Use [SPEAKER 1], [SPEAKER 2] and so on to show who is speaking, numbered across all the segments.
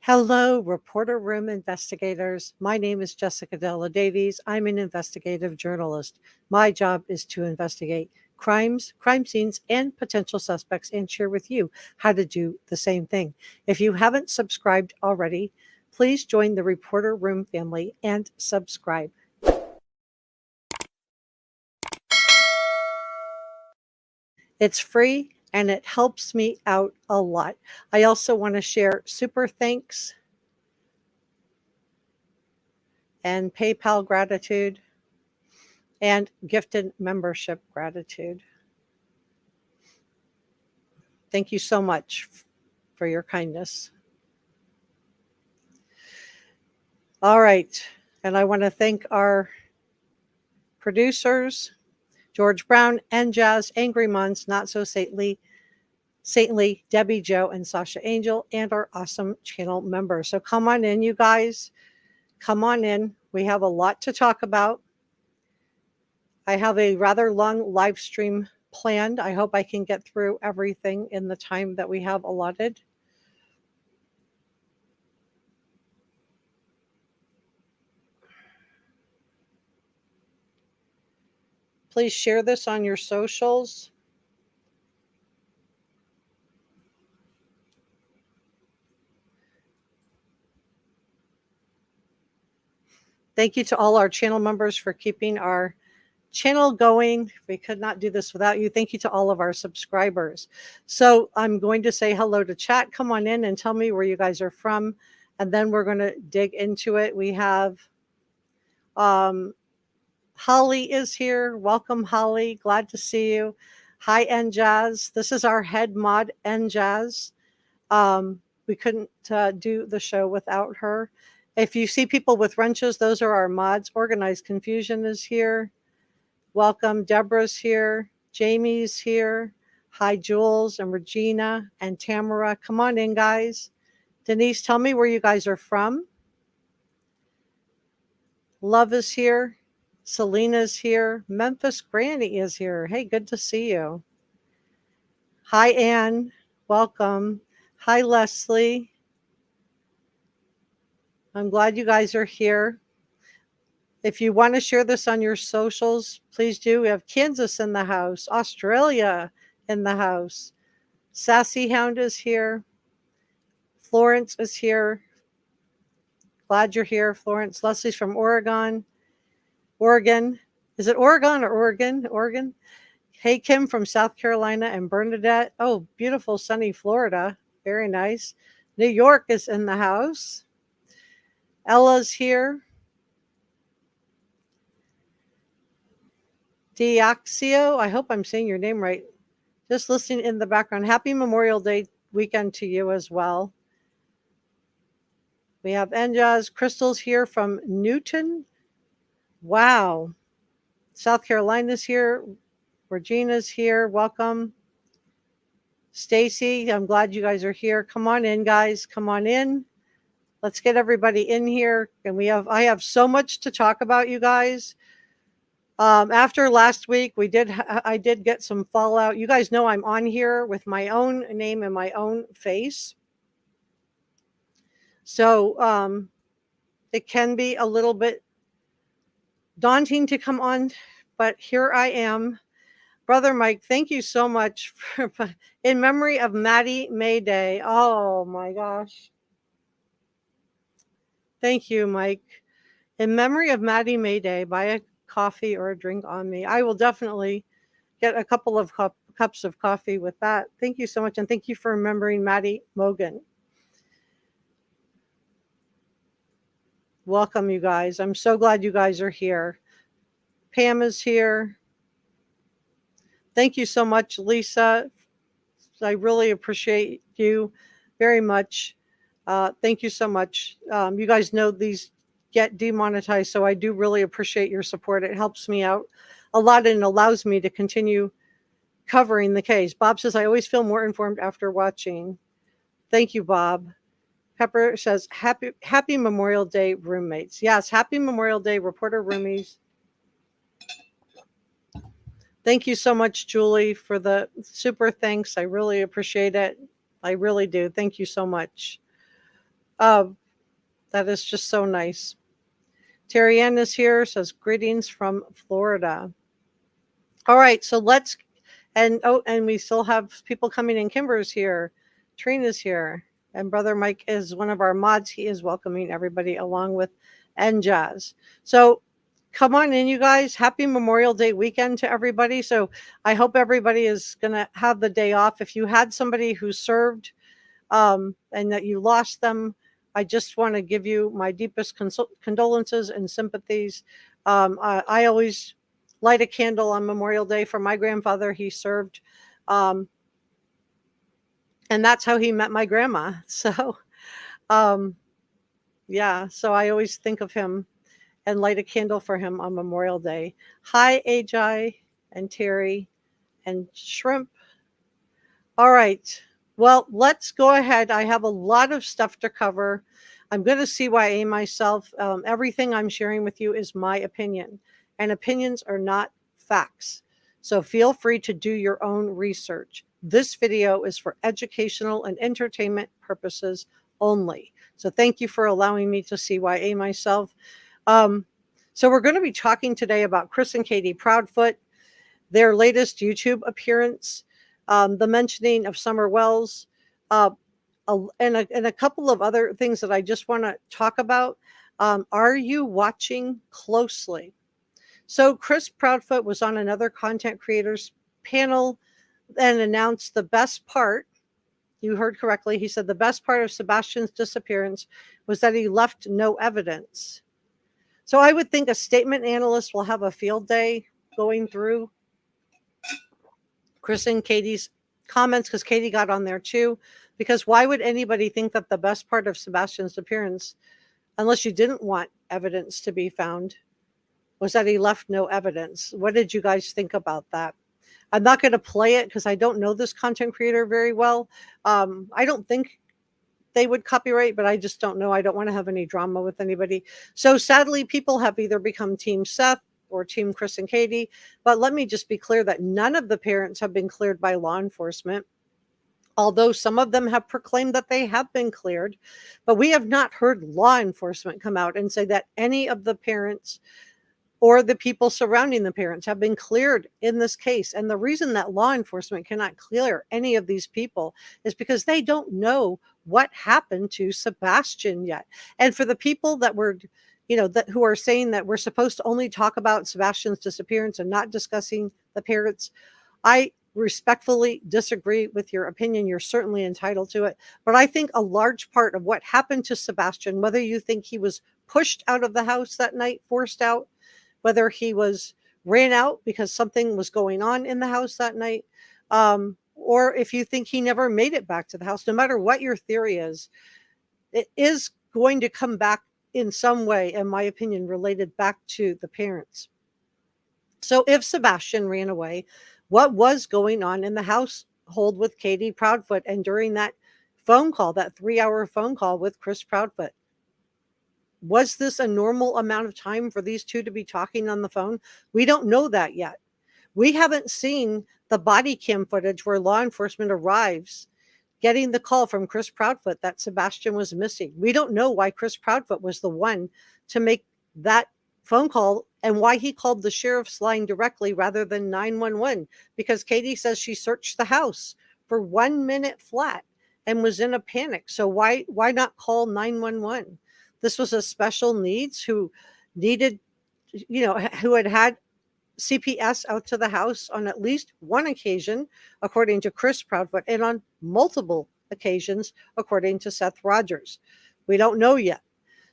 [SPEAKER 1] Hello, Reporter Room investigators. My name is Jessica Della Davies. I'm an investigative journalist. My job is to investigate crimes, crime scenes, and potential suspects and share with you how to do the same thing. If you haven't subscribed already, please join the Reporter Room family and subscribe. It's free and it helps me out a lot. I also want to share super thanks and PayPal gratitude and gifted membership gratitude. Thank you so much for your kindness. All right. And I want to thank our producers, George Brown and Jazz, Angry Mons, Not So Saintly, Debbie Jo, and Sasha Angel, and our awesome channel members. So come on in, you guys. Come on in. We have a lot to talk about. I have a rather long live stream planned. I hope I can get through everything in the time that we have allotted. Please share this on your socials. Thank you to all our channel members for keeping our channel going. We could not do this without you. Thank you to all of our subscribers. So I'm going to say hello to chat. Come on in and tell me where you guys are from. And then we're going to dig into it. We have Holly is here. Welcome, Holly. Glad to see you. Hi, Njaz. This is our head mod, Njaz. We couldn't do the show without her. If you see people with wrenches, those are our mods. Organized Confusion is here. Welcome. Deborah's here. Jamie's here. Hi, Jules and Regina and Tamara. Come on in, guys. Denise, tell me where you guys are from. Love is here. Selena's here. Memphis Granny is here. Hey, good to see you. Hi, Anne. Welcome. Hi, Leslie. I'm glad you guys are here. If you want to share this on your socials, please do. We have Kansas in the house, Australia in the house. Sassy Hound is here. Florence is here. Glad you're here, Florence. Leslie's from Oregon. Is it Oregon or Oregon? Oregon. Hey, Kim from South Carolina and Bernadette. Oh, beautiful, sunny Florida. Very nice. New York is in the house. Ella's here. Dioxio, I hope I'm saying your name right. Just listening in the background. Happy Memorial Day weekend to you as well. We have Njaz. Crystal's here from Newton. Wow. South Carolina's here. Regina's here. Welcome. Stacy, I'm glad you guys are here. Come on in, guys. Come on in. Let's get everybody in here. And I have so much to talk about, you guys. After last week, I did get some fallout. You guys know I'm on here with my own name and my own face. So it can be a little bit daunting to come on, but here I am. Brother Mike, thank you so much in memory of Maddie Mayday. Oh my gosh. Thank you, Mike. In memory of Maddie Mayday, buy a coffee or a drink on me. I will definitely get a couple of cups of coffee with that. Thank you so much. And thank you for remembering Maddie Mogan. Welcome, you guys. I'm so glad you guys are here. Pam is here. Thank you so much, Lisa. I really appreciate you very much. Thank you so much. You guys know these get demonetized, so I do really appreciate your support. It helps me out a lot and allows me to continue covering the case. Bob says, I always feel more informed after watching. Thank you, Bob. Pepper says, happy Memorial Day, roommates. Yes, happy Memorial Day, reporter roomies. Thank you so much, Julie, for the super thanks. I really appreciate it. I really do. Thank you so much. That is just so nice. Terry Ann is here, says greetings from Florida. All right, so let's, and we still have people coming in. Kimber's here, Trina's here, and Brother Mike is one of our mods. He is welcoming everybody along with Jazz. So come on in, you guys. Happy Memorial Day weekend to everybody. So I hope everybody is going to have the day off. If you had somebody who served and that you lost them, I just want to give you my deepest condolences and sympathies. I always light a candle on Memorial Day for my grandfather. He served, and that's how he met my grandma. So, yeah, so I always think of him and light a candle for him on Memorial Day. Hi, Ajay and Terry and Shrimp. All right. Well, let's go ahead. I have a lot of stuff to cover. I'm going to CYA myself. Everything I'm sharing with you is my opinion, and opinions are not facts. So feel free to do your own research. This video is for educational and entertainment purposes only. So thank you for allowing me to CYA myself. So we're going to be talking today about Chris and Katie Proudfoot, their latest YouTube appearance, the mentioning of Summer Wells, and a couple of other things that I just want to talk about. Are you watching closely? So Chris Proudfoot was on another content creators panel and announced the best part. You heard correctly. He said the best part of Sebastian's disappearance was that he left no evidence. So I would think a statement analyst will have a field day going through Chris and Katie's comments, because Katie got on there too. Because why would anybody think that the best part of Sebastian's appearance, unless you didn't want evidence to be found, was that he left no evidence? What did you guys think about that? I'm not going to play it because I don't know this content creator very well. I don't think they would copyright, but I just don't know. I don't want to have any drama with anybody. So sadly, people have either become Team Seth or Team Chris and Katie. But let me just be clear that none of the parents have been cleared by law enforcement, although some of them have proclaimed that they have been cleared. But we have not heard law enforcement come out and say that any of the parents or the people surrounding the parents have been cleared in this case. And the reason that law enforcement cannot clear any of these people is because they don't know what happened to Sebastian yet. And for the people that were, who are saying that we're supposed to only talk about Sebastian's disappearance and not discussing the parents, I respectfully disagree with your opinion. You're certainly entitled to it. But I think a large part of what happened to Sebastian, whether you think he was pushed out of the house that night, forced out, whether he was ran out because something was going on in the house that night, or if you think he never made it back to the house, no matter what your theory is, it is going to come back in some way, in my opinion, related back to the parents. So if Sebastian ran away, what was going on in the household with Katie Proudfoot and during that phone call, that 3-hour phone call with Chris Proudfoot? Was this a normal amount of time for these two to be talking on the phone? We don't know that yet. We haven't seen the body cam footage where law enforcement arrives getting the call from Chris Proudfoot that Sebastian was missing. We don't know why Chris Proudfoot was the one to make that phone call and why he called the sheriff's line directly rather than 911, because Katie says she searched the house for 1 minute flat and was in a panic. So why not call 911? This was a special needs who needed, who had CPS out to the house on at least one occasion, according to Chris Proudfoot, and on multiple occasions, according to Seth Rogers. We don't know yet.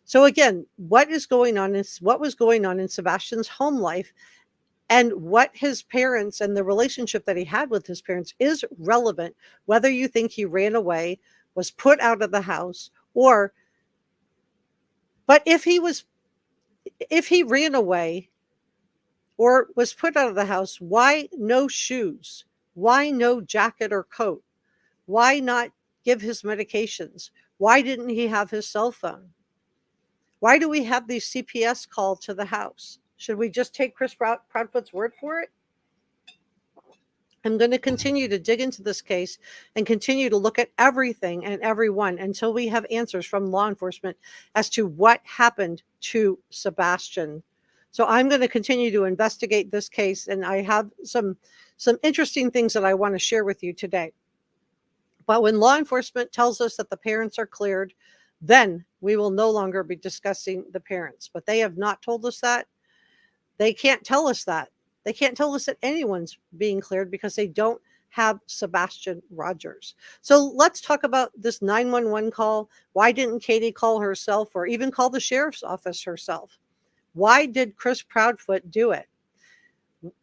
[SPEAKER 1] So again, what was going on in Sebastian's home life, and what his parents and the relationship that he had with his parents is relevant, whether you think he ran away, was put out of the house, but if he ran away or was put out of the house, why no shoes? Why no jacket or coat? Why not give his medications? Why didn't he have his cell phone? Why do we have these CPS call to the house? Should we just take Chris Proudfoot's word for it? I'm going to continue to dig into this case and continue to look at everything and everyone until we have answers from law enforcement as to what happened to Sebastian. So I'm going to continue to investigate this case, and I have some interesting things that I want to share with you today. But when law enforcement tells us that the parents are cleared, then we will no longer be discussing the parents. But they have not told us that. They can't tell us that. They can't tell us that anyone's being cleared because they don't have Sebastian Rogers. So let's talk about this 911 call. Why didn't Katie call herself or even call the sheriff's office herself? Why did Chris Proudfoot do it?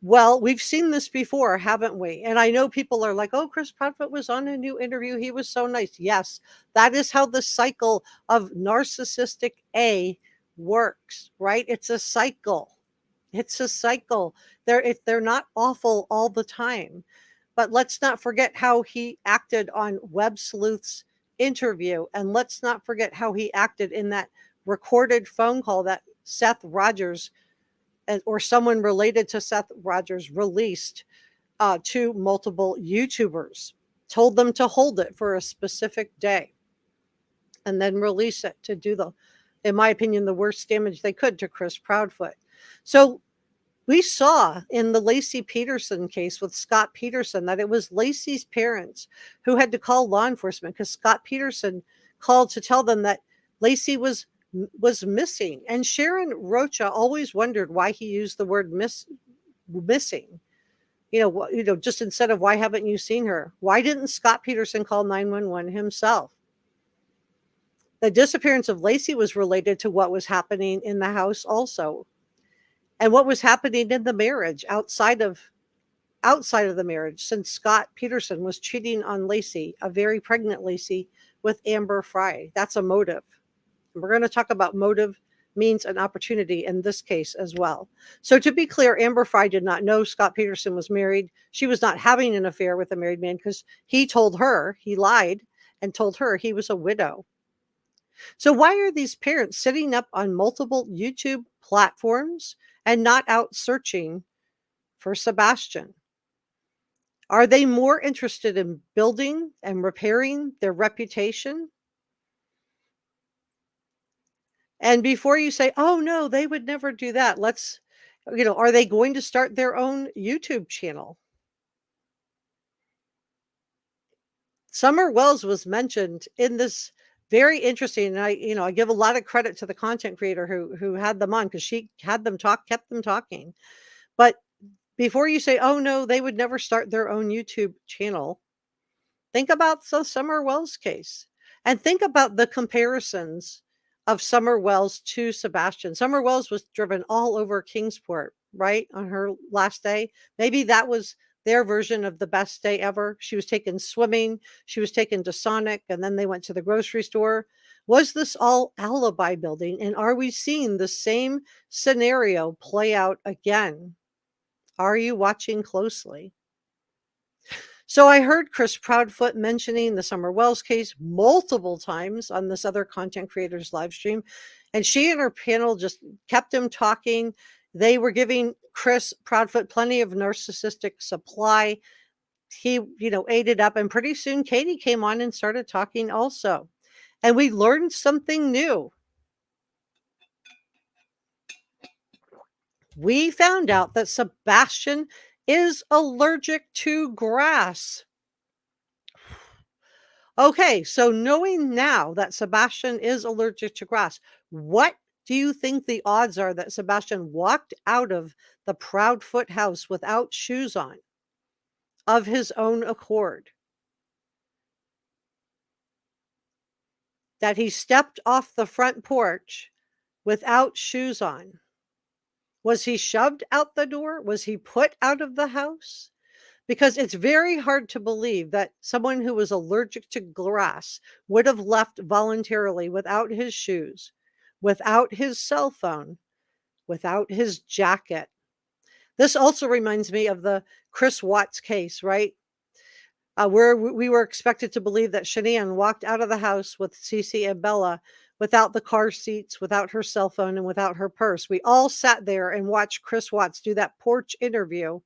[SPEAKER 1] Well, we've seen this before, haven't we? And I know people are like, oh, Chris Proudfoot was on a new interview. He was so nice. Yes, that is how the cycle of narcissistic A works, right? It's a cycle. It's a cycle. They're not awful all the time. But let's not forget how he acted on Web Sleuth's interview. And let's not forget how he acted in that recorded phone call that Seth Rogers or someone related to Seth Rogers released to multiple YouTubers, told them to hold it for a specific day and then release it to do in my opinion, the worst damage they could to Chris Proudfoot. So we saw in the Laci Peterson case with Scott Peterson that it was Laci's parents who had to call law enforcement because Scott Peterson called to tell them that Laci was missing. And Sharon Rocha always wondered why he used the word missing. Just instead of why haven't you seen her? Why didn't Scott Peterson call 911 himself? The disappearance of Laci was related to what was happening in the house also. And what was happening in the marriage outside of the marriage, since Scott Peterson was cheating on Laci, a very pregnant Laci, with Amber Fry. That's a motive. And we're going to talk about motive, means, and opportunity in this case as well. So to be clear, Amber Fry did not know Scott Peterson was married. She was not having an affair with a married man because he lied and told her he was a widow. So why are these parents sitting up on multiple YouTube platforms and not out searching for Sebastian? Are they more interested in building and repairing their reputation? And before you say, oh no, they would never do that, are they going to start their own YouTube channel? Summer Wells was mentioned in this very interesting, and I give a lot of credit to the content creator who had them on because she had them kept them talking. But before you say, oh no, they would never start their own YouTube channel, think about the Summer Wells case and think about the comparisons of Summer Wells to Sebastian. Summer Wells was driven all over Kingsport, right, on her last day. Maybe that was their version of the best day ever. She was taken swimming, she was taken to Sonic, and then they went to the grocery store. Was this all alibi building? And are we seeing the same scenario play out again? Are you watching closely? So I heard Chris Proudfoot mentioning the Summer Wells case multiple times on this other content creator's live stream. And she and her panel just kept him talking. They were giving Chris Proudfoot plenty of narcissistic supply. He, ate it up. And pretty soon Katie came on and started talking also. And we learned something new. We found out that Sebastian is allergic to grass. Okay, so knowing now that Sebastian is allergic to grass, what do you think the odds are that Sebastian walked out of the Proudfoot house without shoes on of his own accord? That he stepped off the front porch without shoes on? Was he shoved out the door? Was he put out of the house? Because it's very hard to believe that someone who was allergic to grass would have left voluntarily without his shoes, without his cell phone, without his jacket. This also reminds me of the Chris Watts case, right? Where we were expected to believe that Shanann walked out of the house with Cece and Bella without the car seats, without her cell phone, and without her purse. We all sat there and watched Chris Watts do that porch interview.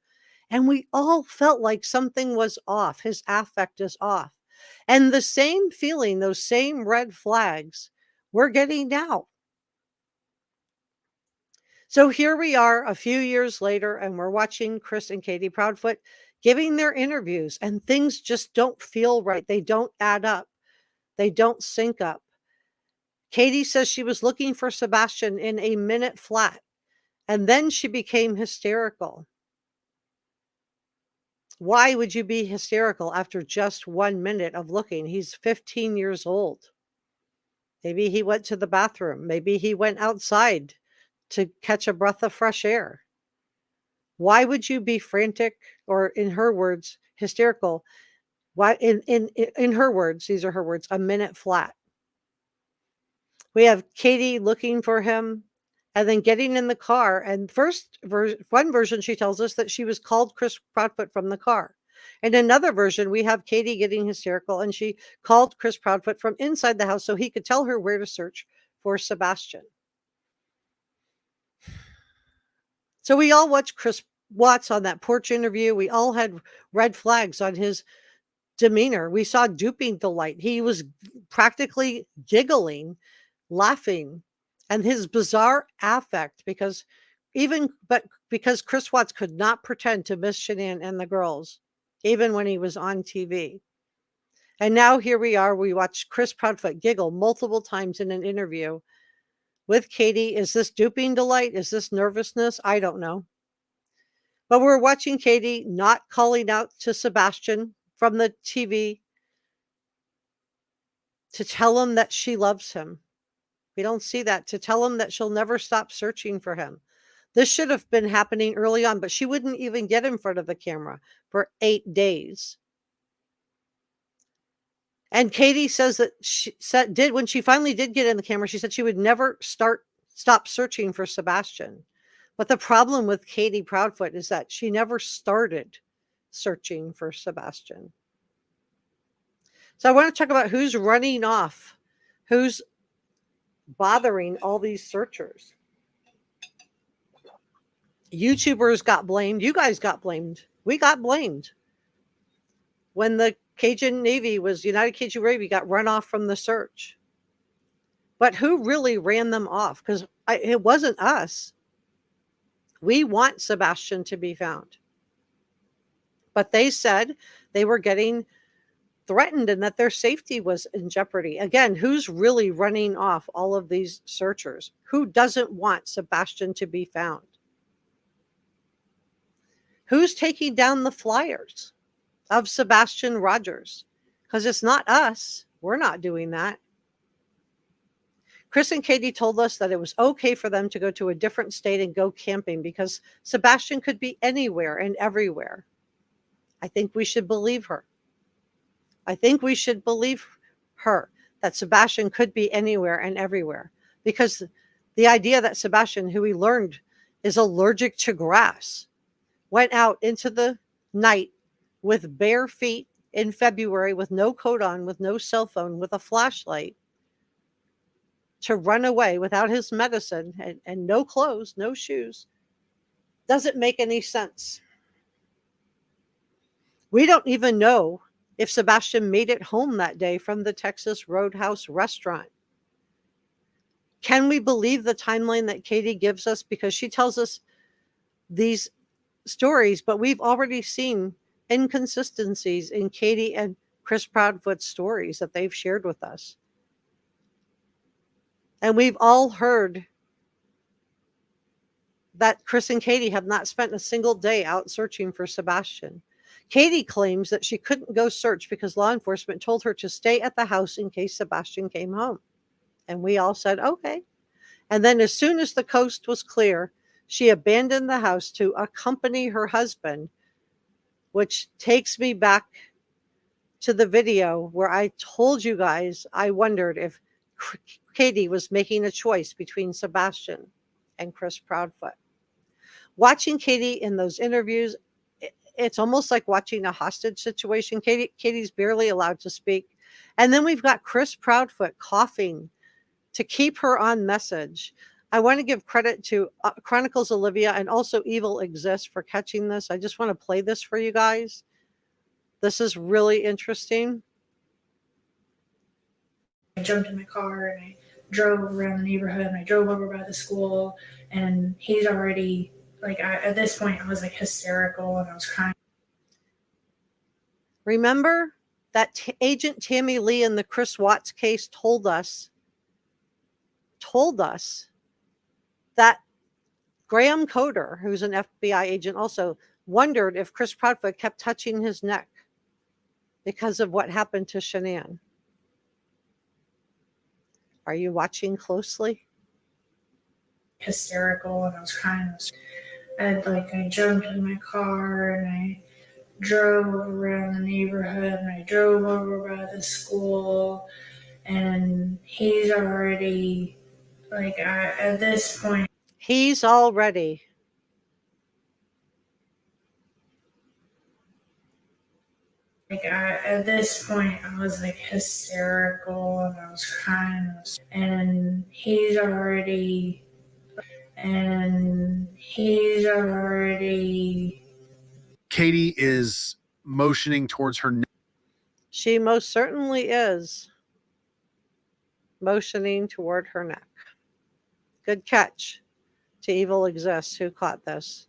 [SPEAKER 1] And we all felt like something was off. His affect is off. And the same feeling, those same red flags, we're getting now. So here we are a few years later, and we're watching Chris and Katie Proudfoot giving their interviews, and things just don't feel right. They don't add up, they don't sync up. Katie says she was looking for Sebastian in a minute flat, and then she became hysterical. Why would you be hysterical after just 1 minute of looking? He's 15 years old. Maybe he went to the bathroom. Maybe he went outside to catch a breath of fresh air. Why would you be frantic, or in her words, hysterical? Why in her words, these are her words, a minute flat. We have Katie looking for him and then getting in the car. And one version, she tells us that she was called Chris Proudfoot from the car. In another version, we have Katie getting hysterical, and she called Chris Proudfoot from inside the house so he could tell her where to search for Sebastian. So we all watched Chris Watts on that porch interview. We all had red flags on his demeanor. We saw duping delight. He was practically giggling, laughing, and his bizarre affect, because Chris Watts could not pretend to miss Shanann and the girls, even when he was on TV. And now here we are. We watched Chris Proudfoot giggle multiple times in an interview with Katie. Is this duping delight? Is this nervousness? I don't know. But we're watching Katie not calling out to Sebastian from the TV to tell him that she loves him. We don't see that. To tell him that she'll never stop searching for him. This should have been happening early on, but she wouldn't even get in front of the camera for 8 days. And Katie says that when she finally did get in the camera, she said she would never stop searching for Sebastian. But the problem with Katie Proudfoot is that she never started searching for Sebastian. So I want to talk about who's running off, who's bothering all these searchers. YouTubers got blamed. You guys got blamed. We got blamed. When the United Cajun Navy got run off from the search. But who really ran them off? Because it wasn't us. We want Sebastian to be found. But they said they were getting threatened and that their safety was in jeopardy. Again, who's really running off all of these searchers? Who doesn't want Sebastian to be found? Who's taking down the flyers of Sebastian Rogers? Because it's not us. We're not doing that. Chris and Katie told us that it was okay for them to go to a different state and go camping because Sebastian could be anywhere and everywhere. I think we should believe her. I think we should believe her that Sebastian could be anywhere and everywhere, because the idea that Sebastian, who we learned is allergic to grass, went out into the night with bare feet in February with no coat on, with no cell phone, with a flashlight to run away without his medicine and no clothes, no shoes, doesn't make any sense. We don't even know if Sebastian made it home that day from the Texas Roadhouse restaurant. Can we believe the timeline that Katie gives us? Because she tells us these stories, but we've already seen inconsistencies in Katie and Chris Proudfoot's stories that they've shared with us. And we've all heard that Chris and Katie have not spent a single day out searching for Sebastian. Katie claims that she couldn't go search because law enforcement told her to stay at the house in case Sebastian came home. And we all said, okay. And then as soon as the coast was clear, she abandoned the house to accompany her husband, which takes me back to the video where I told you guys I wondered if Katie was making a choice between Sebastian and Chris Proudfoot. Watching Katie in those interviews, it's almost like watching a hostage situation. Katie's barely allowed to speak. And then we've got Chris Proudfoot coughing to keep her on message. I want to give credit to Chronicles Olivia and also Evil Exists for catching this. I just want to play this for you guys. This is really interesting.
[SPEAKER 2] I jumped in my car and I drove around the neighborhood and I drove over by the school, and he's already at this point I was like hysterical and I was crying.
[SPEAKER 1] Remember that Agent Tammy Lee in the Chris Watts case told us that Graham Coder, who's an FBI agent also, wondered if Chris Proudfoot kept touching his neck because of what happened to Shanann. Are you watching closely?
[SPEAKER 2] Hysterical and I was crying. And I jumped in my car and I drove around the neighborhood and I drove over by the school, and he's already at this point.
[SPEAKER 1] He's already.
[SPEAKER 2] At this point, I was hysterical and I was crying, and he's already.
[SPEAKER 3] Katie is motioning towards her neck.
[SPEAKER 1] She most certainly is motioning toward her neck. Good catch to Evil Exists, who caught this.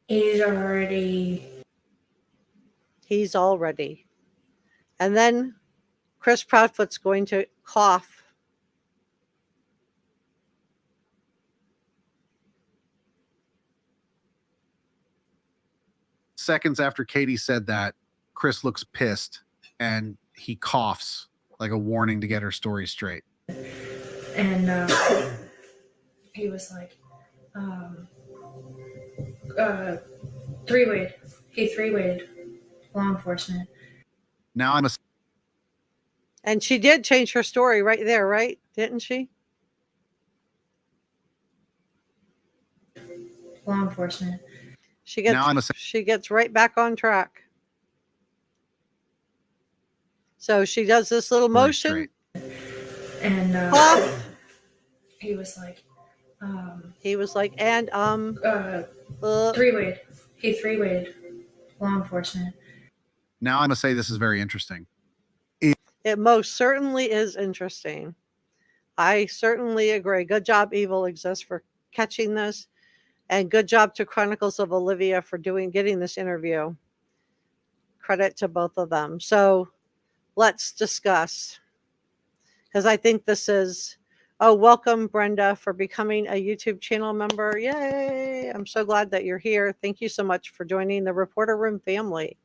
[SPEAKER 2] He's already.
[SPEAKER 1] And then Chris Proudfoot's going to cough.
[SPEAKER 3] Seconds after Katie said that, Chris looks pissed and he coughs like a warning to get her story straight.
[SPEAKER 2] And he was like, three-wayed. He three-wayed law enforcement.
[SPEAKER 3] Now I'm a.
[SPEAKER 1] And she did change her story right there, right? Didn't she?
[SPEAKER 2] Law enforcement.
[SPEAKER 1] She gets right back on track. So she does this little motion.
[SPEAKER 2] And he was like,
[SPEAKER 1] and
[SPEAKER 2] three-wayed. He three-wayed law enforcement.
[SPEAKER 3] Now I'm gonna say this is very interesting.
[SPEAKER 1] It most certainly is interesting. I certainly agree. Good job, Evil Exists, for catching this. And good job to Chronicles of Olivia for getting this interview. Credit to both of them. So let's discuss. Because I think this is, welcome, Brenda, for becoming a YouTube channel member. Yay! I'm so glad that you're here. Thank you so much for joining the Reporter Room family.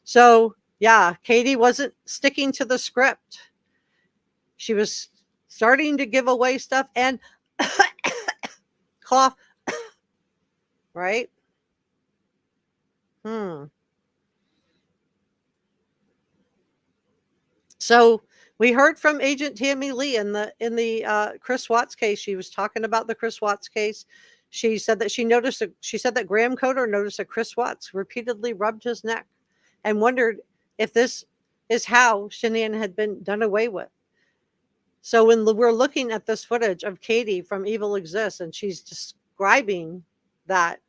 [SPEAKER 1] So, yeah, Katie wasn't sticking to the script. She was starting to give away stuff and cough. Right? So we heard from Agent Tammy Lee in the Chris Watts case. She was talking about the Chris Watts case. She said that she said that Graham Coder noticed that Chris Watts repeatedly rubbed his neck and wondered if this is how Shanann had been done away with. So when we're looking at this footage of Katie from Evil Exists, and she's describing that,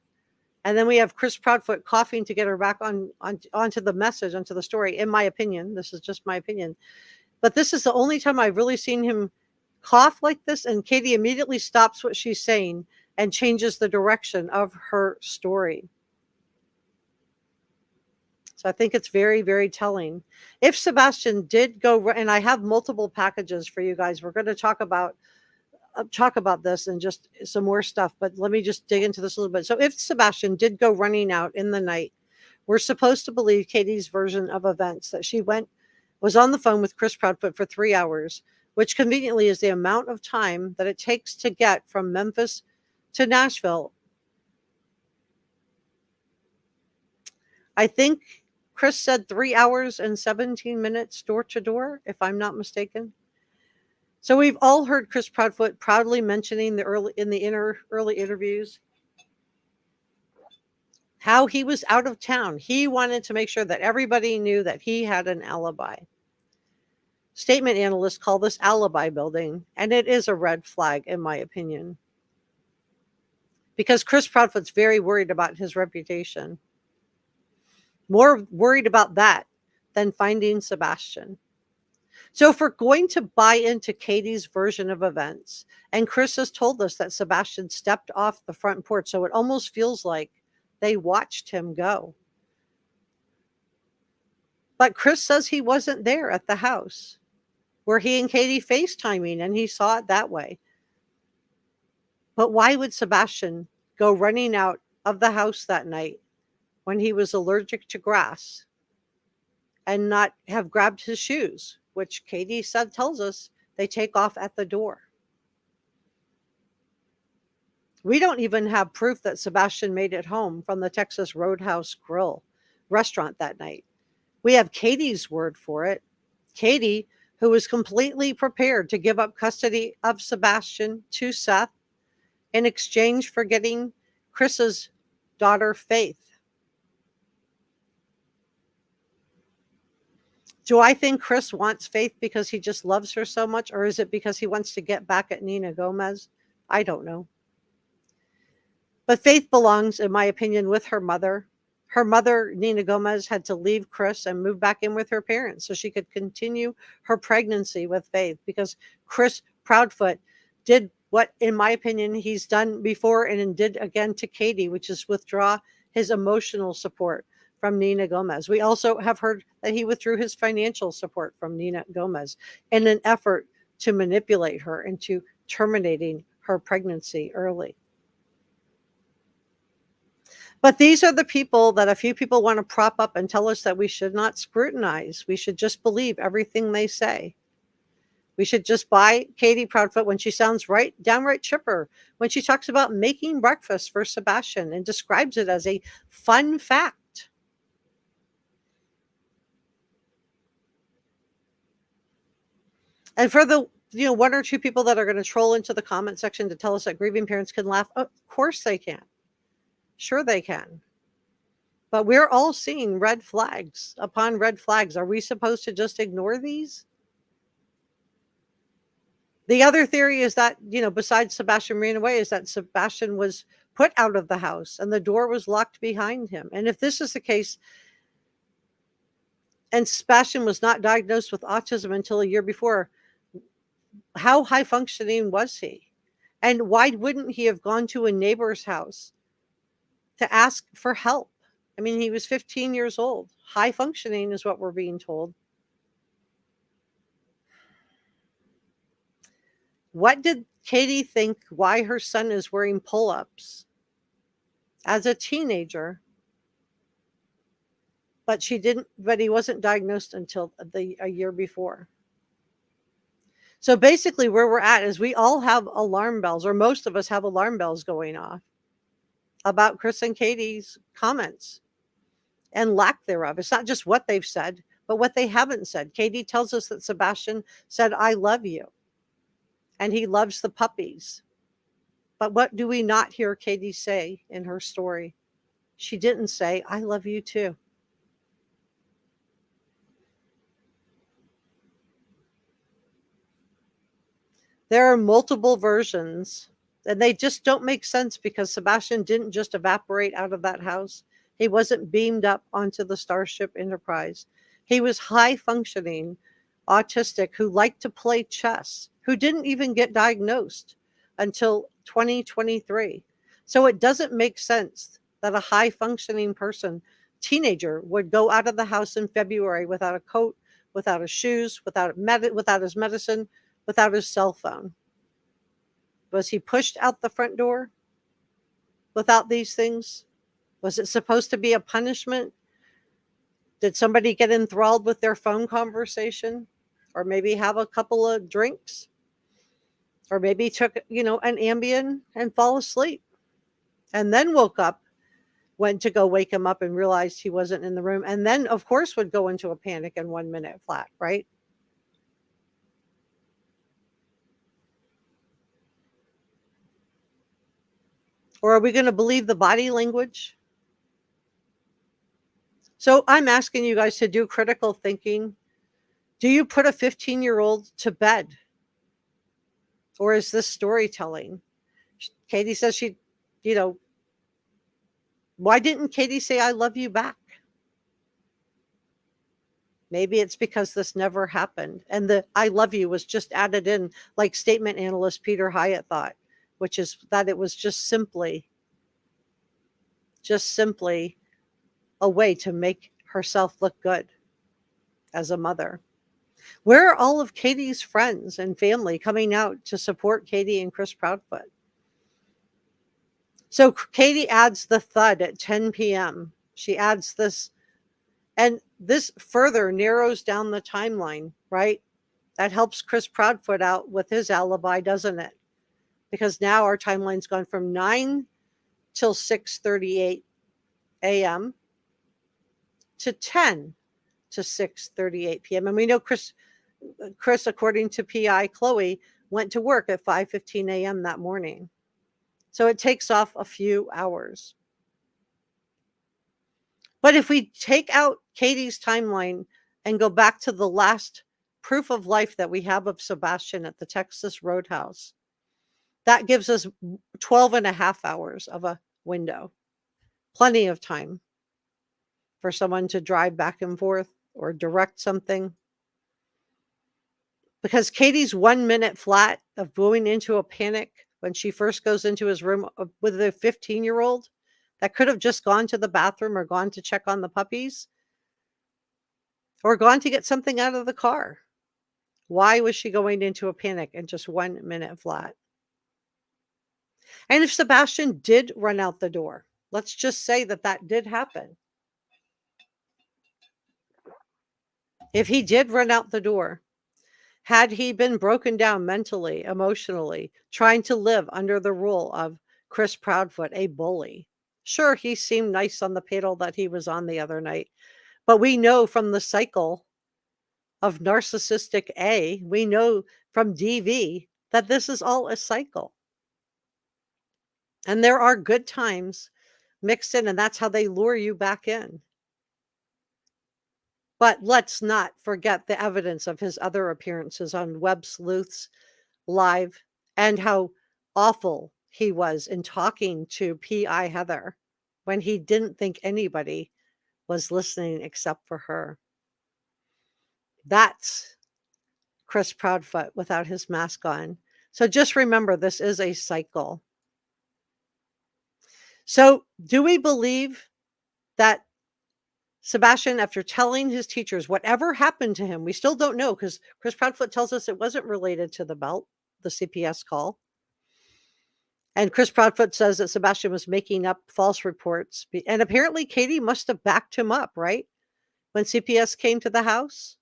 [SPEAKER 1] and then we have Chris Proudfoot coughing to get her back onto the message, onto the story, in my opinion. This is just my opinion. But this is the only time I've really seen him cough like this, and Katie immediately stops what she's saying and changes the direction of her story. So I think it's very, very telling. If Sebastian did go, and I have multiple packages for you guys, we're going to talk about this and just some more stuff, but let me just dig into this a little bit. So if Sebastian did go running out in the night, we're supposed to believe Katie's version of events, that she was on the phone with Chris Proudfoot for 3 hours, which conveniently is the amount of time that it takes to get from Memphis to Nashville. I think Chris said 3 hours and 17 minutes door to door, if I'm not mistaken. So we've all heard Chris Proudfoot proudly mentioning early interviews how he was out of town. He wanted to make sure that everybody knew that he had an alibi. statement analysts call this alibi building, and it is a red flag, in my opinion. Because Chris Proudfoot's very worried about his reputation. More worried about that than finding Sebastian. So if we're going to buy into Katie's version of events, and Chris has told us that Sebastian stepped off the front porch, so it almost feels like they watched him go. But Chris says he wasn't there at the house. Were he and Katie FaceTiming and he saw it that way? But why would Sebastian go running out of the house that night when he was allergic to grass and not have grabbed his shoes, which Katie said tells us they take off at the door? We don't even have proof that Sebastian made it home from the Texas Roadhouse Grill restaurant that night. We have Katie's word for it. Katie, who was completely prepared to give up custody of Sebastian to Seth in exchange for getting Chris's daughter, Faith. Do I think Chris wants Faith because he just loves her so much, or is it because he wants to get back at Nina Gomez? I don't know. But Faith belongs, in my opinion, with her mother. Her mother, Nina Gomez, had to leave Chris and move back in with her parents so she could continue her pregnancy with Faith, because Chris Proudfoot did what, in my opinion, he's done before and did again to Katie, which is withdraw his emotional support from Nina Gomez. We also have heard that he withdrew his financial support from Nina Gomez in an effort to manipulate her into terminating her pregnancy early. But these are the people that a few people want to prop up and tell us that we should not scrutinize. We should just believe everything they say. We should just buy Katie Proudfoot when she sounds downright chipper, when she talks about making breakfast for Sebastian and describes it as a fun fact. And for the one or two people that are going to troll into the comment section to tell us that grieving parents can laugh, of course they can. Sure they can. But we're all seeing red flags upon red flags. Are we supposed to just ignore these? The other theory is that, besides Sebastian ran away, is that Sebastian was put out of the house and the door was locked behind him. And if this is the case, and Sebastian was not diagnosed with autism until a year before, how high functioning was he? And why wouldn't he have gone to a neighbor's house to ask for help? I mean, he was 15 years old. High functioning is what we're being told. What did Katie think why her son is wearing pull-ups as a teenager? But he wasn't diagnosed until a year before. So basically where we're at is we all have alarm bells, or most of us have alarm bells going off about Chris and Katie's comments and lack thereof. It's not just what they've said, but what they haven't said. Katie tells us that Sebastian said, "I love you," and he loves the puppies. But what do we not hear Katie say in her story? She didn't say, "I love you too." There are multiple versions, and they just don't make sense because Sebastian didn't just evaporate out of that house. He wasn't beamed up onto the Starship Enterprise. He was high functioning, autistic, who liked to play chess, who didn't even get diagnosed until 2023. So it doesn't make sense that a high functioning person, teenager, would go out of the house in February without a coat, without his shoes, without his medicine, without his cell phone. Was he pushed out the front door without these things? Was it supposed to be a punishment? Did somebody get enthralled with their phone conversation? Or maybe have a couple of drinks? Or maybe took, an Ambien and fall asleep. And then woke up, went to go wake him up and realized he wasn't in the room. And then, of course, would go into a panic in 1 minute flat, right? Or are we going to believe the body language? So I'm asking you guys to do critical thinking. Do you put a 15-year-old to bed? Or is this storytelling? Katie says she, you know, why didn't Katie say, I love you back? Maybe it's because this never happened. And the I love you was just added in, like statement analyst Peter Hyatt thought, which is that it was just simply a way to make herself look good as a mother. Where are all of Katie's friends and family coming out to support Katie and Chris Proudfoot? So Katie adds the thud at 10 p.m. She adds this, and this further narrows down the timeline, right? That helps Chris Proudfoot out with his alibi, doesn't it? Because now our timeline's gone from 9 till 6:38 a.m. to 10 to 6:38 p.m. And we know Chris, according to PI Chloe, went to work at 5:15 a.m. that morning. So it takes off a few hours. But if we take out Katie's timeline and go back to the last proof of life that we have of Sebastian at the Texas Roadhouse, that gives us 12 and a half hours of a window. Plenty of time for someone to drive back and forth or direct something. Because Katie's 1 minute flat of going into a panic when she first goes into his room with a 15-year-old that could have just gone to the bathroom or gone to check on the puppies or gone to get something out of the car. Why was she going into a panic in just 1 minute flat? And if Sebastian did run out the door, let's just say that that did happen. If he did run out the door, had he been broken down mentally, emotionally, trying to live under the rule of Chris Proudfoot, a bully? Sure, he seemed nice on the panel that he was on the other night, but we know from the cycle of narcissistic A, we know from DV that this is all a cycle. And there are good times mixed in, and that's how they lure you back in. But let's not forget the evidence of his other appearances on Web Sleuths Live and how awful he was in talking to P.I. Heather when he didn't think anybody was listening except for her. That's Chris Proudfoot without his mask on. So just remember, this is a cycle. So do we believe that Sebastian, after telling his teachers whatever happened to him, we still don't know because Chris Proudfoot tells us it wasn't related to the belt, the CPS call. And Chris Proudfoot says that Sebastian was making up false reports. And apparently Katie must have backed him up, right? When CPS came to the house.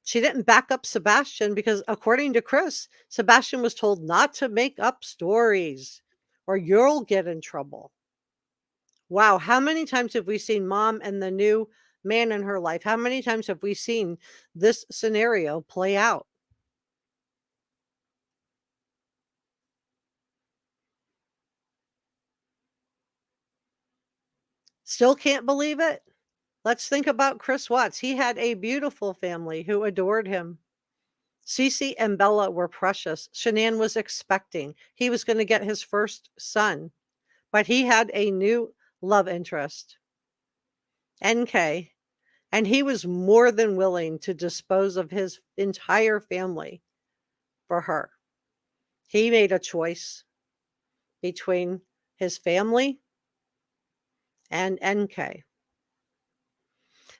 [SPEAKER 1] She didn't back up Sebastian because, according to Chris, Sebastian was told not to make up stories or you'll get in trouble. Wow, how many times have we seen mom and the new man in her life? How many times have we seen this scenario play out? Still can't believe it? Let's think about Chris Watts. He had a beautiful family who adored him. Cece and Bella were precious. Shanann was expecting. He was going to get his first son, but he had a new love interest, NK, and he was more than willing to dispose of his entire family for her. He made a choice between his family and NK.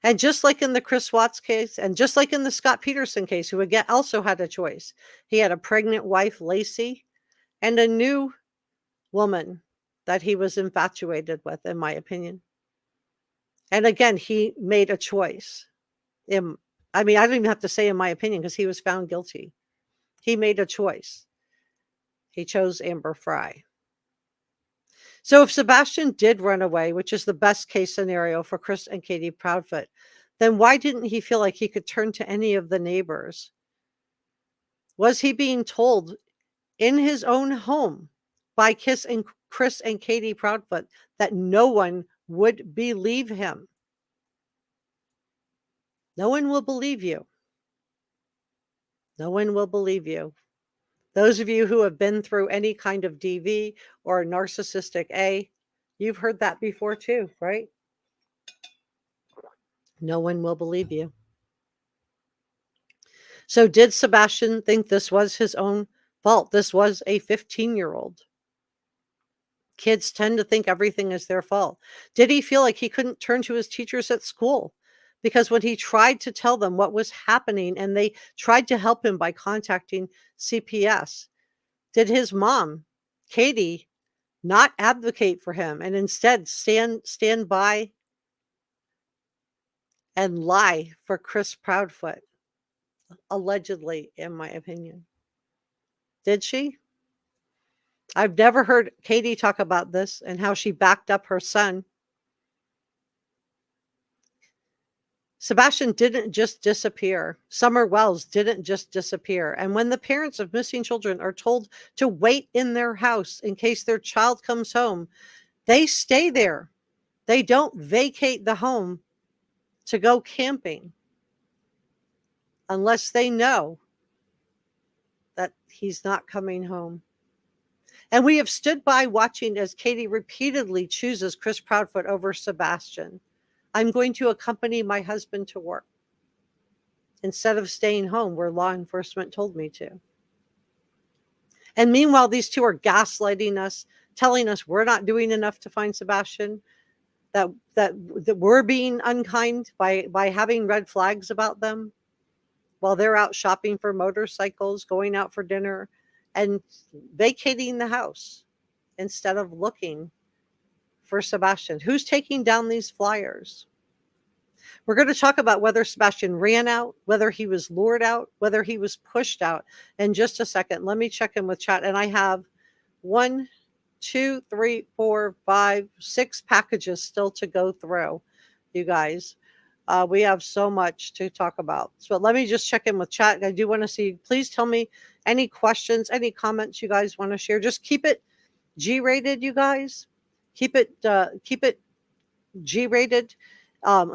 [SPEAKER 1] And just like in the Chris Watts case, and just like in the Scott Peterson case, who again also had a choice, he had a pregnant wife, Lacey, and a new woman that he was infatuated with, in my opinion. And again, he made a choice. I mean, I don't even have to say in my opinion because he was found guilty. He made a choice. He chose Amber Fry. So if Sebastian did run away, which is the best case scenario for Chris and Katie Proudfoot, then why didn't he feel like he could turn to any of the neighbors? Was he being told in his own home by Chris and Katie Proudfoot that no one would believe him? No one will believe you. No one will believe you. Those of you who have been through any kind of DV or narcissistic A, you've heard that before too, right? No one will believe you. So did Sebastian think this was his own fault? This was a 15-year-old. Kids tend to think everything is their fault. Did he feel like he couldn't turn to his teachers at school? Because when he tried to tell them what was happening and they tried to help him by contacting CPS, did his mom, Katie, not advocate for him and instead stand by and lie for Chris Proudfoot? Allegedly, in my opinion. Did she? I've never heard Katie talk about this and how she backed up her son. Sebastian didn't just disappear. Summer Wells didn't just disappear. And when the parents of missing children are told to wait in their house in case their child comes home, they stay there. They don't vacate the home to go camping unless they know that he's not coming home. And we have stood by watching as Katie repeatedly chooses Chris Proudfoot over Sebastian. I'm going to accompany my husband to work instead of staying home where law enforcement told me to. And meanwhile, these two are gaslighting us, telling us we're not doing enough to find Sebastian, that we're being unkind by having red flags about them while they're out shopping for motorcycles, going out for dinner, and vacating the house instead of looking for Sebastian. Who's taking down these flyers? We're going to talk about whether Sebastian ran out, whether he was lured out, whether he was pushed out in just a second. Let me check in with chat. And I have 1, 2, 3, 4, 5, 6 packages still to go through, you guys. We have so much to talk about. So let me just check in with chat. I do want to see, please tell me any questions, any comments you guys want to share. Just keep it G-rated, you guys. Keep it G-rated.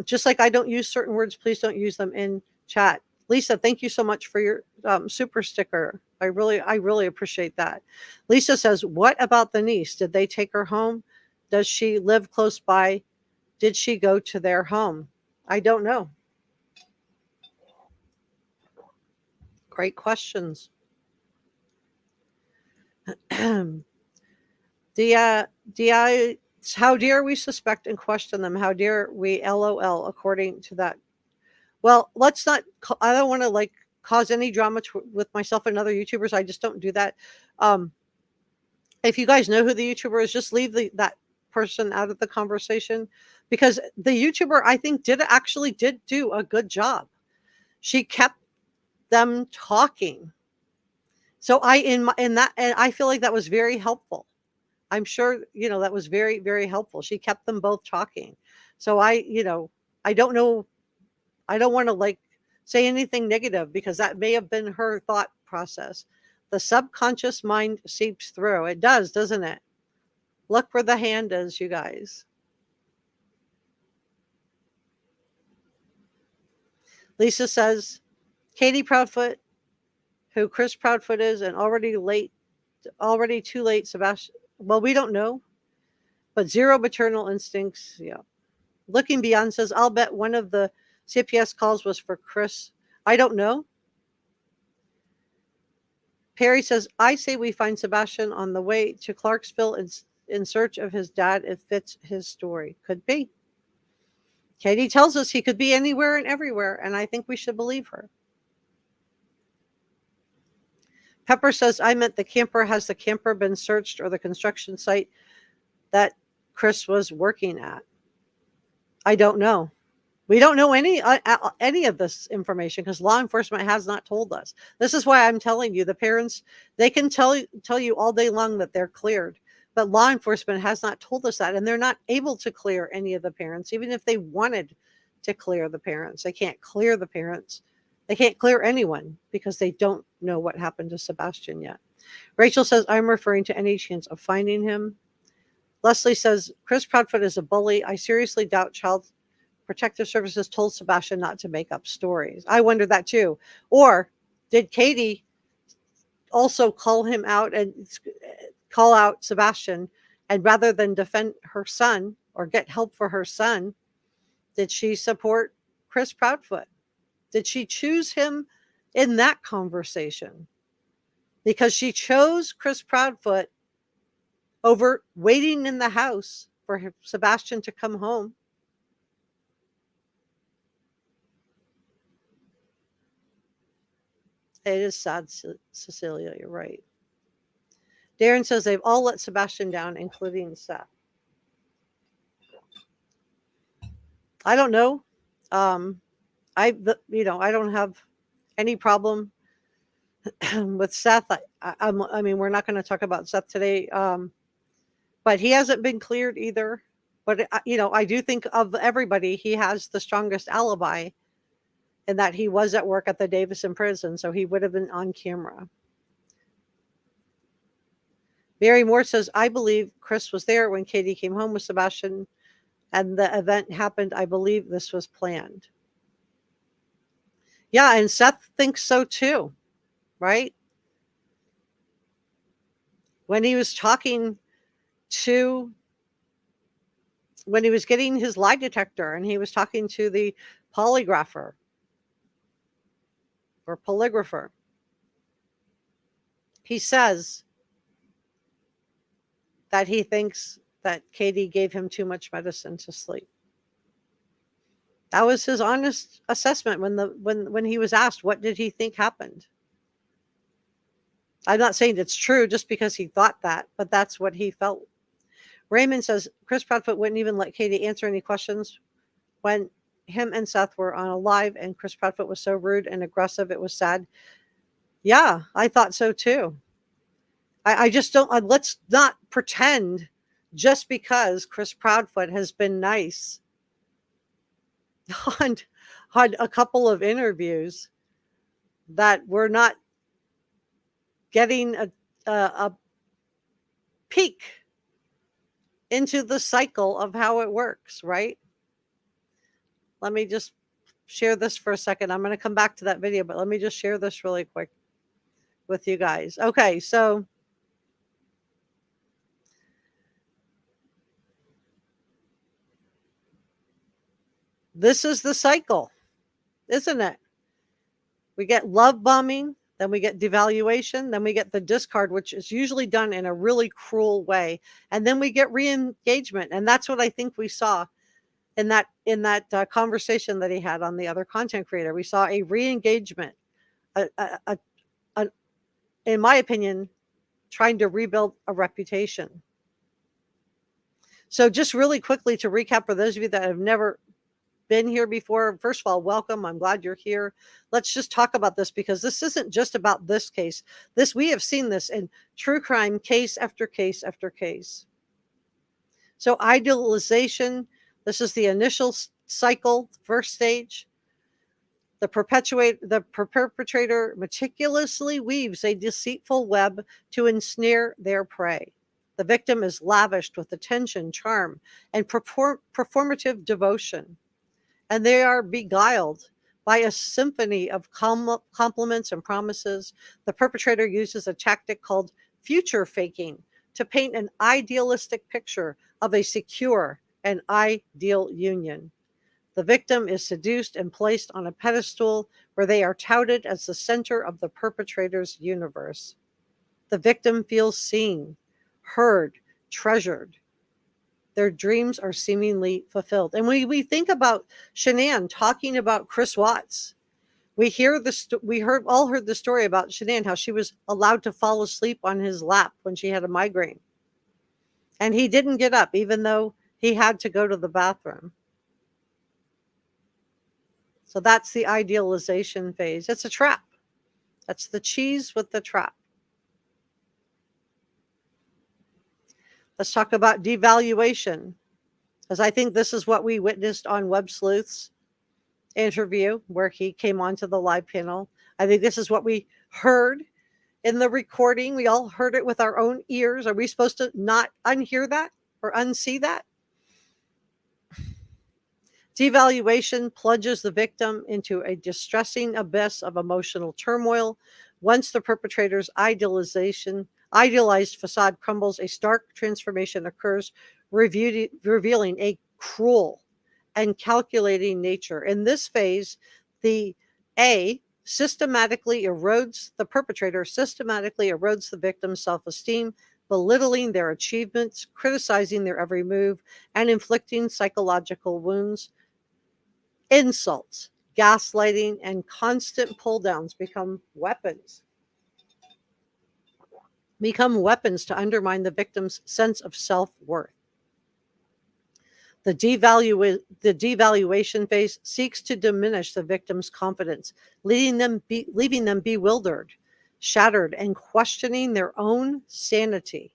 [SPEAKER 1] Just like I don't use certain words, please don't use them in chat. Lisa, thank you so much for your super sticker. I really appreciate that. Lisa says, what about the niece? Did they take her home? Does she live close by? Did she go to their home? I don't know. Great questions. How dare we suspect and question them? How dare we LOL according to that? Well, let's not, I don't want to cause any drama with myself and other YouTubers. I just don't do that. If you guys know who the YouTuber is, just leave that person out of the conversation, because the YouTuber, I think, did do a good job. She kept them talking. So and I feel like that was very helpful. I'm sure, that was very, very helpful. She kept them both talking. So I don't know. I don't want to say anything negative, because that may have been her thought process. The subconscious mind seeps through. It does, doesn't it? Look where the hand is, you guys. Lisa says, Katie Proudfoot, who Chris Proudfoot is, and already too late, Sebastian. Well, we don't know, but zero maternal instincts. Yeah. Looking Beyond says, I'll bet one of the CPS calls was for Chris. I don't know. Perry says, I say we find Sebastian on the way to Clarksville in search of his dad. It fits his story. Could be. Katie tells us he could be anywhere and everywhere, and I think we should believe her. Pepper says, I meant the camper. Has the camper been searched, or the construction site that Chris was working at? I don't know. We don't know any of this information, because law enforcement has not told us. This is why I'm telling you, the parents, they can tell you all day long that they're cleared, but law enforcement has not told us that, and they're not able to clear any of the parents, even if they wanted to clear the parents. They can't clear the parents. They can't clear anyone, because they don't know what happened to Sebastian yet. Rachel says, I'm referring to any chance of finding him. Leslie says, Chris Proudfoot is a bully. I seriously doubt child Protective Services told Sebastian not to make up stories. I wondered that too. Or did Katie also call him out and call out Sebastian, and rather than defend her son or get help for her son, did she support Chris Proudfoot? Did she choose him in that conversation? Because she chose Chris Proudfoot over waiting in the house for Sebastian to come home. It is sad, Cecilia, you're right. Darren says they've all let Sebastian down, including Seth. I don't know. I don't have any problem with Seth. I mean, we're not going to talk about Seth today, but he hasn't been cleared either. But I do think of everybody, he has the strongest alibi, in that he was at work at the Davison prison, so he would have been on camera. Mary Moore says, I believe Chris was there when Katie came home with Sebastian and the event happened. I believe this was planned. Yeah, and Seth thinks so too, right? When he was getting his lie detector and he was talking to the polygrapher or polygrapher, he says that he thinks that Katie gave him too much medicine to sleep. That was his honest assessment when he was asked what did he think happened. I'm not saying it's true just because he thought that, but that's what he felt. Raymond says Chris Proudfoot wouldn't even let Katie answer any questions when him and Seth were on a live, and Chris Proudfoot was so rude and aggressive. It was sad. Yeah, I thought so too. I just don't, let's not pretend just because Chris Proudfoot has been nice on a couple of interviews that we're not getting a peek into the cycle of how it works, right? Let me just share this for a second. I'm going to come back to that video, but let me just share this really quick with you guys. Okay, so this is the cycle, isn't it? We get love bombing, then we get devaluation, then we get the discard, which is usually done in a really cruel way, and then we get re-engagement. And that's what I think we saw in that conversation that he had on the other content creator. We saw a re-engagement, in my opinion, trying to rebuild a reputation. So just really quickly to recap for those of you that have never been here before, first of all, welcome. I'm glad you're here. Let's just talk about this, because this isn't just about this case. We have seen this in true crime case after case after case. So idealization, this is the initial cycle, first stage. The perpetrator meticulously weaves a deceitful web to ensnare their prey. The victim is lavished with attention, charm, and performative devotion, and they are beguiled by a symphony of compliments and promises. The perpetrator uses a tactic called future faking to paint an idealistic picture of a secure and ideal union. The victim is seduced and placed on a pedestal where they are touted as the center of the perpetrator's universe. The victim feels seen, heard, treasured. Their dreams are seemingly fulfilled. And we think about Shanann talking about Chris Watts. We heard the story about Shanann, how she was allowed to fall asleep on his lap when she had a migraine. And he didn't get up, even though he had to go to the bathroom. So that's the idealization phase. It's a trap. That's the cheese with the trap. Let's talk about devaluation, because I think this is what we witnessed on Web Sleuth's interview where he came onto the live panel. I think this is what we heard in the recording. We all heard it with our own ears. Are we supposed to not unhear that or unsee that? Devaluation plunges the victim into a distressing abyss of emotional turmoil. Once the perpetrator's idealized facade crumbles, a stark transformation occurs, revealing a cruel and calculating nature. In this phase, the perpetrator systematically erodes the victim's self-esteem, belittling their achievements, criticizing their every move, and inflicting psychological wounds. Insults, gaslighting, and constant pull downs become weapons to undermine the victim's sense of self-worth. The devaluation phase seeks to diminish the victim's confidence, leaving them bewildered, shattered, and questioning their own sanity.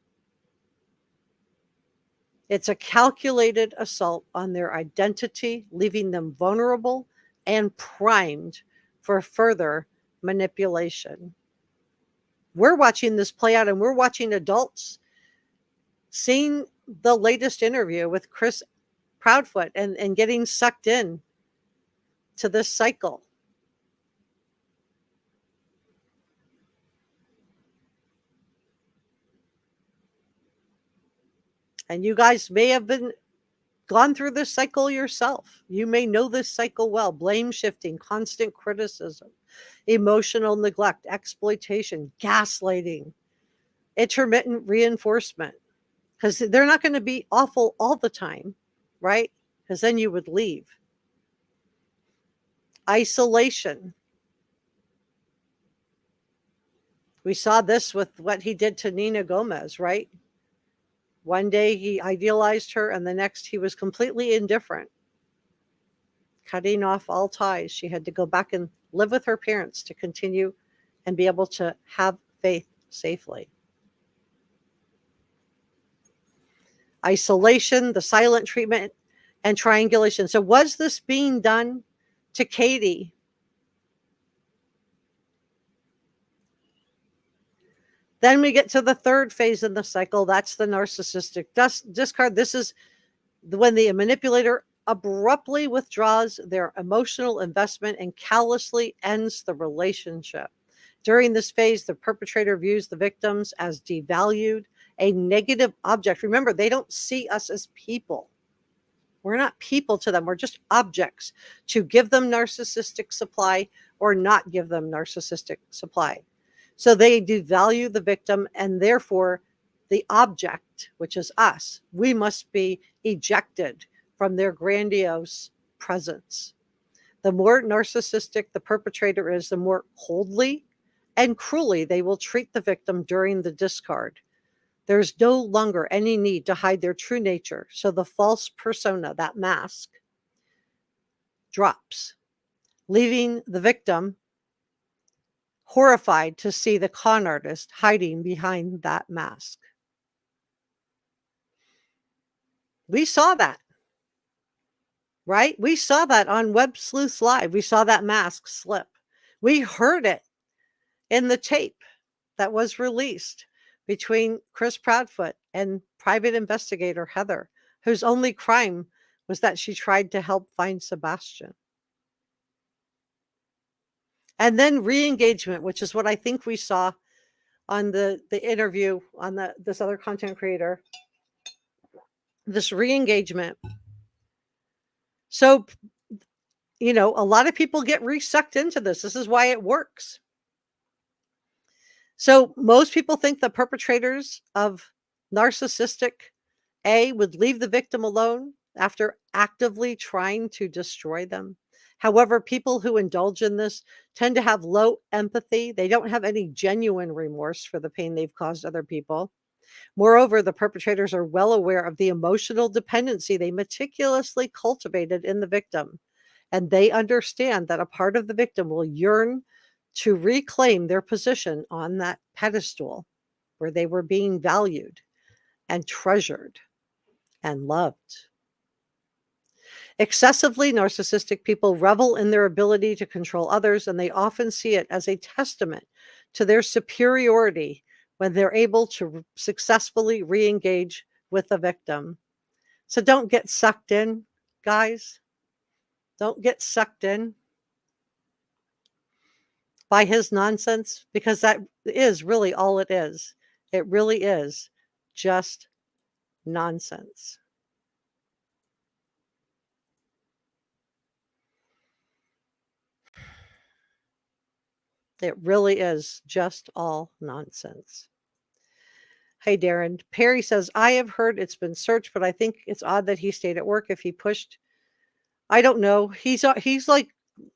[SPEAKER 1] It's a calculated assault on their identity, leaving them vulnerable and primed for further manipulation. We're watching this play out, and we're watching adults seeing the latest interview with Chris Proudfoot and getting sucked in to this cycle. And you guys may have gone through this cycle yourself. You may know this cycle well. Blame shifting, constant criticism, emotional neglect, exploitation, gaslighting, intermittent reinforcement. Because they're not going to be awful all the time, right? Because then you would leave. Isolation. We saw this with what he did to Nina Gomez, right? One day he idealized her, and the next he was completely indifferent, cutting off all ties. She had to go back and live with her parents to continue and be able to have faith safely. Isolation, the silent treatment, and triangulation. So was this being done to Katie? Then we get to the third phase in the cycle. That's the narcissistic discard. This is when the manipulator abruptly withdraws their emotional investment and callously ends the relationship. During this phase, the perpetrator views the victims as devalued, a negative object. Remember, they don't see us as people. We're not people to them. We're just objects to give them narcissistic supply or not give them narcissistic supply. So they devalue the victim, and therefore the object, which is us, we must be ejected from their grandiose presence. The more narcissistic the perpetrator is, the more coldly and cruelly they will treat the victim during the discard. There's no longer any need to hide their true nature. So the false persona, that mask, drops, leaving the victim horrified to see the con artist hiding behind that mask. We saw that, right? We saw that on Web Sleuths Live. We saw that mask slip. We heard it in the tape that was released between Chris Proudfoot and private investigator Heather, whose only crime was that she tried to help find Sebastian. And then re-engagement, which is what I think we saw on the interview on this other content creator. This re-engagement. So, a lot of people get re-sucked into this. This is why it works. So most people think the perpetrators of narcissistic would leave the victim alone after actively trying to destroy them. However, people who indulge in this tend to have low empathy. They don't have any genuine remorse for the pain they've caused other people. Moreover, the perpetrators are well aware of the emotional dependency they meticulously cultivated in the victim, and they understand that a part of the victim will yearn to reclaim their position on that pedestal where they were being valued and treasured and loved. Excessively narcissistic people revel in their ability to control others, and they often see it as a testament to their superiority when they're able to successfully re-engage with the victim. So don't get sucked in, guys. Don't get sucked in by his nonsense, because that is really all it is. It really is just nonsense. It really is just all nonsense. Hey, Darren. Perry says, I have heard it's been searched, but I think it's odd that he stayed at work if he pushed. I don't know. He's like,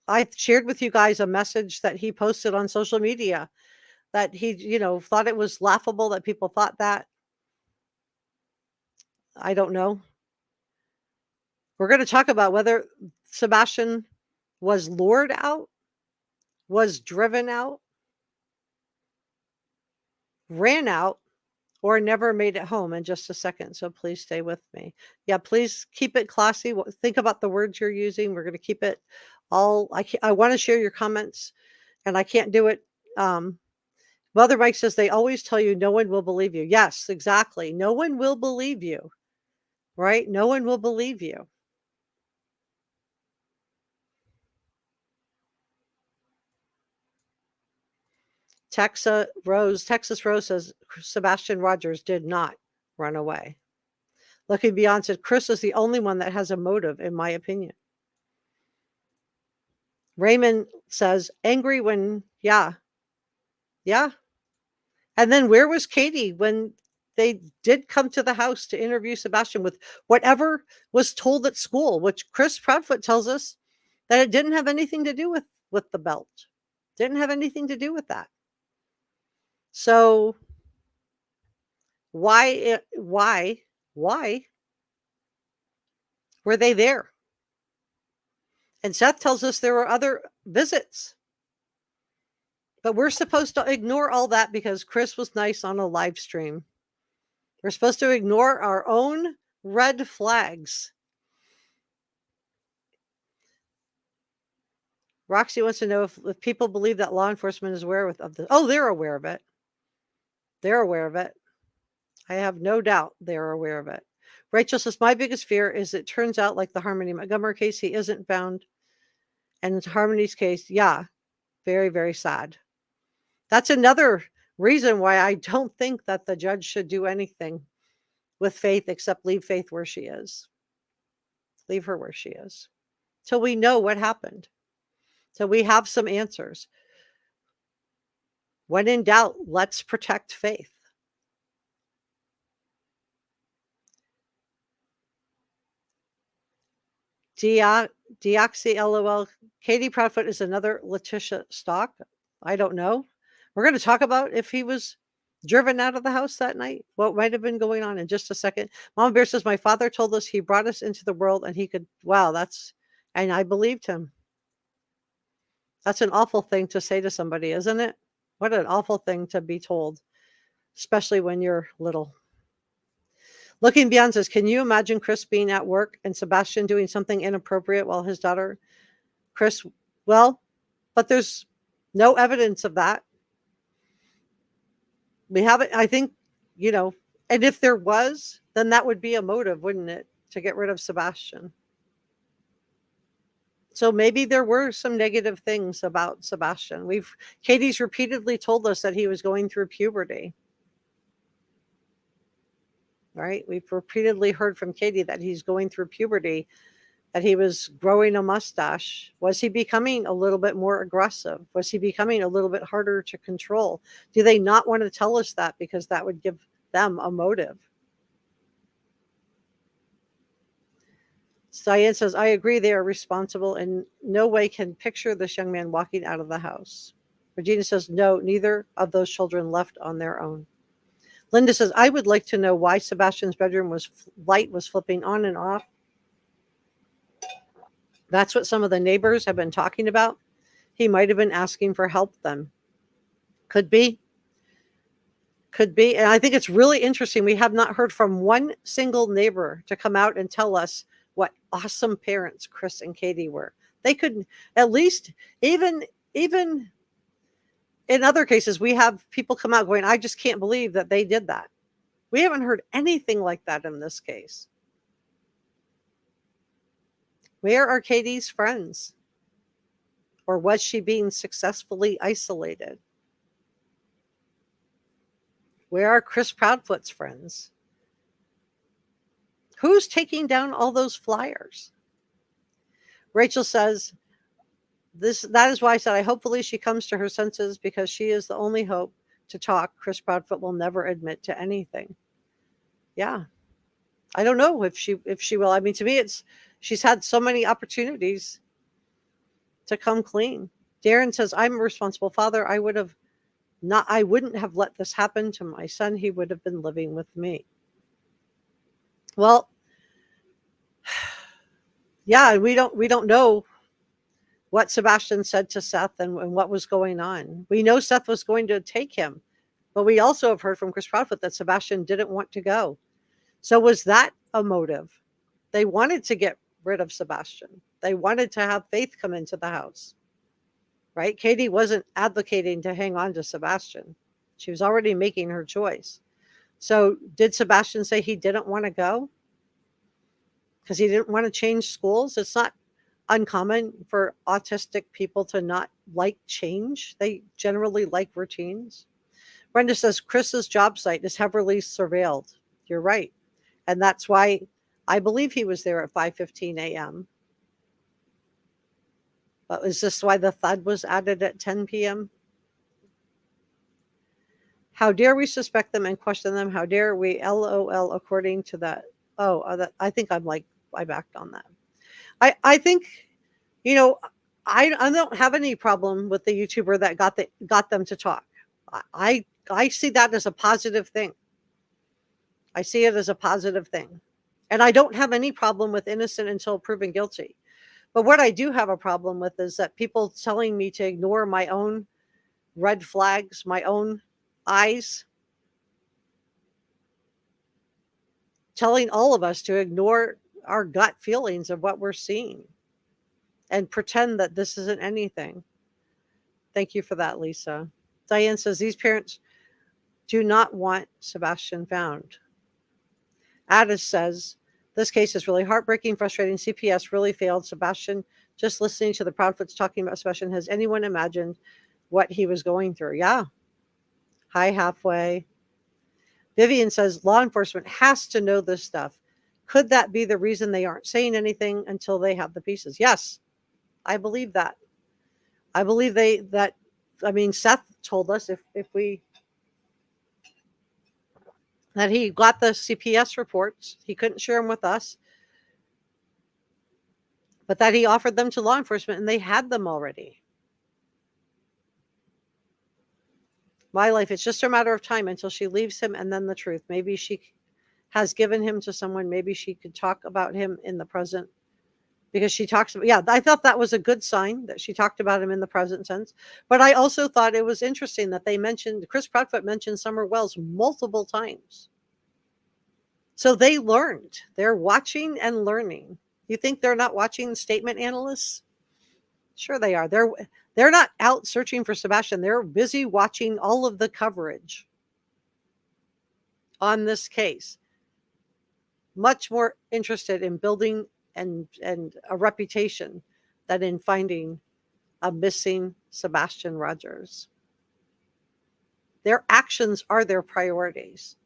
[SPEAKER 1] I shared with you guys a message that he posted on social media that he, thought it was laughable that people thought that. I don't know. We're going to talk about whether Sebastian was lured out, was driven out, ran out, or never made it home in just a second. So please stay with me. Yeah, please keep it classy. Think about the words you're using. We're going to keep it all. I want to share your comments, and I can't do it. Mother Mike says they always tell you no one will believe you. Yes, exactly. No one will believe you, right? No one will believe you. Texas Rose says Sebastian Rogers did not run away. Lucky Beyond said Chris is the only one that has a motive, in my opinion. Raymond says angry when, yeah. And then where was Katie when they did come to the house to interview Sebastian with whatever was told at school, which Chris Proudfoot tells us that it didn't have anything to do with the belt. Didn't have anything to do with that. So why were they there? And Seth tells us there were other visits. But we're supposed to ignore all that because Chris was nice on a live stream. We're supposed to ignore our own red flags. Roxy wants to know if people believe that law enforcement is aware of this. Oh, they're aware of it. They're aware of it. I have no doubt they're aware of it. Rachel says, my biggest fear is it turns out like the Harmony Montgomery case, he isn't found. And in Harmony's case, yeah, very, very sad. That's another reason why I don't think that the judge should do anything with Faith except leave Faith where she is. Leave her where she is. Till we know what happened. Till we have some answers. When in doubt, let's protect Faith. Deoxy LOL. Katie Proudfoot is another Letitia Stock. I don't know. We're going to talk about if he was driven out of the house that night, what might have been going on in just a second. Mama Bear says, my father told us he brought us into the world and he could, wow, and I believed him. That's an awful thing to say to somebody, isn't it? What an awful thing to be told, especially when you're little. Looking Beyond says, can you imagine Chris being at work and Sebastian doing something inappropriate while his daughter, Chris, well, but there's no evidence of that. We haven't, I think, and if there was, then that would be a motive, wouldn't it, to get rid of Sebastian? So maybe there were some negative things about Sebastian. Katie's repeatedly told us that he was going through puberty. Right? We've repeatedly heard from Katie that he's going through puberty, that he was growing a mustache. Was he becoming a little bit more aggressive? Was he becoming a little bit harder to control? Do they not want to tell us that because that would give them a motive? Diane says, I agree they are responsible and no way can picture this young man walking out of the house. Regina says, no, neither of those children left on their own. Linda says, I would like to know why Sebastian's bedroom light was flipping on and off. That's what some of the neighbors have been talking about. He might have been asking for help then. Could be. And I think it's really interesting. We have not heard from one single neighbor to come out and tell us what awesome parents Chris and Katie were. They could at least, even in other cases, we have people come out going, I just can't believe that they did that. We haven't heard anything like that in this case. Where are Katie's friends? Or was she being successfully isolated? Where are Chris Proudfoot's friends? Who's taking down all those flyers? Rachel says, that is why I said, hopefully she comes to her senses because she is the only hope to talk. Chris Proudfoot will never admit to anything. Yeah. I don't know if she will. I mean, to me, she's had so many opportunities to come clean. Darren says, I'm a responsible father. I wouldn't have let this happen to my son. He would have been living with me. Well, yeah, we don't know what Sebastian said to Seth and what was going on. We know Seth was going to take him, but we also have heard from Chris Proudfoot that Sebastian didn't want to go. So was that a motive? They wanted to get rid of Sebastian. They wanted to have Faith come into the house, right? Katie wasn't advocating to hang on to Sebastian. She was already making her choice. So did Sebastian say he didn't want to go because he didn't want to change schools? It's not uncommon for autistic people to not like change. They generally like routines. Brenda says Chris's job site is heavily surveilled. You're right. And that's why I believe he was there at 5:15 a.m. But is this why the thud was added at 10 p.m.? How dare we suspect them and question them? How dare we LOL according to that? I think I backed on that. I think, I don't have any problem with the YouTuber that got them to talk. I see that as a positive thing. I see it as a positive thing. And I don't have any problem with innocent until proven guilty. But what I do have a problem with is that people telling me to ignore my own red flags, my own eyes, telling all of us to ignore our gut feelings of what we're seeing and pretend that this isn't anything. Thank you for that, Lisa. Diane says these parents do not want Sebastian found. Addis says, this case is really heartbreaking, frustrating. CPS really failed Sebastian. Just listening to the Proudfoots talking about Sebastian, has anyone imagined what he was going through? Yeah. Hi, halfway. Vivian says, law enforcement has to know this stuff. Could that be the reason they aren't saying anything until they have the pieces? Yes, I believe that. I believe Seth told us that he got the CPS reports. He couldn't share them with us, but that he offered them to law enforcement and they had them already. My life, it's just a matter of time until she leaves him and then the truth. Maybe she has given him to someone. Maybe she could talk about him in the present because she talks about, I thought that was a good sign that she talked about him in the present tense. But I also thought it was interesting that Chris Proudfoot mentioned Summer Wells multiple times. So they learned. They're watching and learning. You think they're not watching statement analysts? Sure they are. They're not out searching for Sebastian. They're busy watching all of the coverage on this case. Much more interested in building and a reputation than in finding a missing Sebastian Rogers. Their actions are their priorities.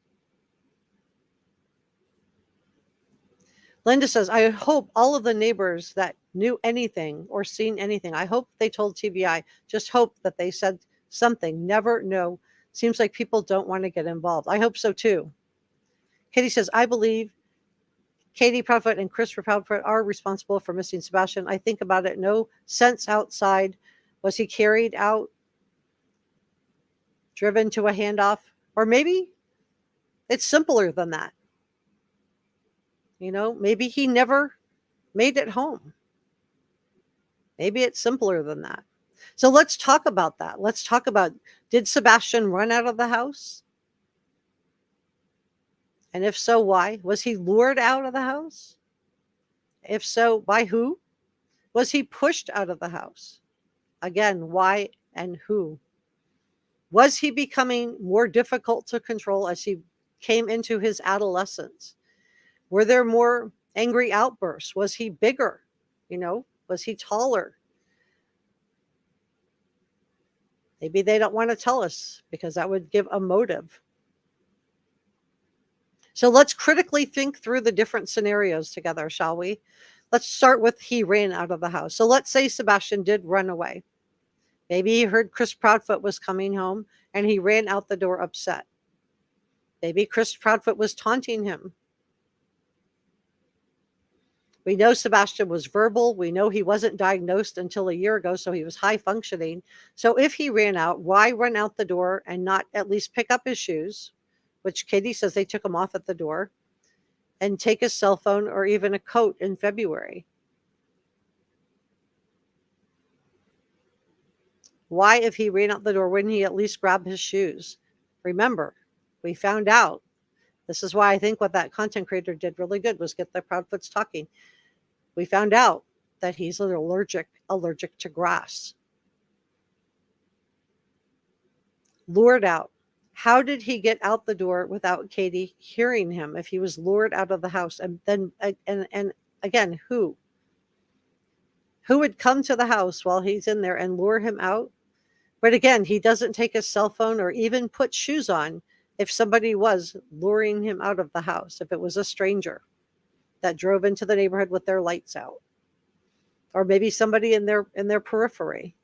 [SPEAKER 1] Linda says, I hope all of the neighbors that knew anything or seen anything, I hope they told TBI. Just hope that they said something. Never know. Seems like people don't want to get involved. I hope so too. Katie says, I believe Katie Proudfoot and Chris Proudfoot are responsible for missing Sebastian. I think about it. No sense outside. Was he carried out, driven to a handoff? Or maybe it's simpler than that. Maybe he never made it home. Maybe it's simpler than that. So let's talk about that. Let's talk about, did Sebastian run out of the house? And if so, why? Was he lured out of the house? If so, by who? Was he pushed out of the house? Again, why and who? Was he becoming more difficult to control as he came into his adolescence? Were there more angry outbursts? Was he bigger? Was he taller? Maybe they don't want to tell us because that would give a motive. So let's critically think through the different scenarios together, shall we? Let's start with he ran out of the house. So let's say Sebastian did run away. Maybe he heard Chris Proudfoot was coming home and he ran out the door upset. Maybe Chris Proudfoot was taunting him. We know Sebastian was verbal. We know he wasn't diagnosed until a year ago, so he was high functioning. So if he ran out, why run out the door and not at least pick up his shoes, which Katie says they took him off at the door, and take his cell phone or even a coat in February? Why, if he ran out the door, wouldn't he at least grab his shoes? Remember, we found out. This is why I think what that content creator did really good was get the Proudfoots talking. We found out that he's allergic to grass. Lured out. How did he get out the door without Katie hearing him if he was lured out of the house? And then, and again, who? Who would come to the house while he's in there and lure him out? But again, he doesn't take his cell phone or even put shoes on if somebody was luring him out of the house, if it was a stranger that drove into the neighborhood with their lights out, or maybe somebody in their periphery.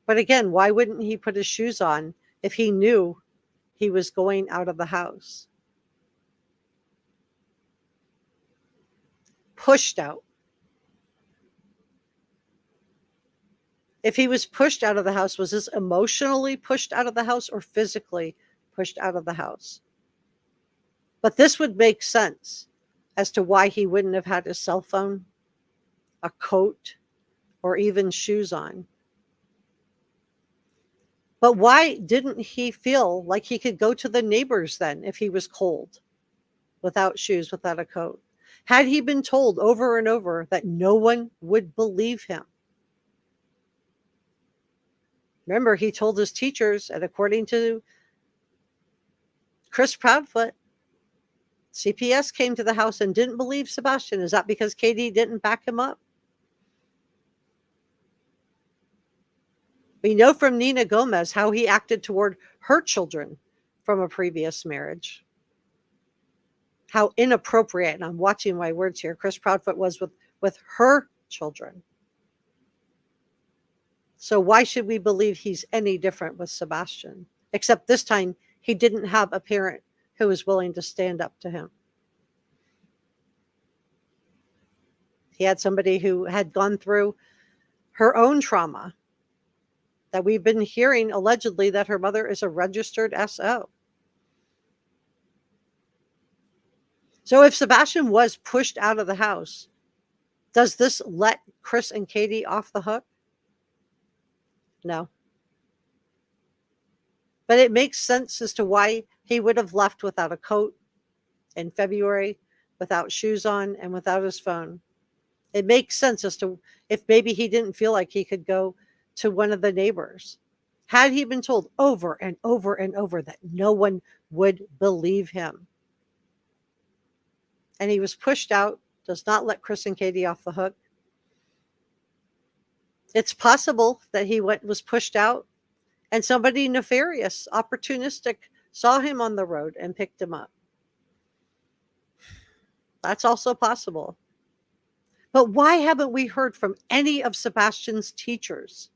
[SPEAKER 1] But again, why wouldn't he put his shoes on if he knew he was going out of the house? Pushed out. If he was pushed out of the house, was this emotionally pushed out of the house or physically pushed out of the house? But this would make sense as to why he wouldn't have had his cell phone, a coat, or even shoes on. But why didn't he feel like he could go to the neighbors then if he was cold, without shoes, without a coat? Had he been told over and over that no one would believe him? Remember, he told his teachers, and according to Chris Proudfoot, CPS came to the house and didn't believe Sebastian. Is that because Katie didn't back him up? We know from Nina Gomez how he acted toward her children from a previous marriage. How inappropriate, and I'm watching my words here, Chris Proudfoot was with her children. So why should we believe he's any different with Sebastian? Except this time, he didn't have a parent who was willing to stand up to him. He had somebody who had gone through her own trauma, that we've been hearing allegedly that her mother is a registered SO. So if Sebastian was pushed out of the house, does this let Chris and Katie off the hook? No. But it makes sense as to why he would have left without a coat in February, without shoes on, and without his phone. It makes sense as to if maybe he didn't feel like he could go to one of the neighbors. Had he been told over and over and over that no one would believe him, and he was pushed out, does not let Chris and Katie off the hook. It's possible that he was pushed out and somebody nefarious, opportunistic, saw him on the road and picked him up. That's also possible. But why haven't we heard from any of Sebastian's teachers,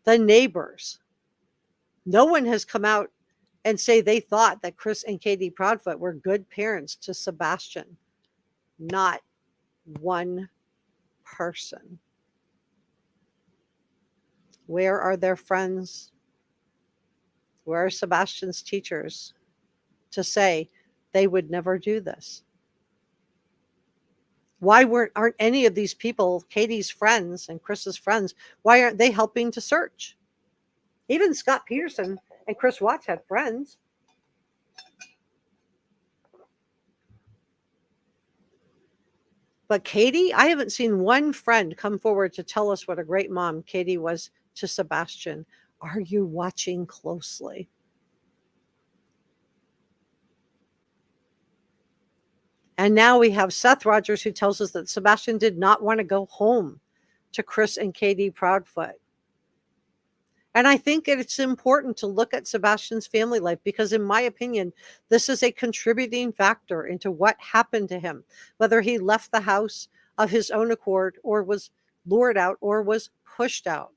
[SPEAKER 1] the neighbors? No one has come out and say they thought that Chris and Katie Proudfoot were good parents to Sebastian. Not one person. Where are their friends? Where are Sebastian's teachers to say they would never do this? Why aren't any of these people, Katie's friends and Chris's friends, why aren't they helping to search? Even Scott Peterson and Chris Watts had friends. But Katie, I haven't seen one friend come forward to tell us what a great mom Katie was to Sebastian. Are you watching closely? And now we have Seth Rogers, who tells us that Sebastian did not want to go home to Chris and Katie Proudfoot. And I think it's important to look at Sebastian's family life because, in my opinion, this is a contributing factor into what happened to him, whether he left the house of his own accord or was lured out or was pushed out.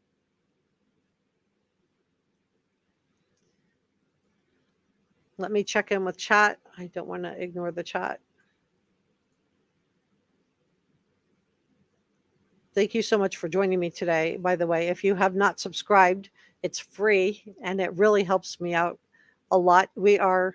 [SPEAKER 1] Let me check in with chat. I don't want to ignore the chat. Thank you so much for joining me today. By the way, if you have not subscribed, it's free and it really helps me out a lot. We are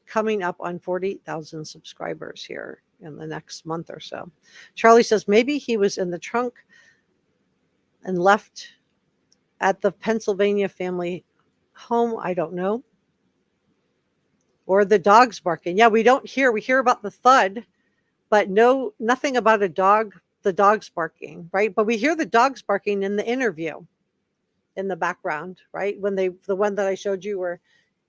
[SPEAKER 1] coming up on 40,000 subscribers here in the next month or so. Charlie says maybe he was in the trunk and left at the Pennsylvania family home. I don't know. Or the dogs barking. Yeah, we hear about the thud, but nothing about the dogs barking, right? But we hear the dogs barking in the interview in the background, right? When the one that I showed you where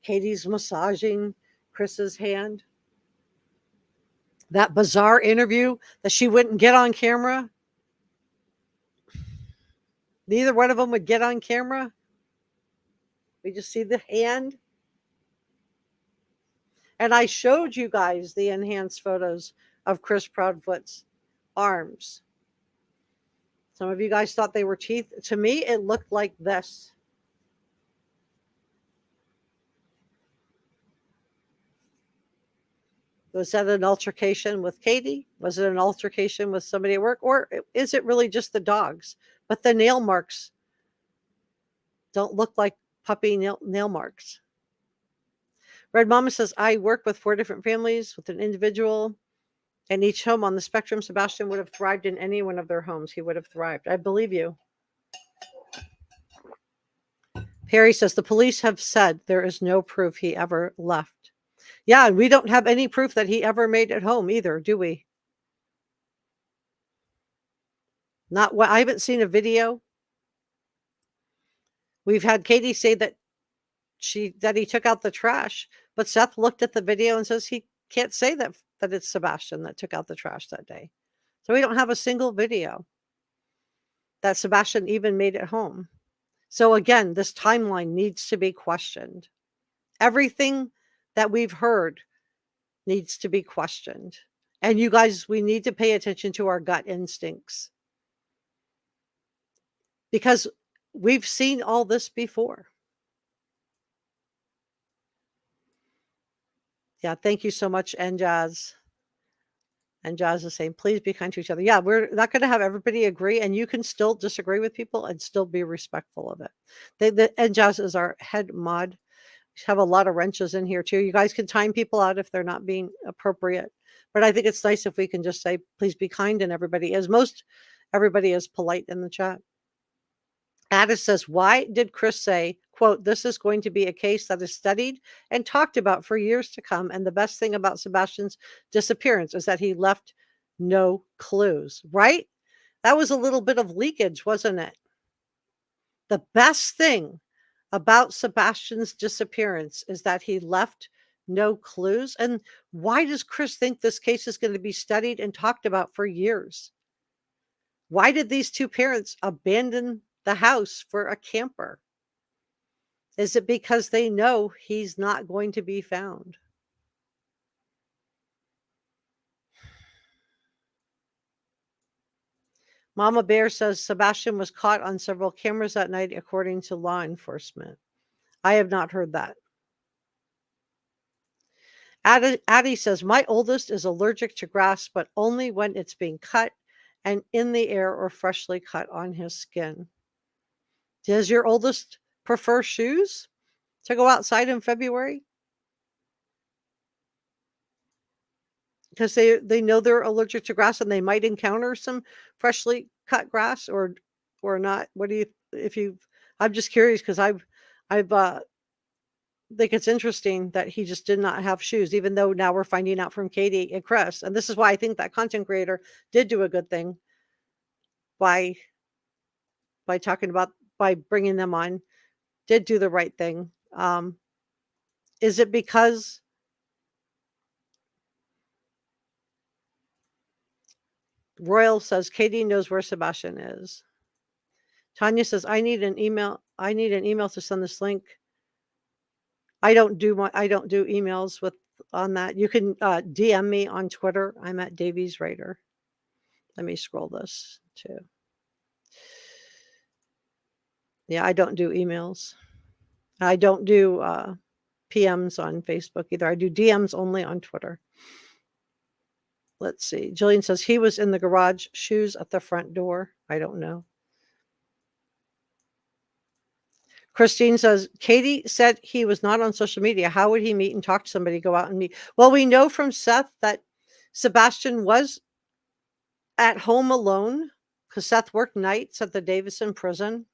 [SPEAKER 1] Katie's massaging Chris's hand. That bizarre interview that she wouldn't get on camera. Neither one of them would get on camera. We just see the hand. And I showed you guys the enhanced photos of Chris Proudfoot's arms. Some of you guys thought they were teeth. To me, it looked like this. Was that an altercation with Katie? Was it an altercation with somebody at work? Or is it really just the dogs? But the nail marks don't look like puppy nail marks. Red Mama says, I work with 4 different families with an individual and each home on the spectrum. Sebastian would have thrived in any one of their homes. He would have thrived. I believe you. Perry says, the police have said there is no proof he ever left. Yeah, and we don't have any proof that he ever made it home either, do we? Not what I haven't seen a video. We've had Katie say that he took out the trash, but Seth looked at the video and says he can't say that it's Sebastian that took out the trash that day. So we don't have a single video that Sebastian even made it home. So again, this timeline needs to be questioned. Everything that we've heard needs to be questioned. And you guys, we need to pay attention to our gut instincts because we've seen all this before. Yeah, thank you so much, Njaz. And Jazz is saying, please be kind to each other. Yeah, we're not going to have everybody agree, and you can still disagree with people and still be respectful of it. And Jazz is our head mod. We have a lot of wrenches in here too. You guys can time people out if they're not being appropriate. But I think it's nice if we can just say, please be kind, and everybody is polite in the chat. Addis says, why did Chris say, quote, this is going to be a case that is studied and talked about for years to come. And the best thing about Sebastian's disappearance is that he left no clues, right? That was a little bit of leakage, wasn't it? The best thing about Sebastian's disappearance is that he left no clues. And why does Chris think this case is going to be studied and talked about for years? Why did these 2 parents abandon the house for a camper? Is it because they know he's not going to be found? Mama Bear says Sebastian was caught on several cameras that night, according to law enforcement. I have not heard that. Addie says, my oldest is allergic to grass, but only when it's being cut and in the air or freshly cut on his skin. Does your oldest prefer shoes to go outside in February? Because they know they're allergic to grass and they might encounter some freshly cut grass or not. What do you, I'm just curious because I've think it's interesting that he just did not have shoes, even though now we're finding out from Katie and Chris. And this is why I think that content creator did do a good thing by bringing them on, did do the right thing. Is it because Royal says Katie knows where Sebastian is? Tanya says, I need an email to send this link. I don't do emails on that. You can DM me on Twitter. I'm at Davies Raider. Let me scroll this too. Yeah, I don't do emails. I don't do PMs on Facebook either. I do DMs only on Twitter. Let's see. Jillian says he was in the garage, shoes at the front door. I don't know. Christine says, Katie said he was not on social media. How would he meet and talk to somebody, go out and meet? Well, we know from Seth that Sebastian was at home alone because Seth worked nights at the Davison prison.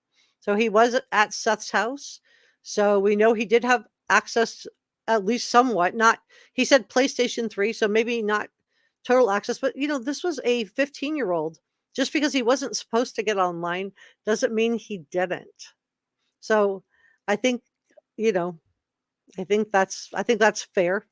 [SPEAKER 1] So he was at Seth's house. So we know he did have access, at least somewhat. Not, he said PlayStation 3, so maybe not total access. But, this was a 15-year-old. Just because he wasn't supposed to get online doesn't mean he didn't. So I think, I think that's fair.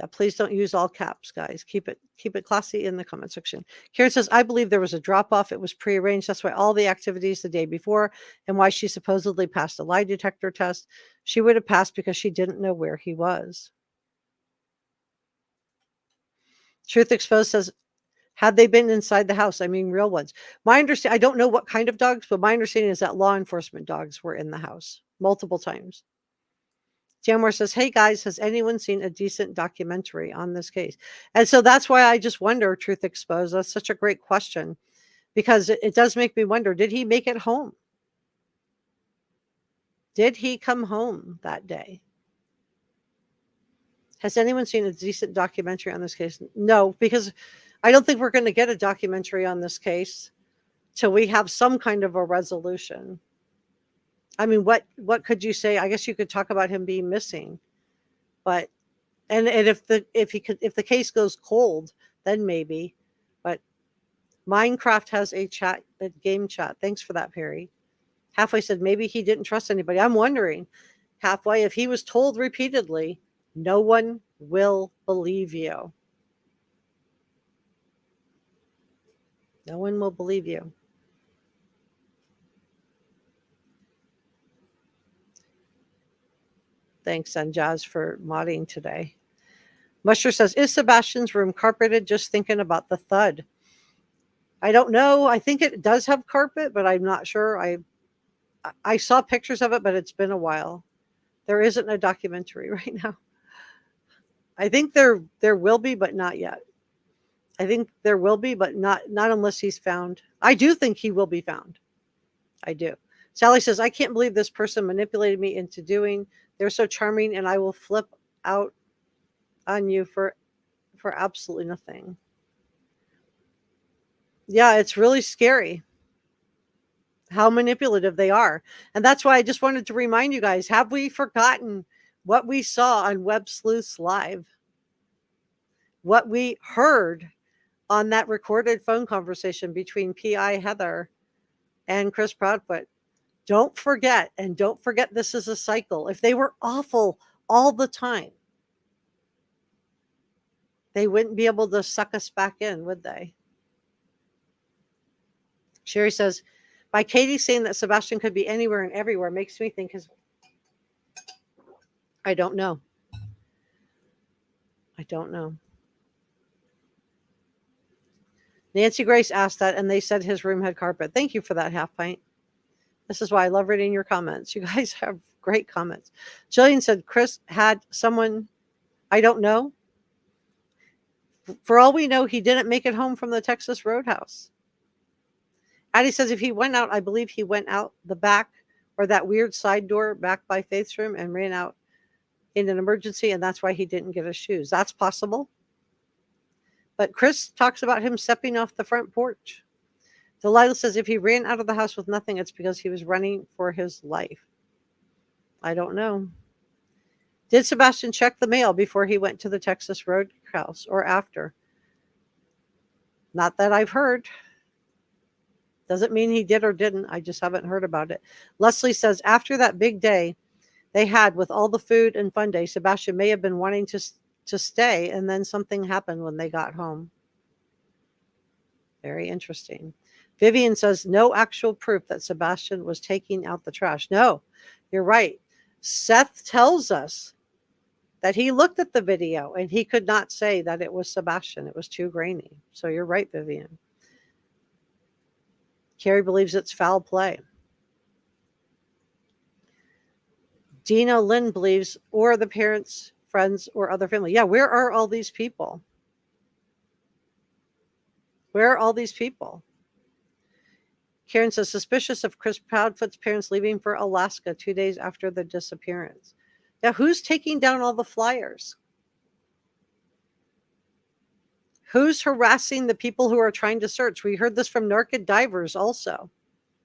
[SPEAKER 1] Yeah, please don't use all caps, guys. Keep it classy in the comment section. Karen says, I believe there was a drop-off. It was prearranged. That's why all the activities the day before and why she supposedly passed a lie detector test. She would have passed because she didn't know where he was. Truth Exposed says, had they been inside the house? I mean, real ones. My understanding, I don't know what kind of dogs, but my understanding is that law enforcement dogs were in the house multiple times. Jamwar says, hey guys, has anyone seen a decent documentary on this case? And so that's why I just wonder, Truth Exposed, that's such a great question, because it does make me wonder, did he make it home? Did he come home that day? Has anyone seen a decent documentary on this case? No, because I don't think we're going to get a documentary on this case till we have some kind of a resolution. I mean, what could you say? I guess you could talk about him being missing, but and if the case goes cold, then maybe. But Minecraft has a game chat. Thanks for that, Perry. Halfway said maybe he didn't trust anybody. I'm wondering, Halfway, if he was told repeatedly, no one will believe you. No one will believe you. Thanks, Sanjaz, for modding today. Musher says, is Sebastian's room carpeted? Just thinking about the thud. I don't know. I think it does have carpet, but I'm not sure. I saw pictures of it, but it's been a while. There isn't a documentary right now. I think there will be, but not yet. I think there will be, but not unless he's found. I do think he will be found. I do. Sally says, I can't believe this person manipulated me into doing. They're so charming, and I will flip out on you for absolutely nothing. Yeah, it's really scary how manipulative they are. And that's why I just wanted to remind you guys, have we forgotten what we saw on Web Sleuths Live? What we heard on that recorded phone conversation between PI Heather and Chris Proudfoot? Don't forget, and don't forget this is a cycle. If they were awful all the time, they wouldn't be able to suck us back in, would they? Sherry says, by Katie saying that Sebastian could be anywhere and everywhere makes me think I don't know. I don't know. Nancy Grace asked that, and they said his room had carpet. Thank you for that, Half Pint. This is why I love reading your comments. You guys have great comments. Jillian said Chris had someone, I don't know. For all we know, he didn't make it home from the Texas Roadhouse. Addie says if he went out, I believe he went out the back or that weird side door back by Faith's room and ran out in an emergency, and that's why he didn't get his shoes. That's possible. But Chris talks about him stepping off the front porch. Delilah says if he ran out of the house with nothing, it's because he was running for his life. I don't know. Did Sebastian check the mail before he went to the Texas Roadhouse or after? Not that I've heard. Doesn't mean he did or didn't. I just haven't heard about it. Leslie says after that big day they had with all the food and fun day. Sebastian may have been wanting to stay, and then something happened when they got home. Very interesting. Vivian says no actual proof that Sebastian was taking out the trash. No, you're right. Seth tells us that he looked at the video and he could not say that it was Sebastian. It was too grainy. So you're right, Vivian. Carrie believes it's foul play. Dina Lynn believes, or the parents, friends, or other family. Yeah, where are all these people? Where are all these people? Karen says, suspicious of Chris Proudfoot's parents leaving for Alaska 2 days after the disappearance. Now, who's taking down all the flyers? Who's harassing the people who are trying to search? We heard this from Narcid Divers also.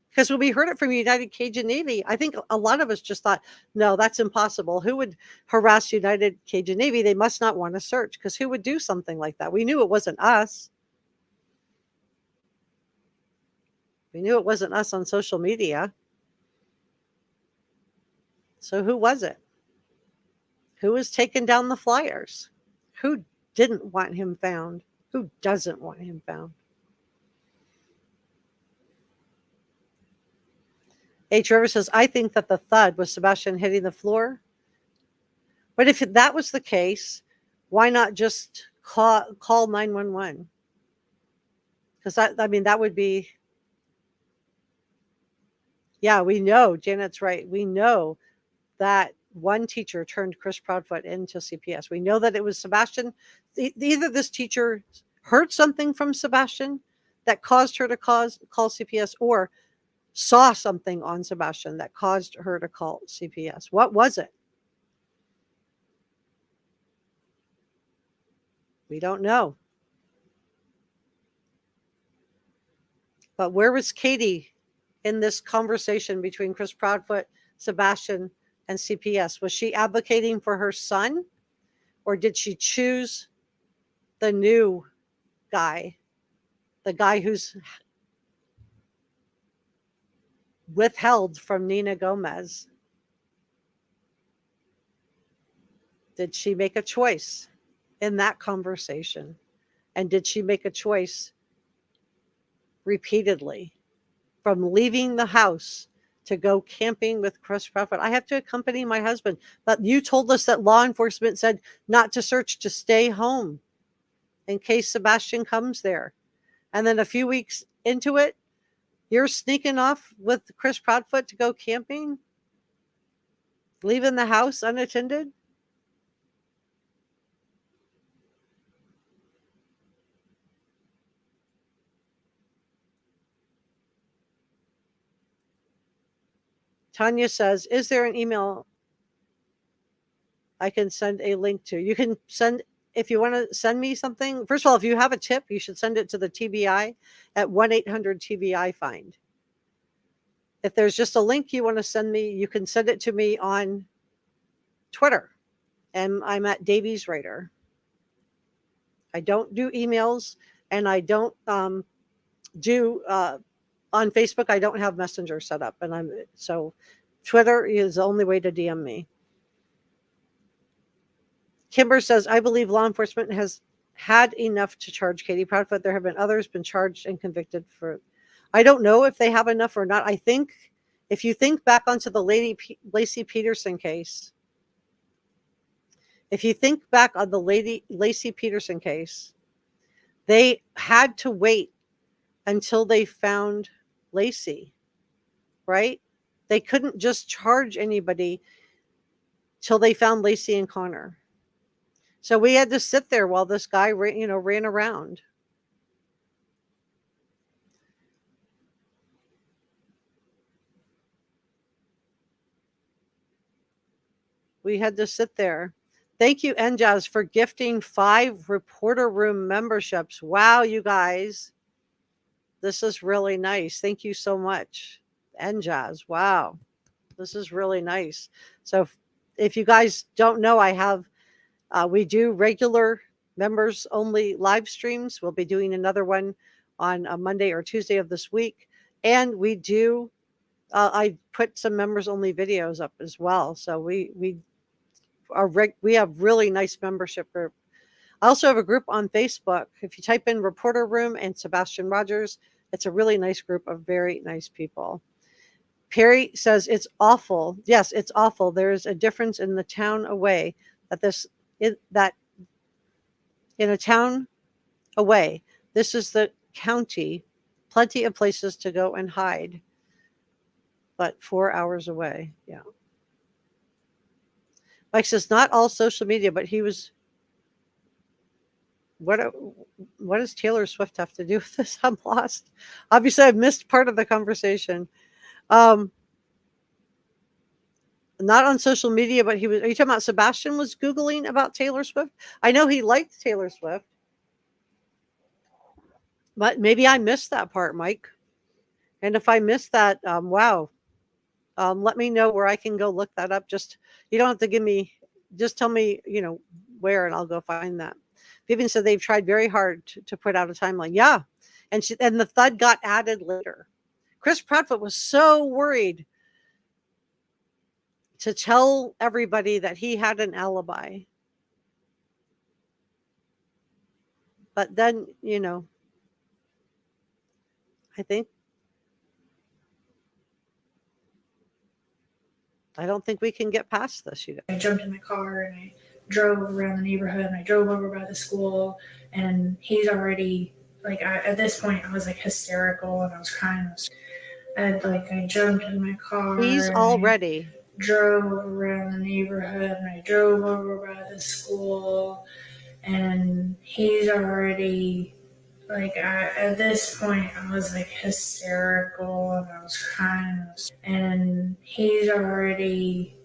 [SPEAKER 1] Because when we heard it from United Cajun Navy, I think a lot of us just thought, no, that's impossible. Who would harass United Cajun Navy? They must not want to search, because who would do something like that? We knew it wasn't us. We knew it wasn't us on social media. So who was it? Who was taking down the flyers? Who didn't want him found? Who doesn't want him found? H. River says, I think that the thud was Sebastian hitting the floor. But if that was the case, why not just call 911? Because that would be, yeah, we know, Janet's right. We know that one teacher turned Chris Proudfoot into CPS. We know that it was Sebastian. Either this teacher heard something from Sebastian that caused her to call CPS, or saw something on Sebastian that caused her to call CPS. What was it? We don't know. But where was Katie in this conversation between Chris Proudfoot, Sebastian, and CPS? Was she advocating for her son, or did she choose the new guy, the guy who's withheld from Nina Gomez? Did she make a choice in that conversation? And did she make a choice repeatedly from leaving the house to go camping with Chris Proudfoot? I have to accompany my husband, but you told us that law enforcement said not to search, to stay home in case Sebastian comes there. And then a few weeks into it, you're sneaking off with Chris Proudfoot to go camping, leaving the house unattended. Tanya says, is there an email I can send a link to? You can send, if you want to send me something. First of all, if you have a tip, you should send it to the TBI at 1-800-TBI-FIND. If there's just a link you want to send me, you can send it to me on Twitter. And I'm at Davies Raider. I don't do emails, and I don't do on Facebook. I don't have Messenger set up, and so Twitter is the only way to DM me. Kimber says, I believe law enforcement has had enough to charge Katie Proudfoot. There have been others been charged and convicted for. I don't know if they have enough or not. I think if you think back onto the Lacey Peterson case, if you think back on the Lacey Peterson case, they had to wait until they found Lacey, right? They couldn't just charge anybody till they found Lacey and Connor. So we had to sit there while this guy ran around. We had to sit there. Thank you, NJAZ, for gifting 5 reporter room memberships. Wow, you guys. This is really nice. Thank you so much, NJAZ. Wow. This is really nice. So if you guys don't know, we do regular members only live streams. We'll be doing another one on a Monday or Tuesday of this week. And we do I put some members only videos up as well. So we have really nice membership group. I also have a group on Facebook. If you type in Reporter Room and Sebastian Rogers, it's a really nice group of very nice people. Perry says it's awful. Yes, it's awful. There's a difference in the town away that in a town away. This is the county. Plenty of places to go and hide, but 4 hours away. Yeah. Mike says not all social media, but he was. What does Taylor Swift have to do with this? I'm lost. Obviously, I've missed part of the conversation. Not on social media, but he was. Are you talking about Sebastian was Googling about Taylor Swift? I know he liked Taylor Swift, but maybe I missed that part, Mike. And if I missed that, wow. Let me know where I can go look that up. Just you don't have to give me. Just tell me, where, and I'll go find that. Vivian said they've tried very hard to put out a timeline. Yeah, and the thud got added later. Chris Proudfoot was so worried to tell everybody that he had an alibi. But then, I don't think we can get past this.
[SPEAKER 2] I jumped in my car and I drove around the neighborhood and I drove over by the school, and he's already at this point I was hysterical and I was crying. I jumped in my car.
[SPEAKER 1] He's already
[SPEAKER 2] drove around the neighborhood and I drove over by the school, and he's already at this point I was hysterical and I was crying, and he's already.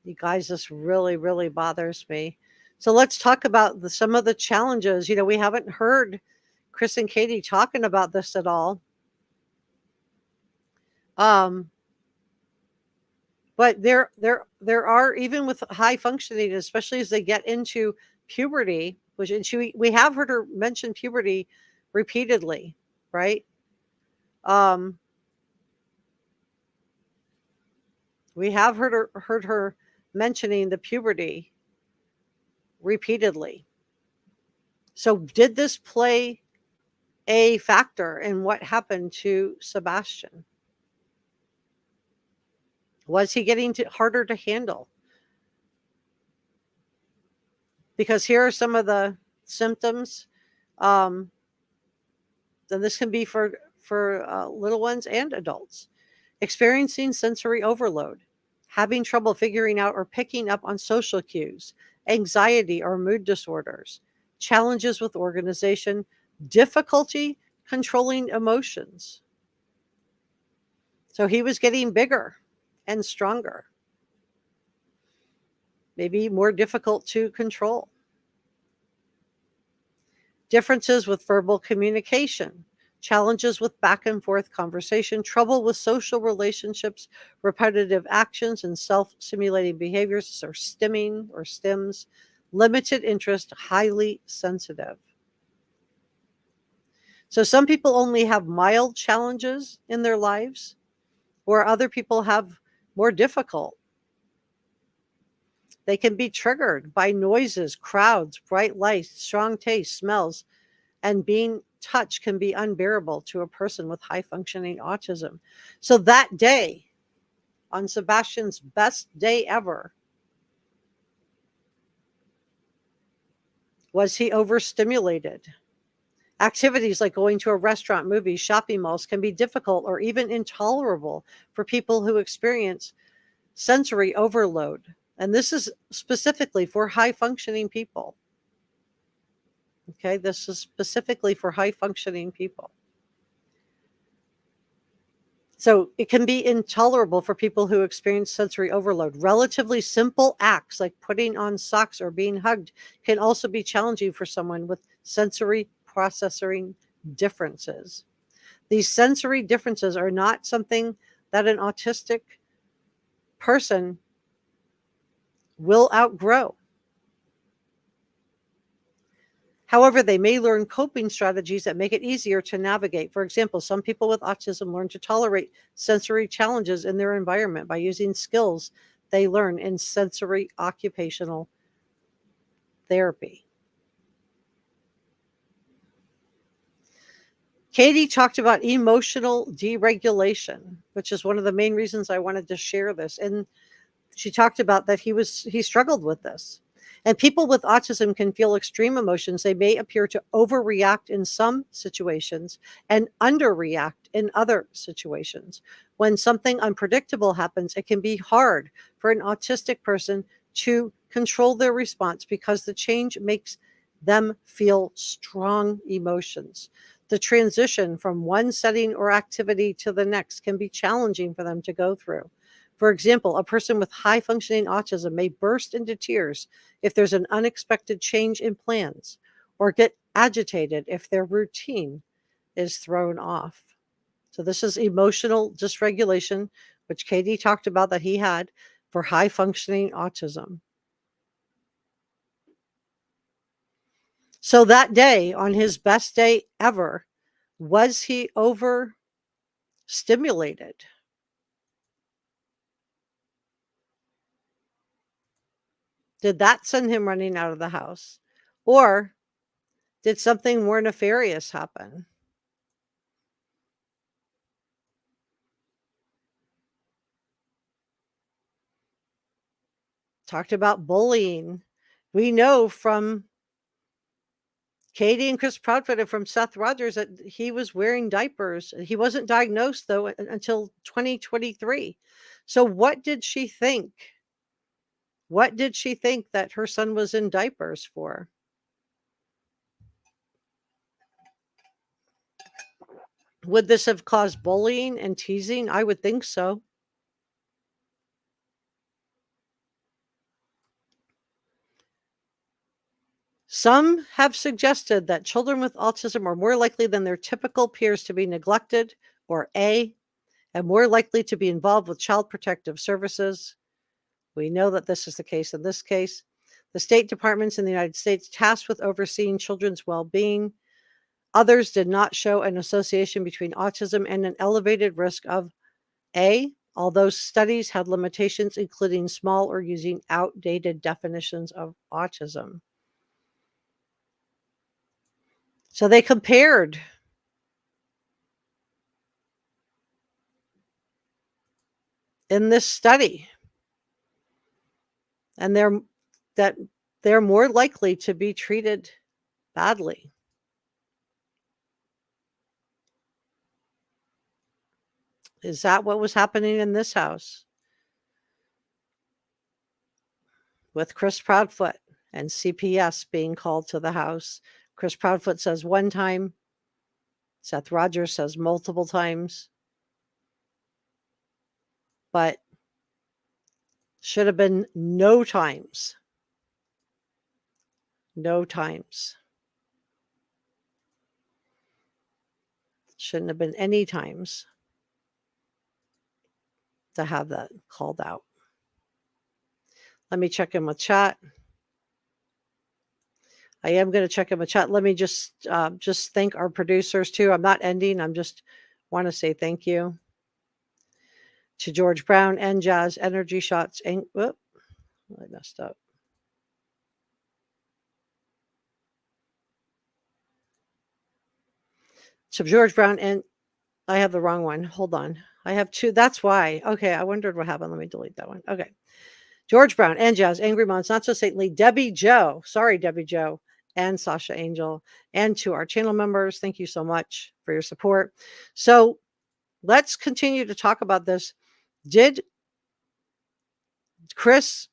[SPEAKER 1] You guys, this really, really bothers me. So let's talk about some of the challenges. We haven't heard Chris and Katie talking about this at all. But there are, even with high functioning, especially as they get into puberty, we have heard her mention puberty repeatedly, right? We have heard her mentioning the puberty repeatedly. So did this play a factor in what happened to Sebastian? Was he getting harder to handle? Because here are some of the symptoms. And this can be for little ones and adults. Experiencing sensory overload, having trouble figuring out or picking up on social cues, anxiety or mood disorders, challenges with organization, difficulty controlling emotions. So he was getting bigger and stronger, maybe more difficult to control. Differences with verbal communication, challenges with back and forth conversation, trouble with social relationships, repetitive actions and self-stimulating behaviors, or stimming or stims, limited interest, highly sensitive. So some people only have mild challenges in their lives, where other people have more difficult. They can be triggered by noises, crowds, bright lights, strong taste, smells, and being touched can be unbearable to a person with high functioning autism. So that day, on Sebastian's best day ever, was he overstimulated? Activities like going to a restaurant, movies, shopping malls can be difficult or even intolerable for people who experience sensory overload. And this is specifically for high functioning people. Okay, this is specifically for high functioning people. So it can be intolerable for people who experience sensory overload. Relatively simple acts like putting on socks or being hugged can also be challenging for someone with sensory processing differences. These sensory differences are not something that an autistic person will outgrow. However, they may learn coping strategies that make it easier to navigate. For example, some people with autism learn to tolerate sensory challenges in their environment by using skills they learn in sensory occupational therapy. Katie talked about emotional deregulation, which is one of the main reasons I wanted to share this. And she talked about that he struggled with this. And people with autism can feel extreme emotions. They may appear to overreact in some situations and underreact in other situations. When something unpredictable happens, it can be hard for an autistic person to control their response because the change makes them feel strong emotions. The transition from one setting or activity to the next can be challenging for them to go through. For example, a person with high functioning autism may burst into tears if there's an unexpected change in plans, or get agitated if their routine is thrown off. So this is emotional dysregulation, which Katie talked about that he had for high functioning autism. So that day, on his best day ever, was he overstimulated? Did that send him running out of the house? Or did something more nefarious happen? Talked about bullying. We know from Katie and Chris Proudfoot and from Seth Rogers that he was wearing diapers. He wasn't diagnosed, though, until 2023. So what did she think? What did she think that her son was in diapers for? Would this have caused bullying and teasing? I would think so. Some have suggested that children with autism are more likely than their typical peers to be neglected, or A, and more likely to be involved with child protective services. We know that this is the case in this case. The state departments in the United States tasked with overseeing children's well-being. Others did not show an association between autism and an elevated risk of A, although studies had limitations, including small or using outdated definitions of autism. So they compared in this study, and they're more likely to be treated badly. Is that what was happening in this house with Chris Proudfoot and CPS being called to the house? Chris Proudfoot says one time, Seth Rogers says multiple times, but should have been no times. No times. Shouldn't have been any times to have that called out. Let me check in with chat. I am going to check in with chat. Let me just thank our producers too. I'm not ending. I'm just want to say thank you to George Brown and Jazz Energy Shots. And whoop, I messed up. So George Brown, and I have the wrong one. Hold on. I have two. That's why. Okay. I wondered what happened. Let me delete that one. Okay. George Brown and Jazz, Angry Moms, Not So Saintly, Debbie Joe. Sorry, Debbie Joe. And Sasha Angel. And to our channel members, thank you so much for your support. So let's continue to talk about this. Did Chris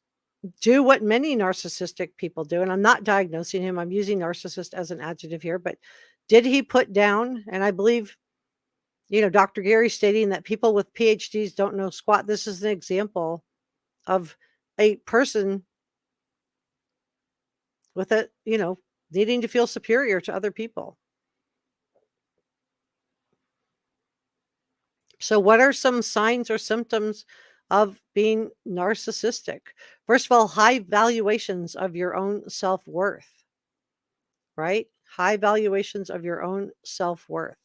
[SPEAKER 1] do what many narcissistic people do? And I'm not diagnosing him. I'm using narcissist as an adjective here. But did he put down, and I believe, Dr. Gary stating that people with PhDs don't know squat. This is an example of a person with it, needing to feel superior to other people. So what are some signs or symptoms of being narcissistic? First of all, high valuations of your own self-worth. right? High valuations of your own self-worth.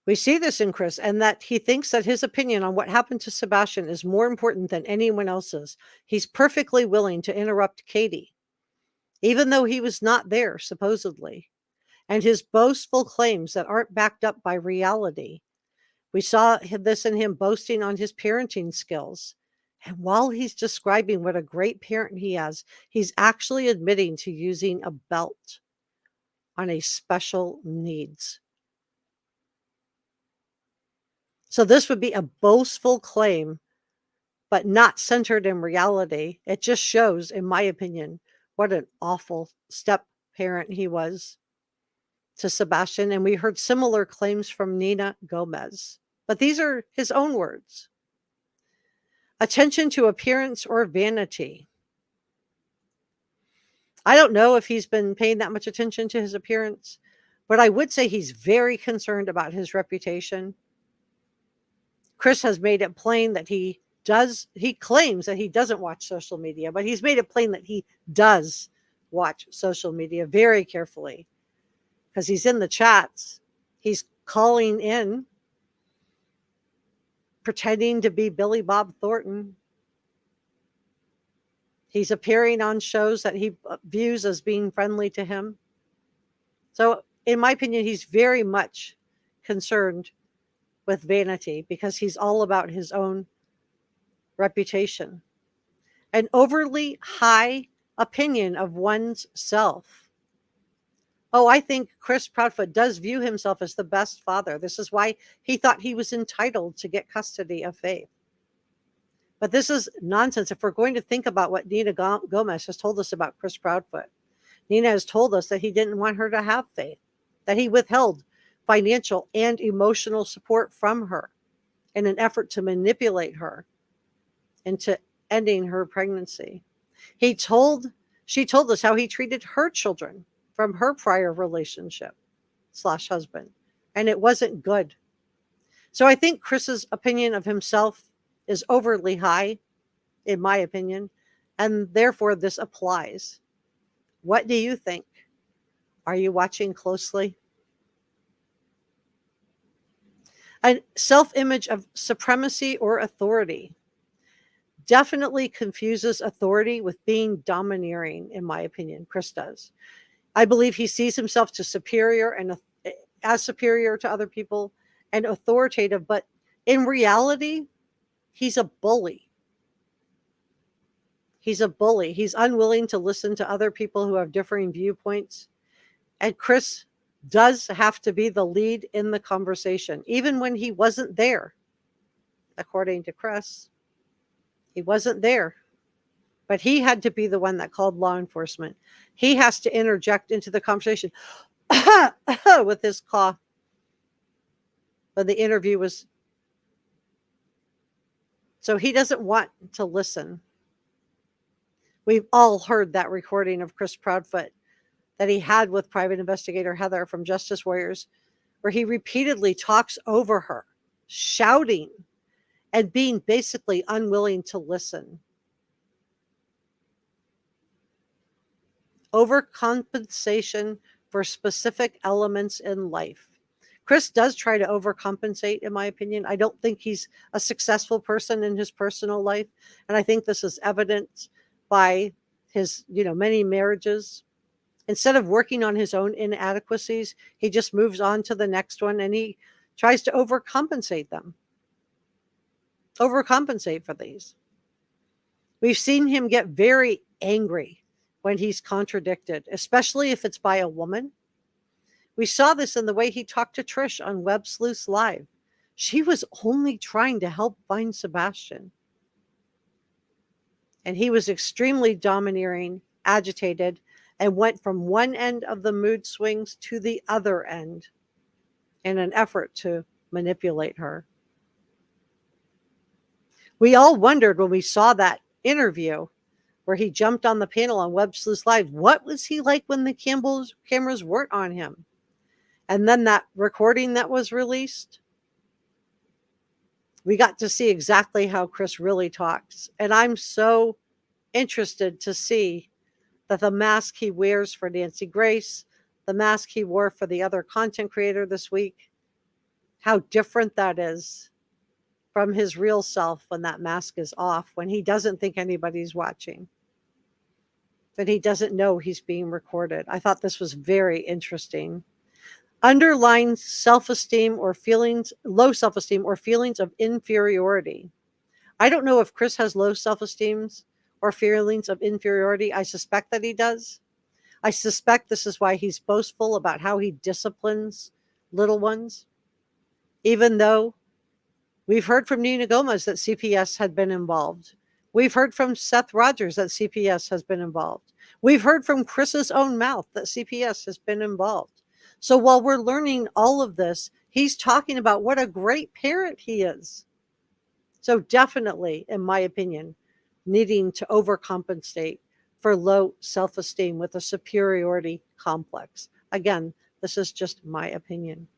[SPEAKER 1] We see this in Chris, and that he thinks that his opinion on what happened to Sebastian is more important than anyone else's. He's perfectly willing to interrupt Katie, even though he was not there, supposedly, and his boastful claims that aren't backed up by reality. We saw this in him boasting on his parenting skills. And while he's describing what a great parent he has, he's actually admitting to using a belt on a special needs. So this would be a boastful claim, but not centered in reality. It just shows, in my opinion, what an awful step parent he was to Sebastian. And we heard similar claims from Nina Gomez. But these are his own words. Attention to appearance or vanity. I don't know if he's been paying that much attention to his appearance, but I would say he's very concerned about his reputation. Chris has made it plain that he claims that he doesn't watch social media, but he's made it plain that he does watch social media very carefully because he's in the chats. He's calling in, pretending to be Billy Bob Thornton. He's appearing on shows that he views as being friendly to him. So, in my opinion, he's very much concerned with vanity because he's all about his own reputation. An overly high opinion of one's self. Oh, I think Chris Proudfoot does view himself as the best father. This is why he thought he was entitled to get custody of Faith. But this is nonsense. If we're going to think about what Nina Gomez has told us about Chris Proudfoot, Nina has told us that he didn't want her to have Faith, that he withheld financial and emotional support from her in an effort to manipulate her into ending her pregnancy. She told us how he treated her children from her prior relationship / husband, and it wasn't good. So I think Chris's opinion of himself is overly high, in my opinion, and therefore this applies. What do you think? Are you watching closely? A self-image of supremacy or authority definitely confuses authority with being domineering, in my opinion. Chris does. I believe he sees himself as superior to other people and authoritative, but in reality, he's a bully. He's a bully. He's unwilling to listen to other people who have differing viewpoints. And Chris does have to be the lead in the conversation, even when he wasn't there. According to Chris, he wasn't there. But he had to be the one that called law enforcement. He has to interject into the conversation with his cough when the interview was. So he doesn't want to listen. We've all heard that recording of Chris Proudfoot that he had with private investigator Heather from Justice Warriors, where he repeatedly talks over her, shouting and being basically unwilling to listen. Overcompensation for specific elements in life. Chris does try to overcompensate, in my opinion. I don't think he's a successful person in his personal life. And I think this is evident by his, many marriages. Instead of working on his own inadequacies, he just moves on to the next one and he tries to overcompensate for these. We've seen him get very angry when he's contradicted, especially if it's by a woman. We saw this in the way he talked to Trish on Web Sleuths Live. She was only trying to help find Sebastian. And he was extremely domineering, agitated, and went from one end of the mood swings to the other end in an effort to manipulate her. We all wondered when we saw that interview where he jumped on the panel on Web Sleuths Live, what was he like when the cameras weren't on him? And then that recording that was released, we got to see exactly how Chris really talks. And I'm so interested to see that the mask he wears for Nancy Grace, the mask he wore for the other content creator this week, how different that is from his real self when that mask is off, when he doesn't think anybody's watching, that he doesn't know he's being recorded. I thought this was very interesting. Underlying self-esteem or feelings, low self-esteem or feelings of inferiority. I don't know if Chris has low self-esteem or feelings of inferiority. I suspect that he does. I suspect this is why he's boastful about how he disciplines little ones, even though we've heard from Nina Gomez that CPS had been involved. We've heard from Seth Rogers that CPS has been involved. We've heard from Chris's own mouth that CPS has been involved. So while we're learning all of this, he's talking about what a great parent he is. So definitely, in my opinion, needing to overcompensate for low self-esteem with a superiority complex. Again, this is just my opinion.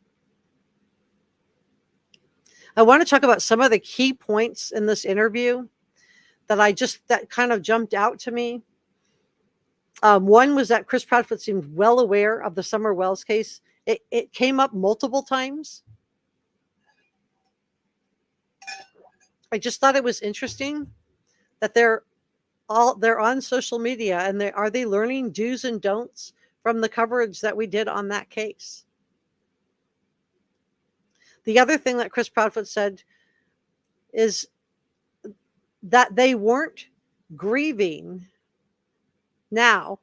[SPEAKER 1] I want to talk about some of the key points in this interview that kind of jumped out to me. One was that Chris Proudfoot seemed well aware of the Summer Wells case. It came up multiple times. I just thought it was interesting that they're on social media, and are they learning do's and don'ts from the coverage that we did on that case? The other thing that Chris Proudfoot said is that they weren't grieving. Now,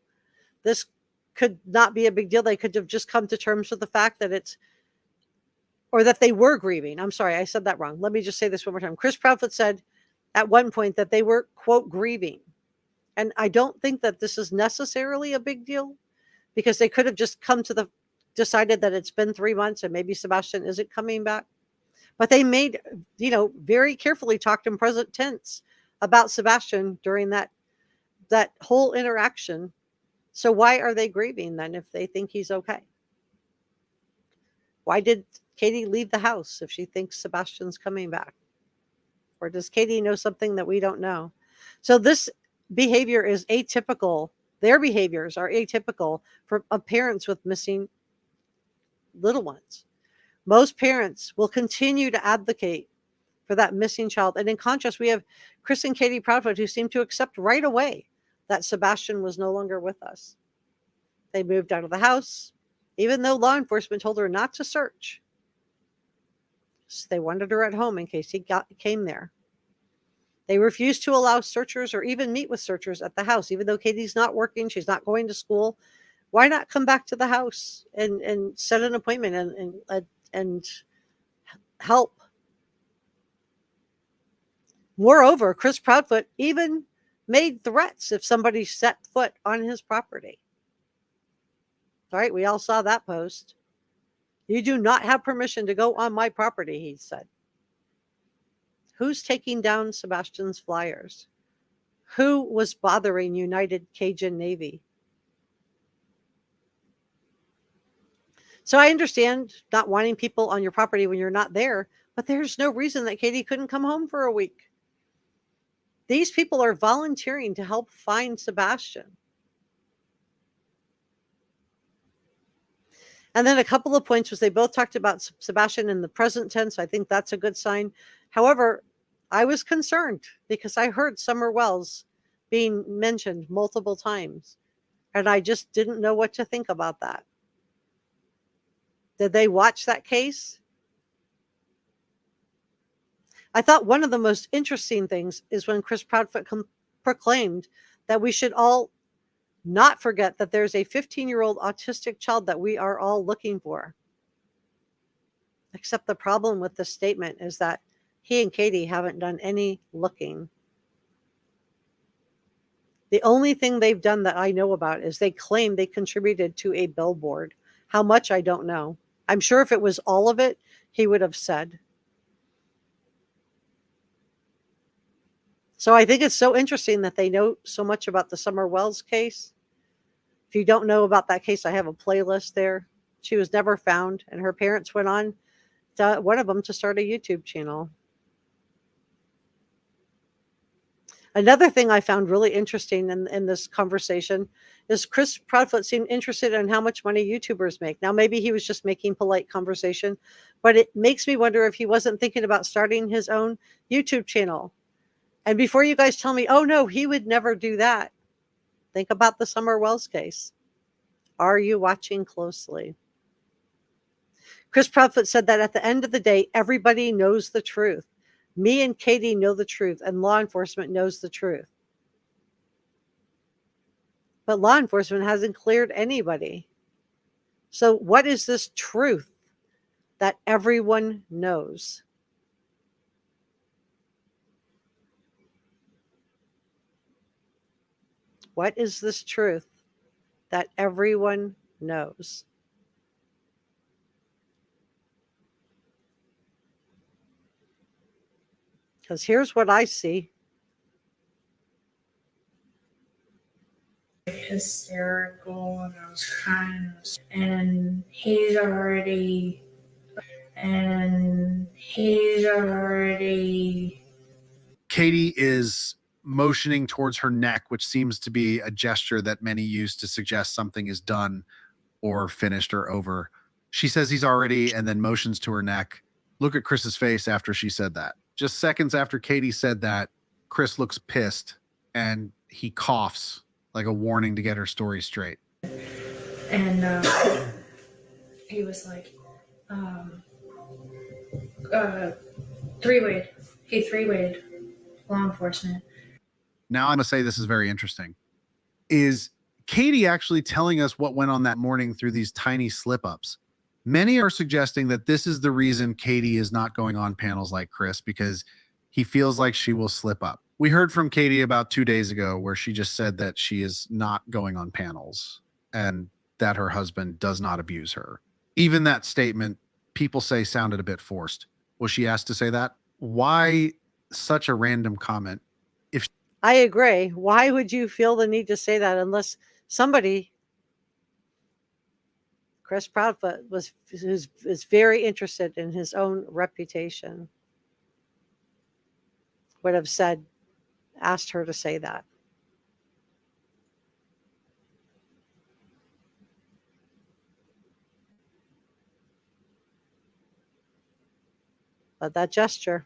[SPEAKER 1] this could not be a big deal. They could have just come to terms with the fact that that they were grieving. I'm sorry, I said that wrong. Let me just say this one more time. Chris Proudfoot said at one point that they were, quote, grieving. And I don't think that this is necessarily a big deal, because they could have just decided that it's been 3 months and maybe Sebastian isn't coming back. But they made, very carefully talked in present tense about Sebastian during that whole interaction. So why are they grieving then if they think he's okay? Why did Katie leave the house if she thinks Sebastian's coming back? Or does Katie know something that we don't know? So this behavior is atypical. Their behaviors are atypical of parents with missing little ones. Most parents will continue to advocate for that missing child. And in contrast, we have Chris and Katie Proudfoot, who seem to accept right away that Sebastian was no longer with us. They moved out of the house, even though law enforcement told her not to search. So they wanted her at home in case he came there. They refused to allow searchers or even meet with searchers at the house, even though Katie's not working, she's not going to school. Why not come back to the house and set an appointment and help? Moreover, Chris Proudfoot even made threats if somebody set foot on his property. All right, we all saw that post. You do not have permission to go on my property, he said. Who's taking down Sebastian's flyers? Who was bothering United Cajun Navy? So I understand not wanting people on your property when you're not there, but there's no reason that Katie couldn't come home for a week. These people are volunteering to help find Sebastian. And then a couple of points was they both talked about Sebastian in the present tense. I think that's a good sign. However, I was concerned because I heard Summer Wells being mentioned multiple times, and I just didn't know what to think about that. Did they watch that case? I thought one of the most interesting things is when Chris Proudfoot proclaimed that we should all not forget that there's a 15-year-old autistic child that we are all looking for. Except the problem with this statement is that he and Katie haven't done any looking. The only thing they've done that I know about is they claim they contributed to a billboard. How much, I don't know. I'm sure if it was all of it, he would have said. So I think it's so interesting that they know so much about the Summer Wells case. If you don't know about that case, I have a playlist there. She was never found, and her parents went on one of them to start a YouTube channel. Another thing I found really interesting in this conversation is Chris Proudfoot seemed interested in how much money YouTubers make. Now, maybe he was just making polite conversation, but it makes me wonder if he wasn't thinking about starting his own YouTube channel. And before you guys tell me, oh no, he would never do that, think about the Summer Wells case. Are you watching closely? Chris Proudfoot said that at the end of the day, everybody knows the truth. Me and Katie know the truth, and law enforcement knows the truth. But law enforcement hasn't cleared anybody. So what is this truth that everyone knows? What is this truth that everyone knows? Because here's what I see.
[SPEAKER 2] Hysterical, and I was crying, and he's already
[SPEAKER 3] Katie is motioning towards her neck, which seems to be a gesture that many use to suggest something is done or finished or over. She says he's already, and then motions to her neck. Look at Chris's face after she said that. Just seconds after Katie said that, Chris looks pissed and he coughs like a warning to get her story straight.
[SPEAKER 2] And he was like, three-wayed. He three-wayed law enforcement.
[SPEAKER 3] Now I'm going to say this is very interesting. Is Katie actually telling us what went on that morning through these tiny slip-ups? Many are suggesting that this is the reason Katie is not going on panels like Chris, because he feels like she will slip up. We heard from Katie about 2 days ago where she just said that she is not going on panels and that her husband does not abuse her. Even that statement, people say, sounded a bit forced. Was she asked to say that? Why such a random comment?
[SPEAKER 1] I agree. Why would you feel the need to say that unless somebody, Chris Proudfoot, is very interested in his own reputation, would have asked her to say that. But that gesture,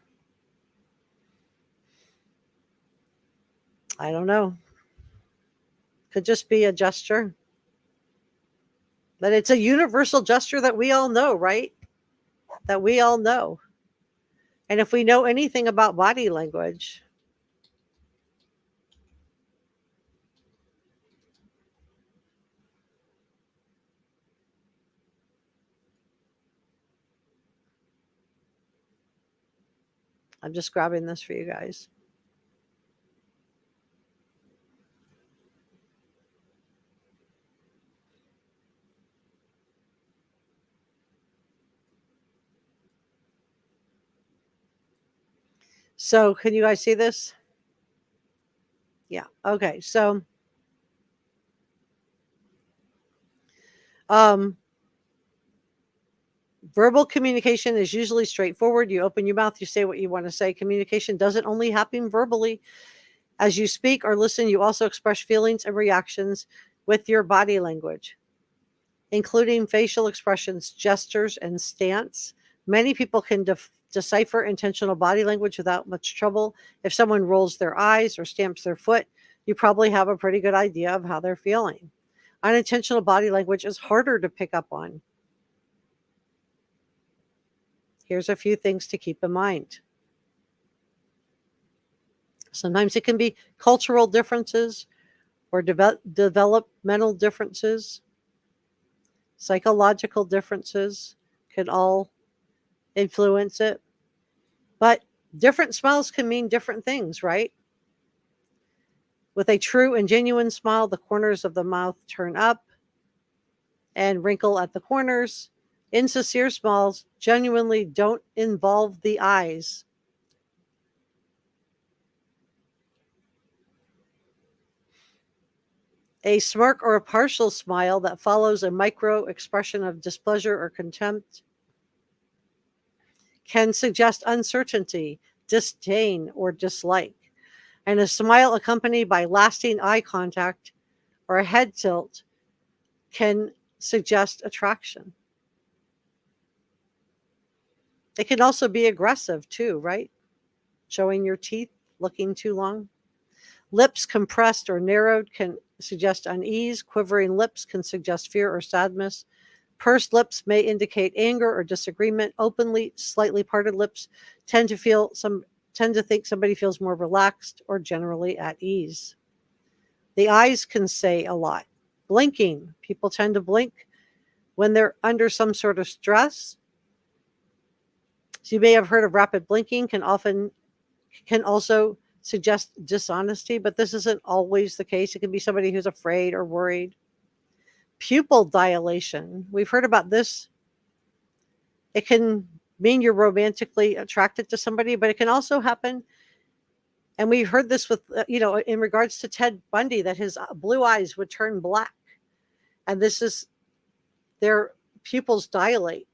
[SPEAKER 1] I don't know. Could just be a gesture. But it's a universal gesture that we all know, right? That we all know. And if we know anything about body language, I'm just grabbing this for you guys. So can you guys see this? Yeah. Okay. So verbal communication is usually straightforward. You open your mouth, you say what you want to say. Communication doesn't only happen verbally. As you speak or listen, you also express feelings and reactions with your body language, including facial expressions, gestures, and stance. Many people can decipher intentional body language without much trouble. If someone rolls their eyes or stamps their foot, you probably have a pretty good idea of how they're feeling. Unintentional body language is harder to pick up on. Here's a few things to keep in mind. Sometimes it can be cultural differences or developmental differences. Psychological differences can all influence it. But different smiles can mean different things, right? With a true and genuine smile, the corners of the mouth turn up and wrinkle at the corners. Insincere smiles genuinely don't involve the eyes. A smirk or a partial smile that follows a micro expression of displeasure or contempt can suggest uncertainty, disdain, or dislike. And a smile accompanied by lasting eye contact or a head tilt can suggest attraction. It can also be aggressive too, right? Showing your teeth, looking too long. Lips compressed or narrowed can suggest unease. Quivering lips can suggest fear or sadness. Pursed lips may indicate anger or disagreement. Openly, slightly parted lips tend to think somebody feels more relaxed or generally at ease. The eyes can say a lot. Blinking. People tend to blink when they're under some sort of stress. So you may have heard of rapid blinking can also suggest dishonesty, but this isn't always the case. It can be somebody who's afraid or worried. Pupil dilation. We've heard about this. It can mean you're romantically attracted to somebody, but it can also happen. And we heard this with, in regards to Ted Bundy, that his blue eyes would turn black. And this is their pupils dilate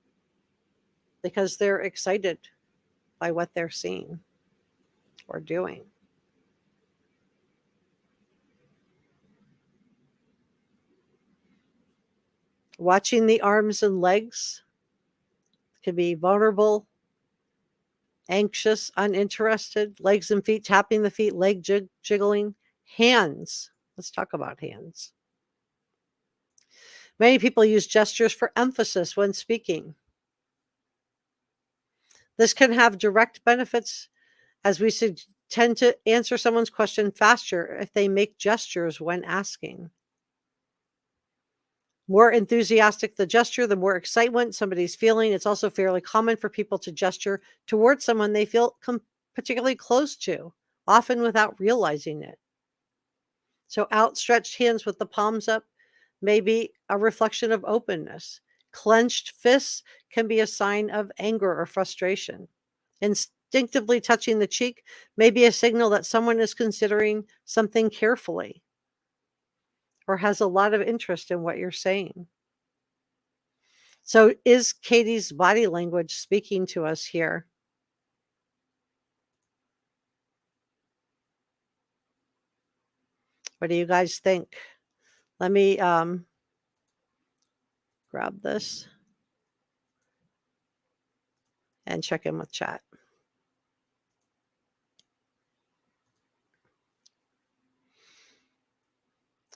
[SPEAKER 1] because they're excited by what they're seeing or doing. Watching the arms and legs can be vulnerable, anxious, uninterested. Legs and feet, tapping the feet, leg jiggling. Hands. Let's talk about hands. Many people use gestures for emphasis when speaking. This can have direct benefits, as we tend to answer someone's question faster if they make gestures when asking. More enthusiastic the gesture, the more excitement somebody's feeling. It's also fairly common for people to gesture towards someone they feel particularly close to, often without realizing it. So outstretched hands with the palms up may be a reflection of openness. Clenched fists can be a sign of anger or frustration. Instinctively touching the cheek may be a signal that someone is considering something carefully or has a lot of interest in what you're saying. So is Katie's body language speaking to us here? What do you guys think? Let me grab this and check in with chat.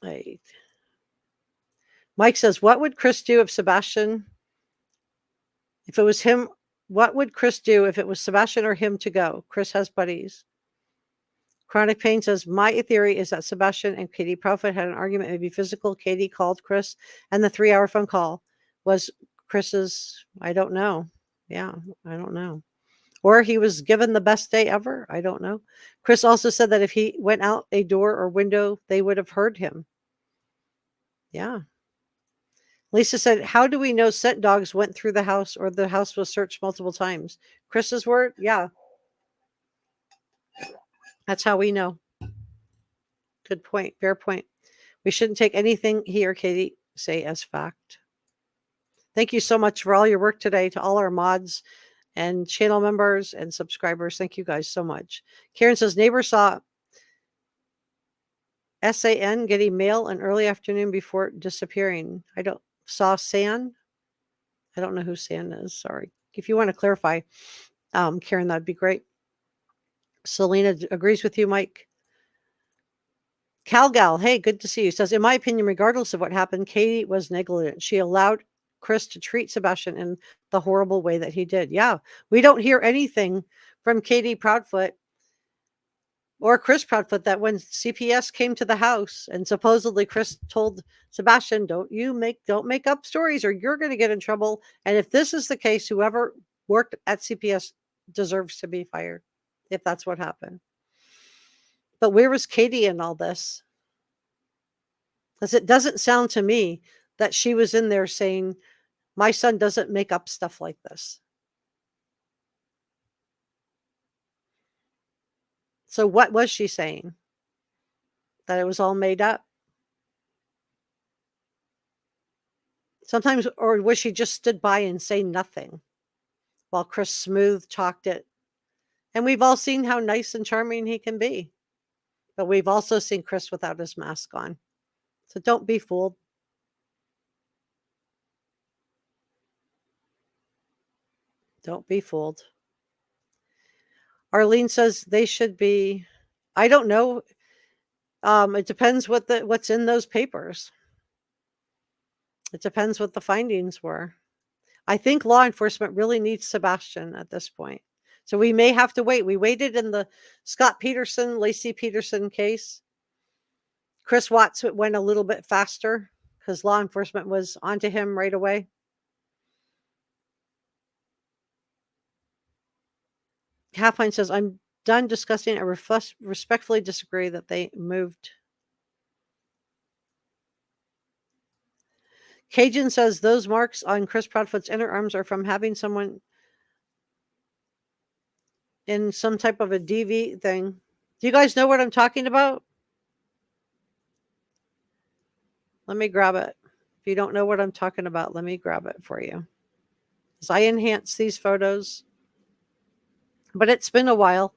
[SPEAKER 1] Right. Mike says, what would Chris do if it was him? What would Chris do if it was Sebastian or him to go? Chris has buddies. Chronic Pain says, my theory is that Sebastian and Katie Proudfoot had an argument, maybe physical. Katie called Chris, and the 3-hour phone call was Chris's. I don't know. Yeah, I don't know. Or he was given the best day ever. I don't know. Chris also said that if he went out a door or window, they would have heard him. Yeah. Lisa said, how do we know scent dogs went through the house or the house was searched multiple times? Chris's word? Yeah. That's how we know. Good point. Fair point. We shouldn't take anything he or Katie say as fact. Thank you so much for all your work today, to all our mods and channel members and subscribers. Thank you guys so much. Karen says, neighbor saw SAN getting mail an early afternoon before disappearing. Saw San. I don't know who San is. Sorry. If you want to clarify, Karen, that'd be great. Selena agrees with you, Mike. Calgal, hey, good to see you. Says, in my opinion, regardless of what happened, Katie was negligent. She allowed Chris to treat Sebastian in the horrible way that he did. Yeah, we don't hear anything from Katie Proudfoot or Chris Proudfoot that when CPS came to the house and supposedly Chris told Sebastian, don't make up stories or you're going to get in trouble. And if this is the case, whoever worked at CPS deserves to be fired, if that's what happened. But where was Katie in all this? Because it doesn't sound to me that she was in there saying, my son doesn't make up stuff like this. So what was she saying? That it was all made up? Sometimes, or was she just stood by and say nothing while Chris smooth talked it? And we've all seen how nice and charming he can be. But we've also seen Chris without his mask on. So don't be fooled. Don't be fooled. Arlene says they should be, I don't know. It depends what's in those papers. It depends what the findings were. I think law enforcement really needs Sebastian at this point. So we may have to wait. We waited in the Scott Peterson, Lacey Peterson case. Chris Watts went a little bit faster because law enforcement was onto him right away. Halfline says, I'm done discussing. I respectfully disagree that they moved. Cajun says those marks on Chris Proudfoot's inner arms are from having someone in some type of a DV thing. Do you guys know what I'm talking about? Let me grab it. If you don't know what I'm talking about, let me grab it for you. As I enhance these photos. But it's been a while.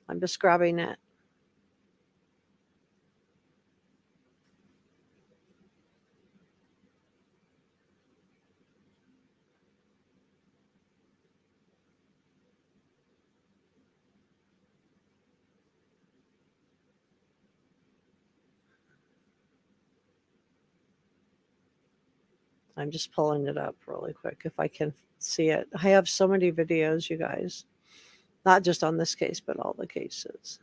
[SPEAKER 1] I'm just grabbing it. I'm just pulling it up really quick if I can see it. I have so many videos, you guys. Not just on this case, but all the cases.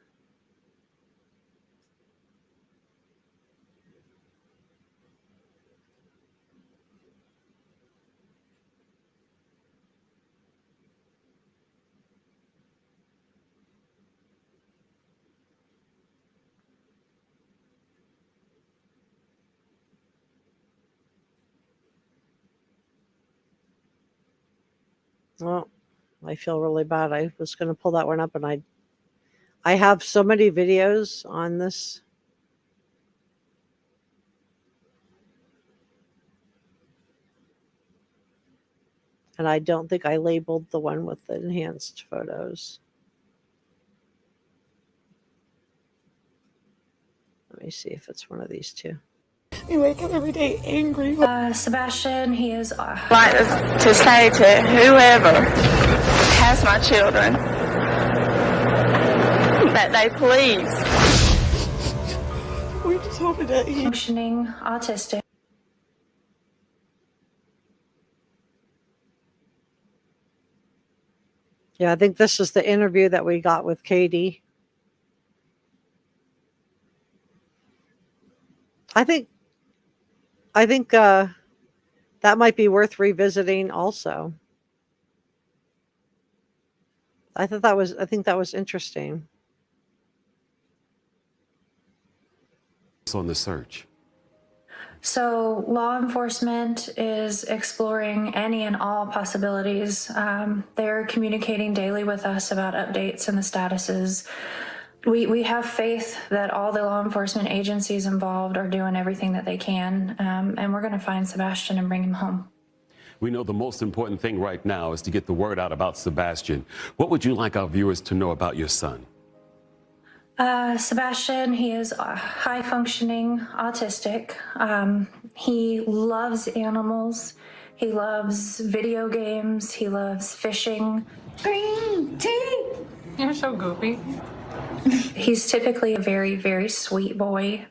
[SPEAKER 1] Well, I feel really bad. I was going to pull that one up, and I have so many videos on this. And I don't think I labeled the one with the enhanced photos. Let me see if it's one of these two.
[SPEAKER 4] You wake up every day angry.
[SPEAKER 5] Sebastian, he is...
[SPEAKER 6] like to say to whoever has my children that they please.
[SPEAKER 4] We just hoping that he...
[SPEAKER 5] functioning autistic.
[SPEAKER 1] Yeah, I think this is the interview that we got with Katie. I think that might be worth revisiting also. I think that was interesting.
[SPEAKER 7] On the search.
[SPEAKER 5] So law enforcement is exploring any and all possibilities. They're communicating daily with us about updates and the statuses. We have faith that all the law enforcement agencies involved are doing everything that they can, and we're going to find Sebastian and bring him home.
[SPEAKER 7] We know the most important thing right now is to get the word out about Sebastian. What would you like our viewers to know about your son?
[SPEAKER 5] Sebastian, he is high-functioning autistic. He loves animals. He loves video games. He loves fishing.
[SPEAKER 4] Green tea! You're so goofy.
[SPEAKER 5] He's typically a very, very sweet boy.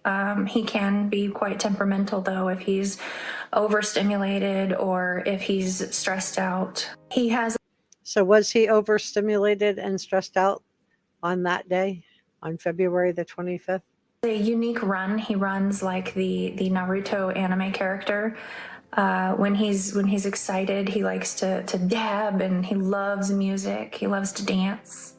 [SPEAKER 5] He can be quite temperamental, though, if he's overstimulated or if he's stressed out. He has...
[SPEAKER 1] So was he overstimulated and stressed out on that day? On February the 25th?
[SPEAKER 5] A unique run. He runs like the Naruto anime character. When he's excited, he likes to dab, and he loves music. He loves to dance.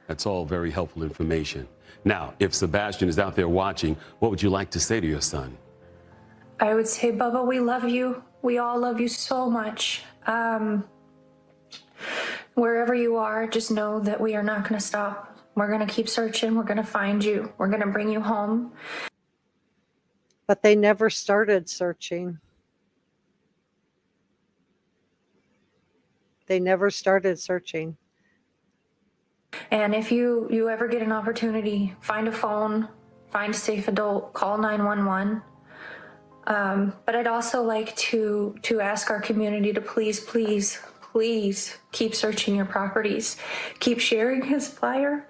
[SPEAKER 7] That's all very helpful information. Now, if Sebastian is out there watching, what would you like to say to your son?
[SPEAKER 5] I would say, Bubba, we love you. We all love you so much. Wherever you are, just know that we are not going to stop. We're going to keep searching. We're going to find you. We're going to bring you home.
[SPEAKER 1] But they never started searching. They never started searching.
[SPEAKER 5] And if you ever get an opportunity, find a phone, find a safe adult, call 911. But I'd also like to ask our community to please keep searching your properties. Keep sharing his flyer.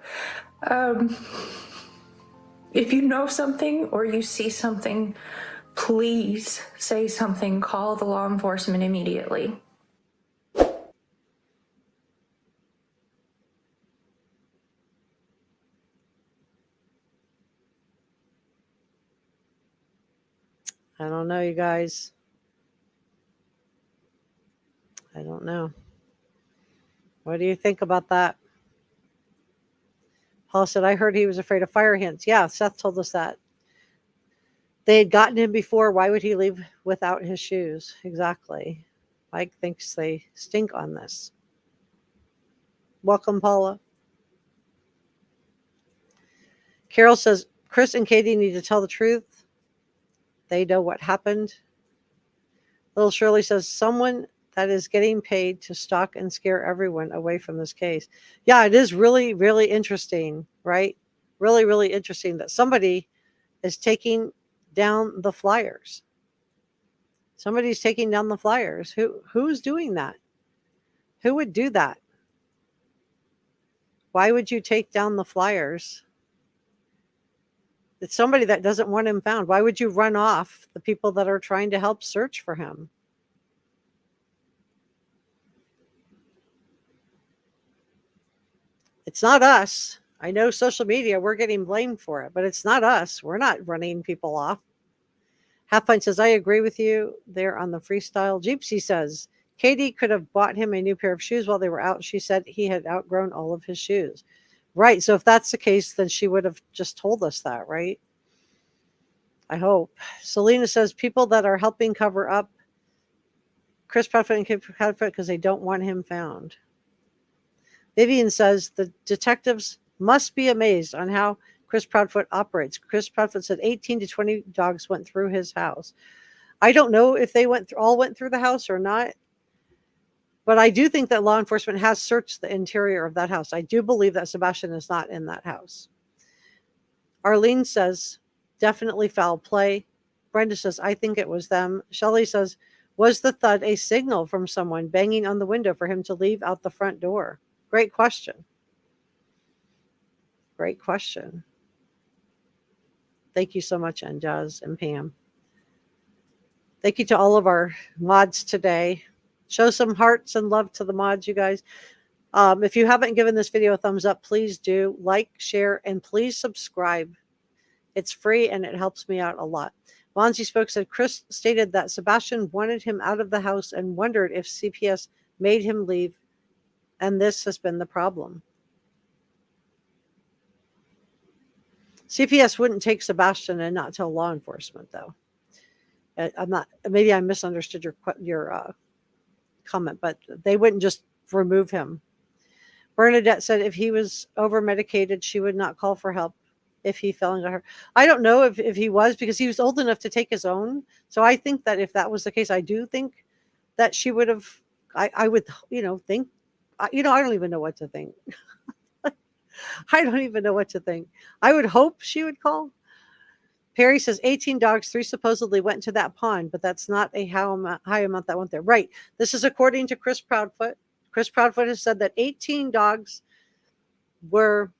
[SPEAKER 5] If you know something or you see something, please say something. Call the law enforcement immediately.
[SPEAKER 1] I don't know, you guys. I don't know. What do you think about that? Paul said, I heard he was afraid of fire ants. Yeah, Seth told us that. They had gotten him before. Why would he leave without his shoes? Exactly. Mike thinks they stink on this. Welcome, Paula. Carol says, Chris and Katie need to tell the truth. They know what happened. Little Shirley says, someone that is getting paid to stalk and scare everyone away from this case. Yeah, it is really, really interesting, right? Really, really interesting that somebody is taking down the flyers. Somebody's taking down the flyers. Who's doing that? Who would do that? Why would you take down the flyers? It's somebody that doesn't want him found. Why would you run off the people that are trying to help search for him? It's not us. I know social media, we're getting blamed for it, but it's not us. We're not running people off. Half Pint says, I agree with you there on the freestyle. Gypsy says, Katie could have bought him a new pair of shoes while they were out. She said he had outgrown all of his shoes. Right. So if that's the case, then she would have just told us that, right? I hope. Selena says, people that are helping cover up Chris Proudfoot and Kid Proudfoot because they don't want him found. Vivian says, the detectives must be amazed on how Chris Proudfoot operates. Chris Proudfoot said 18 to 20 dogs went through his house. I don't know if they all went through the house or not, but I do think that law enforcement has searched the interior of that house. I do believe that Sebastian is not in that house. Arlene says, definitely foul play. Brenda says, I think it was them. Shelley says, was the thud a signal from someone banging on the window for him to leave out the front door? Great question. Great question. Thank you so much, Anjaz and Pam. Thank you to all of our mods today. Show some hearts and love to the mods, you guys. If you haven't given this video a thumbs up, please do. Like, share, and please subscribe. It's free and it helps me out a lot. Bonzi Spoke said, Chris stated that Sebastian wanted him out of the house and wondered if CPS made him leave, and this has been the problem. CPS wouldn't take Sebastian and not tell law enforcement, though. Maybe I misunderstood your comment, but they wouldn't just remove him. Bernadette said if he was over medicated, she would not call for help if he fell into her. I don't know if he was, because he was old enough to take his own. So I think that if that was the case, I do think that she would have, I would, think, I don't even know what to think. I don't even know what to think. I would hope she would call. Perry says 18 dogs, 3 supposedly went to that pond, but that's not a high amount that went there. Right. This is according to Chris Proudfoot. Chris Proudfoot has said that 18 dogs were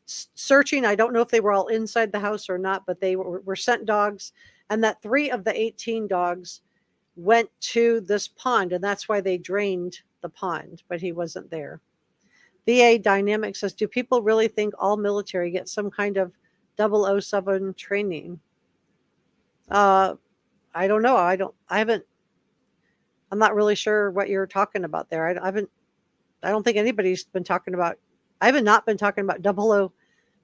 [SPEAKER 1] searching. I don't know if they were all inside the house or not, but they were sent dogs, and that 3 of the 18 dogs went to this pond, and that's why they drained the pond, but he wasn't there. VA Dynamic says, do people really think all military get some kind of 007 training? I don't know. I'm not really sure what you're talking about there. I don't think anybody's been talking about, I haven't not been talking about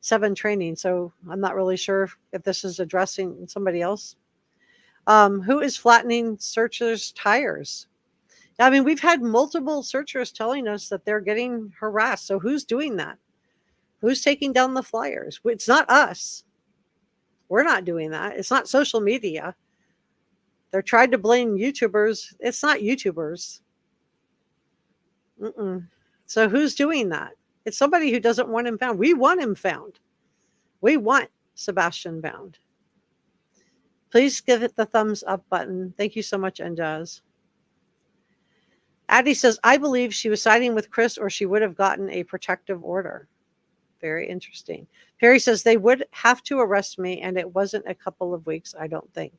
[SPEAKER 1] 007 training. So I'm not really sure if this is addressing somebody else. Who is flattening searchers' tires? I mean, we've had multiple searchers telling us that they're getting harassed. So who's doing that? Who's taking down the flyers? It's not us. We're not doing that. It's not social media. They're trying to blame YouTubers. It's not YouTubers. So who's doing that? It's somebody who doesn't want him found. We want him found. We want Sebastian found. Please give it the thumbs up button. Thank you so much, Njaz. Addie says, I believe she was siding with Chris or she would have gotten a protective order. Very interesting. Perry says, they would have to arrest me and it wasn't a couple of weeks, I don't think.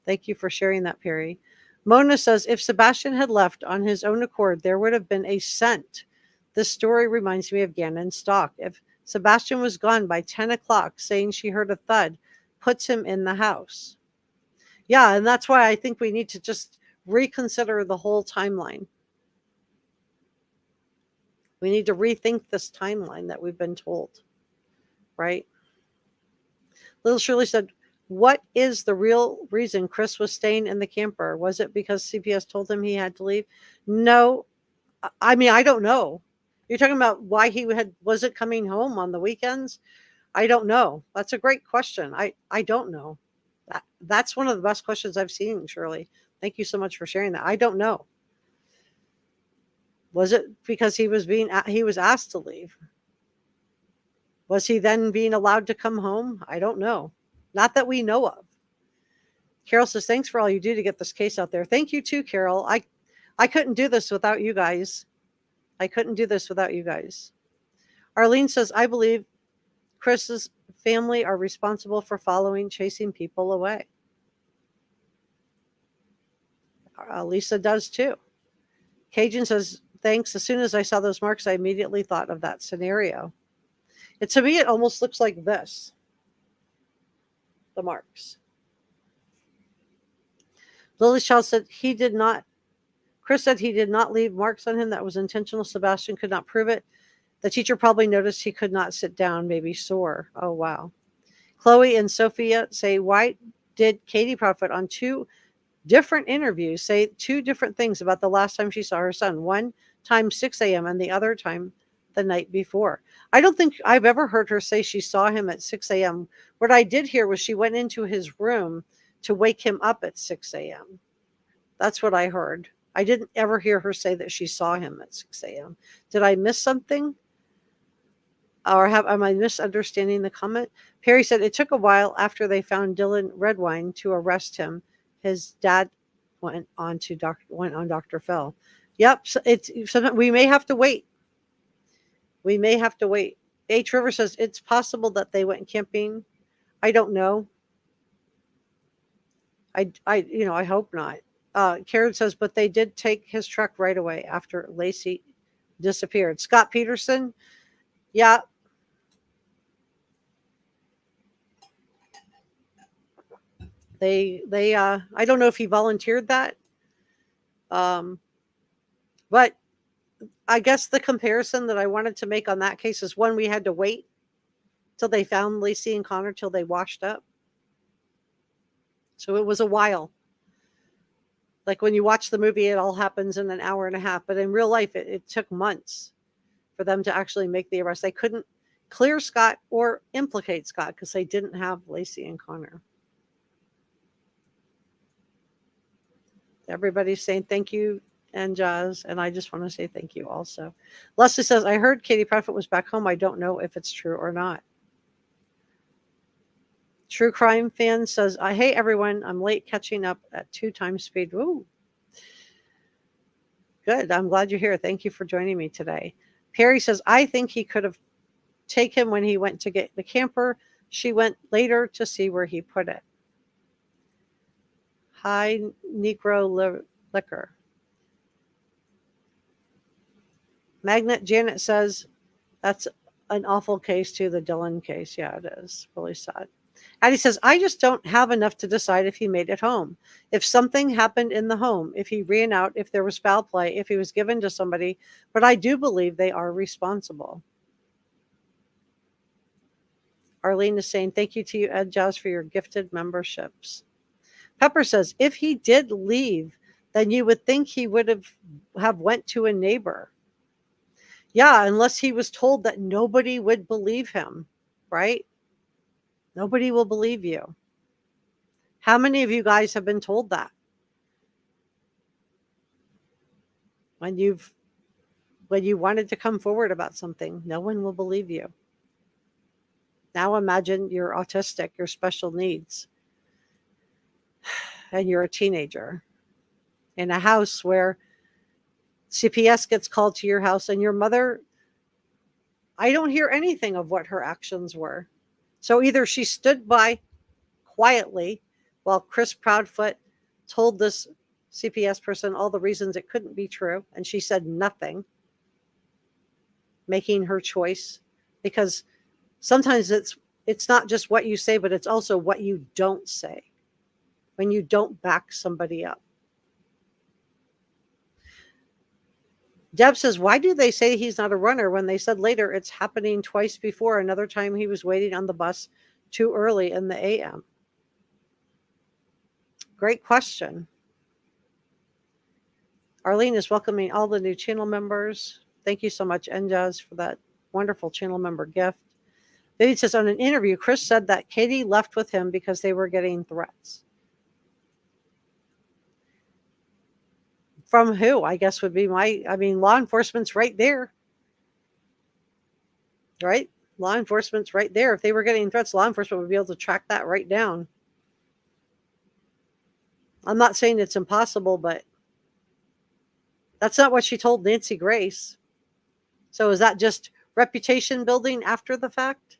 [SPEAKER 1] Thank you for sharing that, Perry. Mona says, if Sebastian had left on his own accord, there would have been a scent. This story reminds me of Gannon's Stalk. If Sebastian was gone by 10 o'clock, saying she heard a thud, puts him in the house. Yeah, and that's why I think we need to just reconsider the whole timeline. We need to rethink this timeline that we've been told, right? Little Shirley said, what is the real reason Chris was staying in the camper? Was it because CPS told him he had to leave? No. I mean, I don't know. You're talking about why he wasn't coming home on the weekends? I don't know. That's a great question. I don't know. That's one of the best questions I've seen, Shirley. Thank you so much for sharing that. I don't know. Was it because he was asked to leave? Was he then being allowed to come home? I don't know. Not that we know of. Carol says, thanks for all you do to get this case out there. Thank you too, Carol. I couldn't do this without you guys. I couldn't do this without you guys. Arlene says, I believe Chris's family are responsible for chasing people away. Lisa does too. Cajun says, thanks. As soon as I saw those marks, I immediately thought of that scenario. To me, it almost looks like this. The marks. Lily's child said Chris said he did not leave marks on him. That was intentional. Sebastian could not prove it. The teacher probably noticed he could not sit down, maybe sore. Oh, wow. Chloe and Sophia say, why did Katie Proudfoot on 2 different interviews say 2 different things about the last time she saw her son? One time 6 a.m. and the other time the night before. I don't think I've ever heard her say she saw him at 6 a.m. What I did hear was she went into his room to wake him up at 6 a.m. That's what I heard. I didn't ever hear her say that she saw him at 6 a.m. Did I miss something? Or am I misunderstanding the comment? Perry said it took a while after they found Dylan Redwine to arrest him. His dad went on Dr. Phil. Yep, so we may have to wait. We may have to wait. H. River says it's possible that they went camping. I don't know. I hope not. Karen says, but they did take his truck right away after Lacey disappeared. Scott Peterson, yeah. I don't know if he volunteered that. But I guess the comparison that I wanted to make on that case is one, we had to wait till they found Lacey and Connor till they washed up. So it was a while. Like when you watch the movie, it all happens in an hour and a half. But in real life, it took months for them to actually make the arrest. They couldn't clear Scott or implicate Scott because they didn't have Lacey and Connor. Everybody's saying thank you and Jazz, and I just want to say thank you also. Leslie says, I heard Katie Proudfoot was back home. I don't know if it's true or not. True Crime Fan says, hey, everyone, I'm late catching up at 2 times speed. Ooh. Good. I'm glad you're here. Thank you for joining me today. Perry says, I think he could have taken him when he went to get the camper. She went later to see where he put it. Hi, Negro Liquor. Magnet Janet says, that's an awful case too, the Dylan case. Yeah, it is. Really sad. Addie says, I just don't have enough to decide if he made it home. If something happened in the home, if he ran out, if there was foul play, if he was given to somebody, but I do believe they are responsible. Arlene is saying, thank you to you, Ed Jazz, for your gifted memberships. Pepper says, if he did leave, then you would think he would have went to a neighbor. Yeah, unless he was told that nobody would believe him, right? Nobody will believe you. How many of you guys have been told that? When you've when you wanted to come forward about something, no one will believe you. Now imagine you're autistic, you're special needs, and you're a teenager in a house where CPS gets called to your house, and your mother, I don't hear anything of what her actions were. So either she stood by quietly while Chris Proudfoot told this CPS person all the reasons it couldn't be true, and she said nothing, making her choice, because sometimes it's not just what you say, but it's also what you don't say when you don't back somebody up. Deb says, why do they say he's not a runner when they said later it's happening twice before? Another time he was waiting on the bus too early in the AM. Great question. Arlene is welcoming all the new channel members. Thank you so much, Enjaz, for that wonderful channel member gift. Vivian says, on an interview, Chris said that Katie left with him because they were getting threats. From who, I guess, would be law enforcement's right there. Right? Law enforcement's right there. If they were getting threats, law enforcement would be able to track that right down. I'm not saying it's impossible, but that's not what she told Nancy Grace. So is that just reputation building after the fact?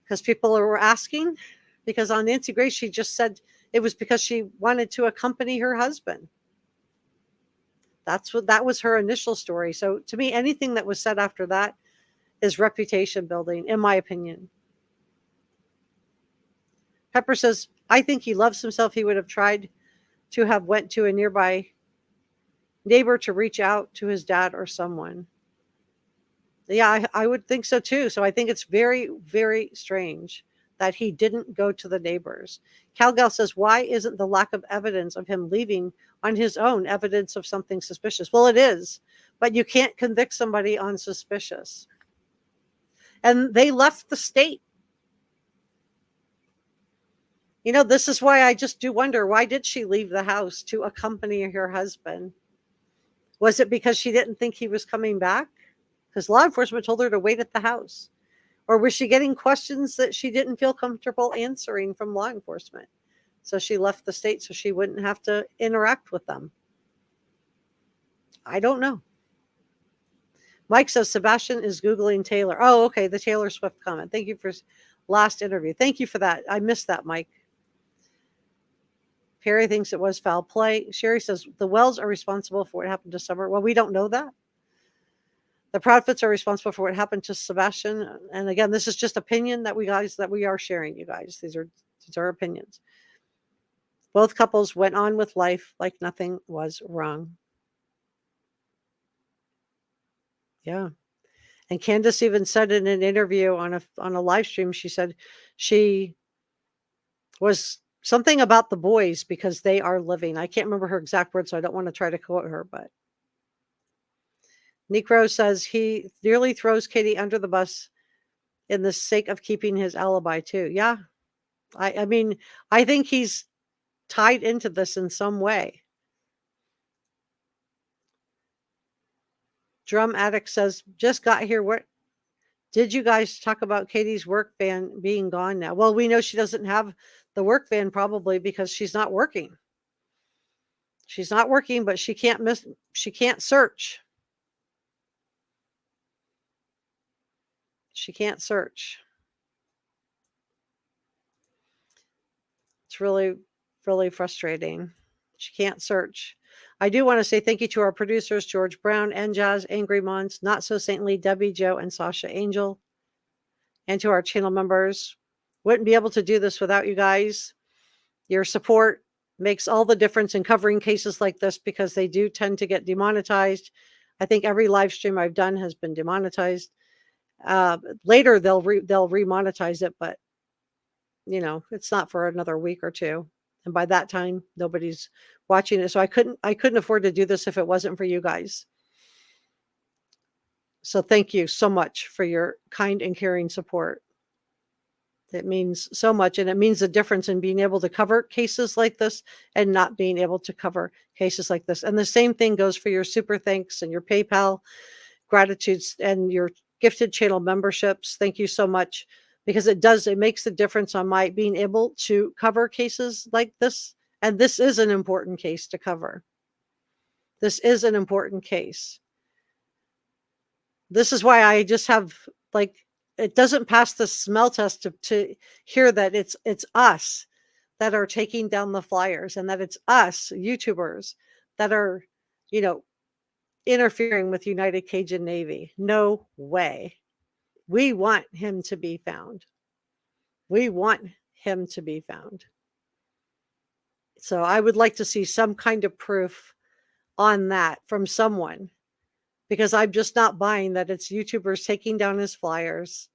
[SPEAKER 1] Because people were asking? Because on Nancy Grace, she just said it was because she wanted to accompany her husband. That was her initial story. So to me, anything that was said after that is reputation building, in my opinion. Pepper says, I think he loves himself. He would have tried to have went to a nearby neighbor to reach out to his dad or someone. Yeah, I would think so too. So I think it's very, very strange that he didn't go to the neighbors. Calgal says, why isn't the lack of evidence of him leaving on his own evidence of something suspicious? Well, it is, but you can't convict somebody on suspicious. And they left the state. You know, this is why I just do wonder, why did she leave the house to accompany her husband? Was it because she didn't think he was coming back? Because law enforcement told her to wait at the house. Or was she getting questions that she didn't feel comfortable answering from law enforcement? So she left the state so she wouldn't have to interact with them. I don't know. Mike says Sebastian is Googling Taylor. Oh, okay. The Taylor Swift comment. Thank you for last interview. Thank you for that. I missed that, Mike. Perry thinks it was foul play. Sherry says the Wells are responsible for what happened to Summer. Well, we don't know that. The Proudfoots are responsible for what happened to Sebastian. And again, this is just opinion that we are sharing, you guys. These are opinions. Both couples went on with life like nothing was wrong. Yeah. And Candace even said in an interview on a live stream, she said she was something about the boys because they are living. I can't remember her exact words, so I don't want to try to quote her, but Necro says he nearly throws Katie under the bus in the sake of keeping his alibi too. Yeah. I mean, I think he's tied into this in some way. Drum Addict says, just got here. What did you guys talk about Katie's work van being gone now? Well, we know she doesn't have the work van probably because she's not working. She's not working, but she can't search. She can't search. It's really, really frustrating. She can't search. I do want to say thank you to our producers, George Brown, Enjaz, Angry Mons, Not So Saintly, Debbie, Joe, and Sasha Angel. And to our channel members. Wouldn't be able to do this without you guys. Your support makes all the difference in covering cases like this because they do tend to get demonetized. I think every live stream I've done has been demonetized. Later they'll remonetize it, but you know, it's not for another week or two. And by that time, nobody's watching it. So I couldn't afford to do this if it wasn't for you guys. So thank you so much for your kind and caring support. It means so much. And it means the difference in being able to cover cases like this and not being able to cover cases like this. And the same thing goes for your super thanks and your PayPal gratitudes and your gifted channel memberships. Thank you so much, because it makes the difference on my being able to cover cases like this. And this is an important case to cover. This is an important case. This is why I just have, like, it doesn't pass the smell test to hear that it's us that are taking down the flyers, and that it's us YouTubers that are, interfering with United Cajun Navy. No way. We want him to be found. We want him to be found. So I would like to see some kind of proof on that from someone, because I'm just not buying that it's YouTubers taking down his flyers,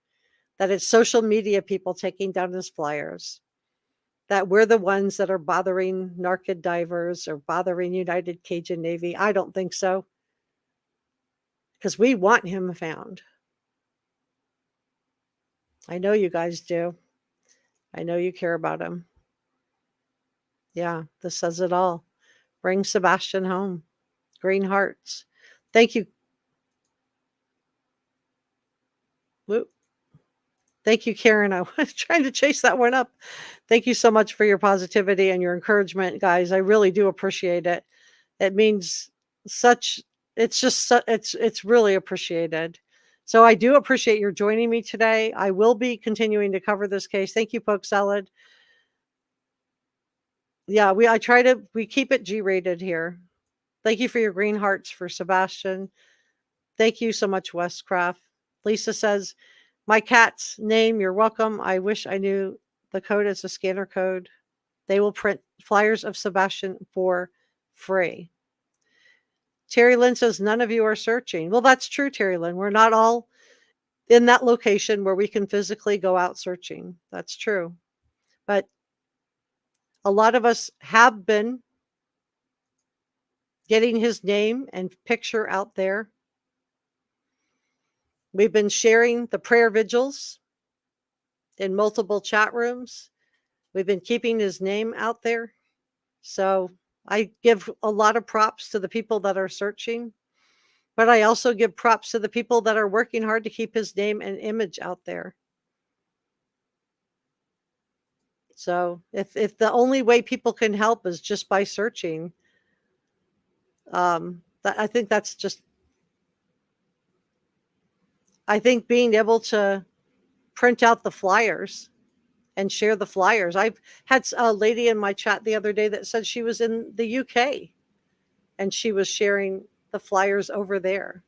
[SPEAKER 1] that it's social media people taking down his flyers, that we're the ones that are bothering narco divers or bothering United Cajun Navy. I don't think so, because we want him found. I know you guys do. I know you care about him. Yeah, this says it all. Bring Sebastian home. Green hearts. Thank you. Whoop. Thank you, Karen. I was trying to chase that one up. Thank you so much for your positivity and your encouragement, guys. I really do appreciate it. It means such, it's really appreciated. So I do appreciate your joining me today. I will be continuing to cover this case. Thank you, Poke Salad. Yeah, we keep it G-rated here. Thank you for your green hearts for Sebastian. Thank you so much, Westcraft. Lisa says, my cat's name, you're welcome. I wish I knew the code as a scanner code. They will print flyers of Sebastian for free. Terry Lynn says, none of you are searching. Well, that's true, Terry Lynn. We're not all in that location where we can physically go out searching. That's true. But a lot of us have been getting his name and picture out there. We've been sharing the prayer vigils in multiple chat rooms. We've been keeping his name out there. So I give a lot of props to the people that are searching, but I also give props to the people that are working hard to keep his name and image out there. So if the only way people can help is just by searching, I think that's just, I think being able to print out the flyers and share the flyers. I've had a lady in my chat the other day that said she was in the UK and she was sharing the flyers over there.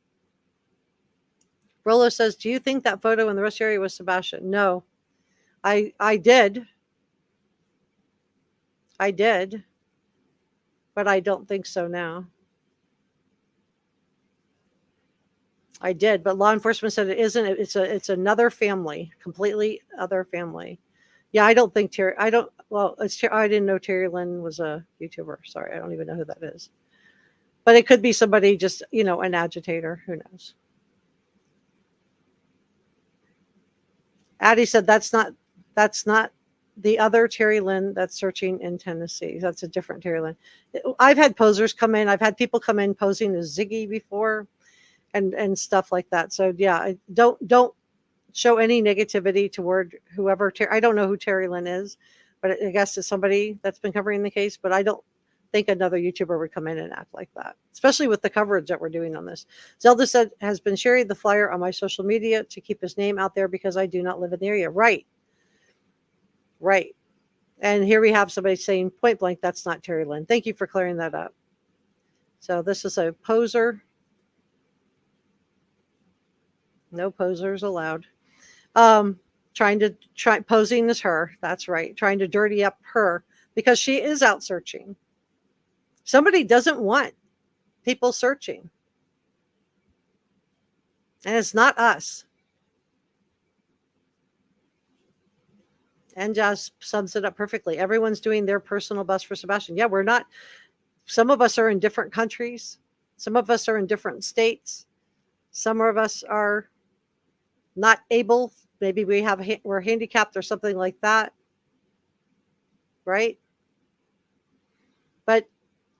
[SPEAKER 1] Rolo says, do you think that photo in the rest area was Sebastian? No, I did, but I don't think so now. I did, but law enforcement said it isn't. It's another family, completely other family. Yeah, I don't think Terry. I don't. Well, I didn't know Terry Lynn was a YouTuber. Sorry, I don't even know who that is. But it could be somebody just, an agitator. Who knows? Addie said that's not the other Terry Lynn that's searching in Tennessee. That's a different Terry Lynn. I've had posers come in. I've had people come in posing as Ziggy before, and stuff like that. So yeah, don't show any negativity toward whoever. I don't know who Terry Lynn is, but I guess it's somebody that's been covering the case. But I don't think another YouTuber would come in and act like that, especially with the coverage that we're doing on this. Zelda said, has been sharing the flyer on my social media to keep his name out there because I do not live in the area. Right. And here we have somebody saying point blank, that's not Terry Lynn. Thank you for clearing that up. So this is a poser. No posers allowed. Posing as her. That's right. Trying to dirty up her because she is out searching. Somebody doesn't want people searching. And it's not us. And Jazz sums it up perfectly. Everyone's doing their personal best for Sebastian. Yeah, we're not. Some of us are in different countries. Some of us are in different states. Some of us are not able. Maybe we're handicapped or something like that. Right? But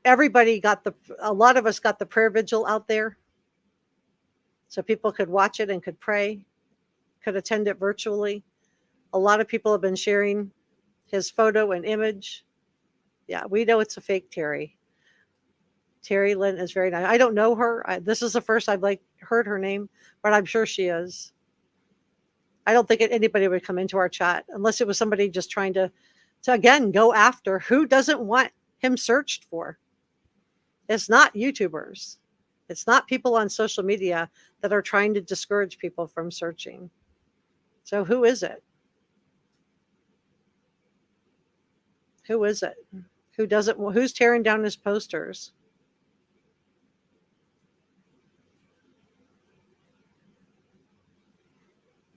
[SPEAKER 1] a lot of us got the prayer vigil out there. so people could watch it and could pray, could attend it virtually. A lot of people have been sharing his photo and image. Yeah, we know it's a fake Terry. Terry Lynn is very nice. I don't know her. This is the first I've heard her name, but I'm sure she is. I don't think anybody would come into our chat unless it was somebody just trying to again go after. Who doesn't want him searched for? It's not YouTubers. It's not people on social media that are trying to discourage people from searching. So who is it? Who is it? Who's tearing down his posters?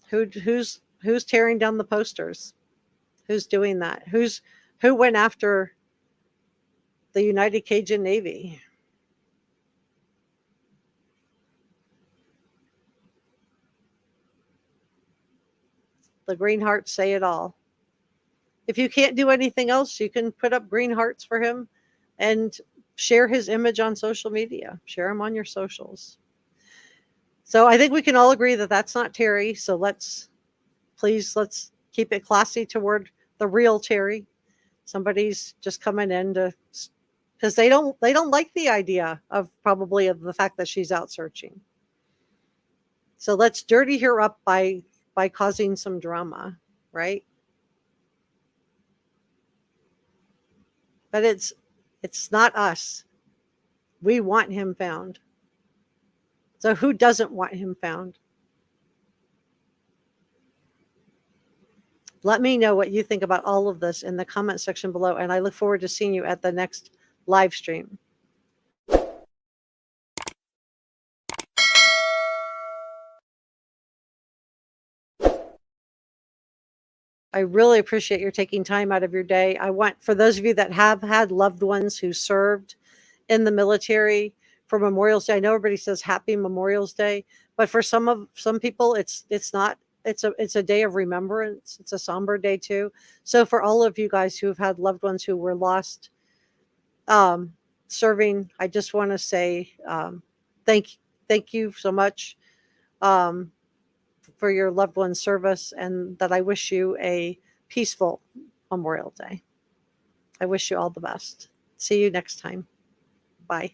[SPEAKER 1] Who's tearing down the posters? Who's doing that? Who went after the United Cajun Navy? The green hearts say it all. If you can't do anything else, you can put up green hearts for him and share his image on social media. Share him on your socials. So I think we can all agree that that's not Terry. So let's keep it classy toward the real Terry. Somebody's just coming in because they don't like the idea of the fact that she's out searching. So let's dirty her up by causing some drama, right? But it's not us. We want him found. So who doesn't want him found? Let me know what you think about all of this in the comment section below, and I look forward to seeing you at the next live stream. I really appreciate your taking time out of your day. I want, for those of you that have had loved ones who served in the military for Memorial Day, I know everybody says Happy Memorial Day, but for some people, it's not. It's a day of remembrance. It's a somber day too. So for all of you guys who have had loved ones who were lost serving, I just want to say thank you so much for your loved one's service, and that I wish you a peaceful Memorial Day. I wish you all the best. See you next time. Bye.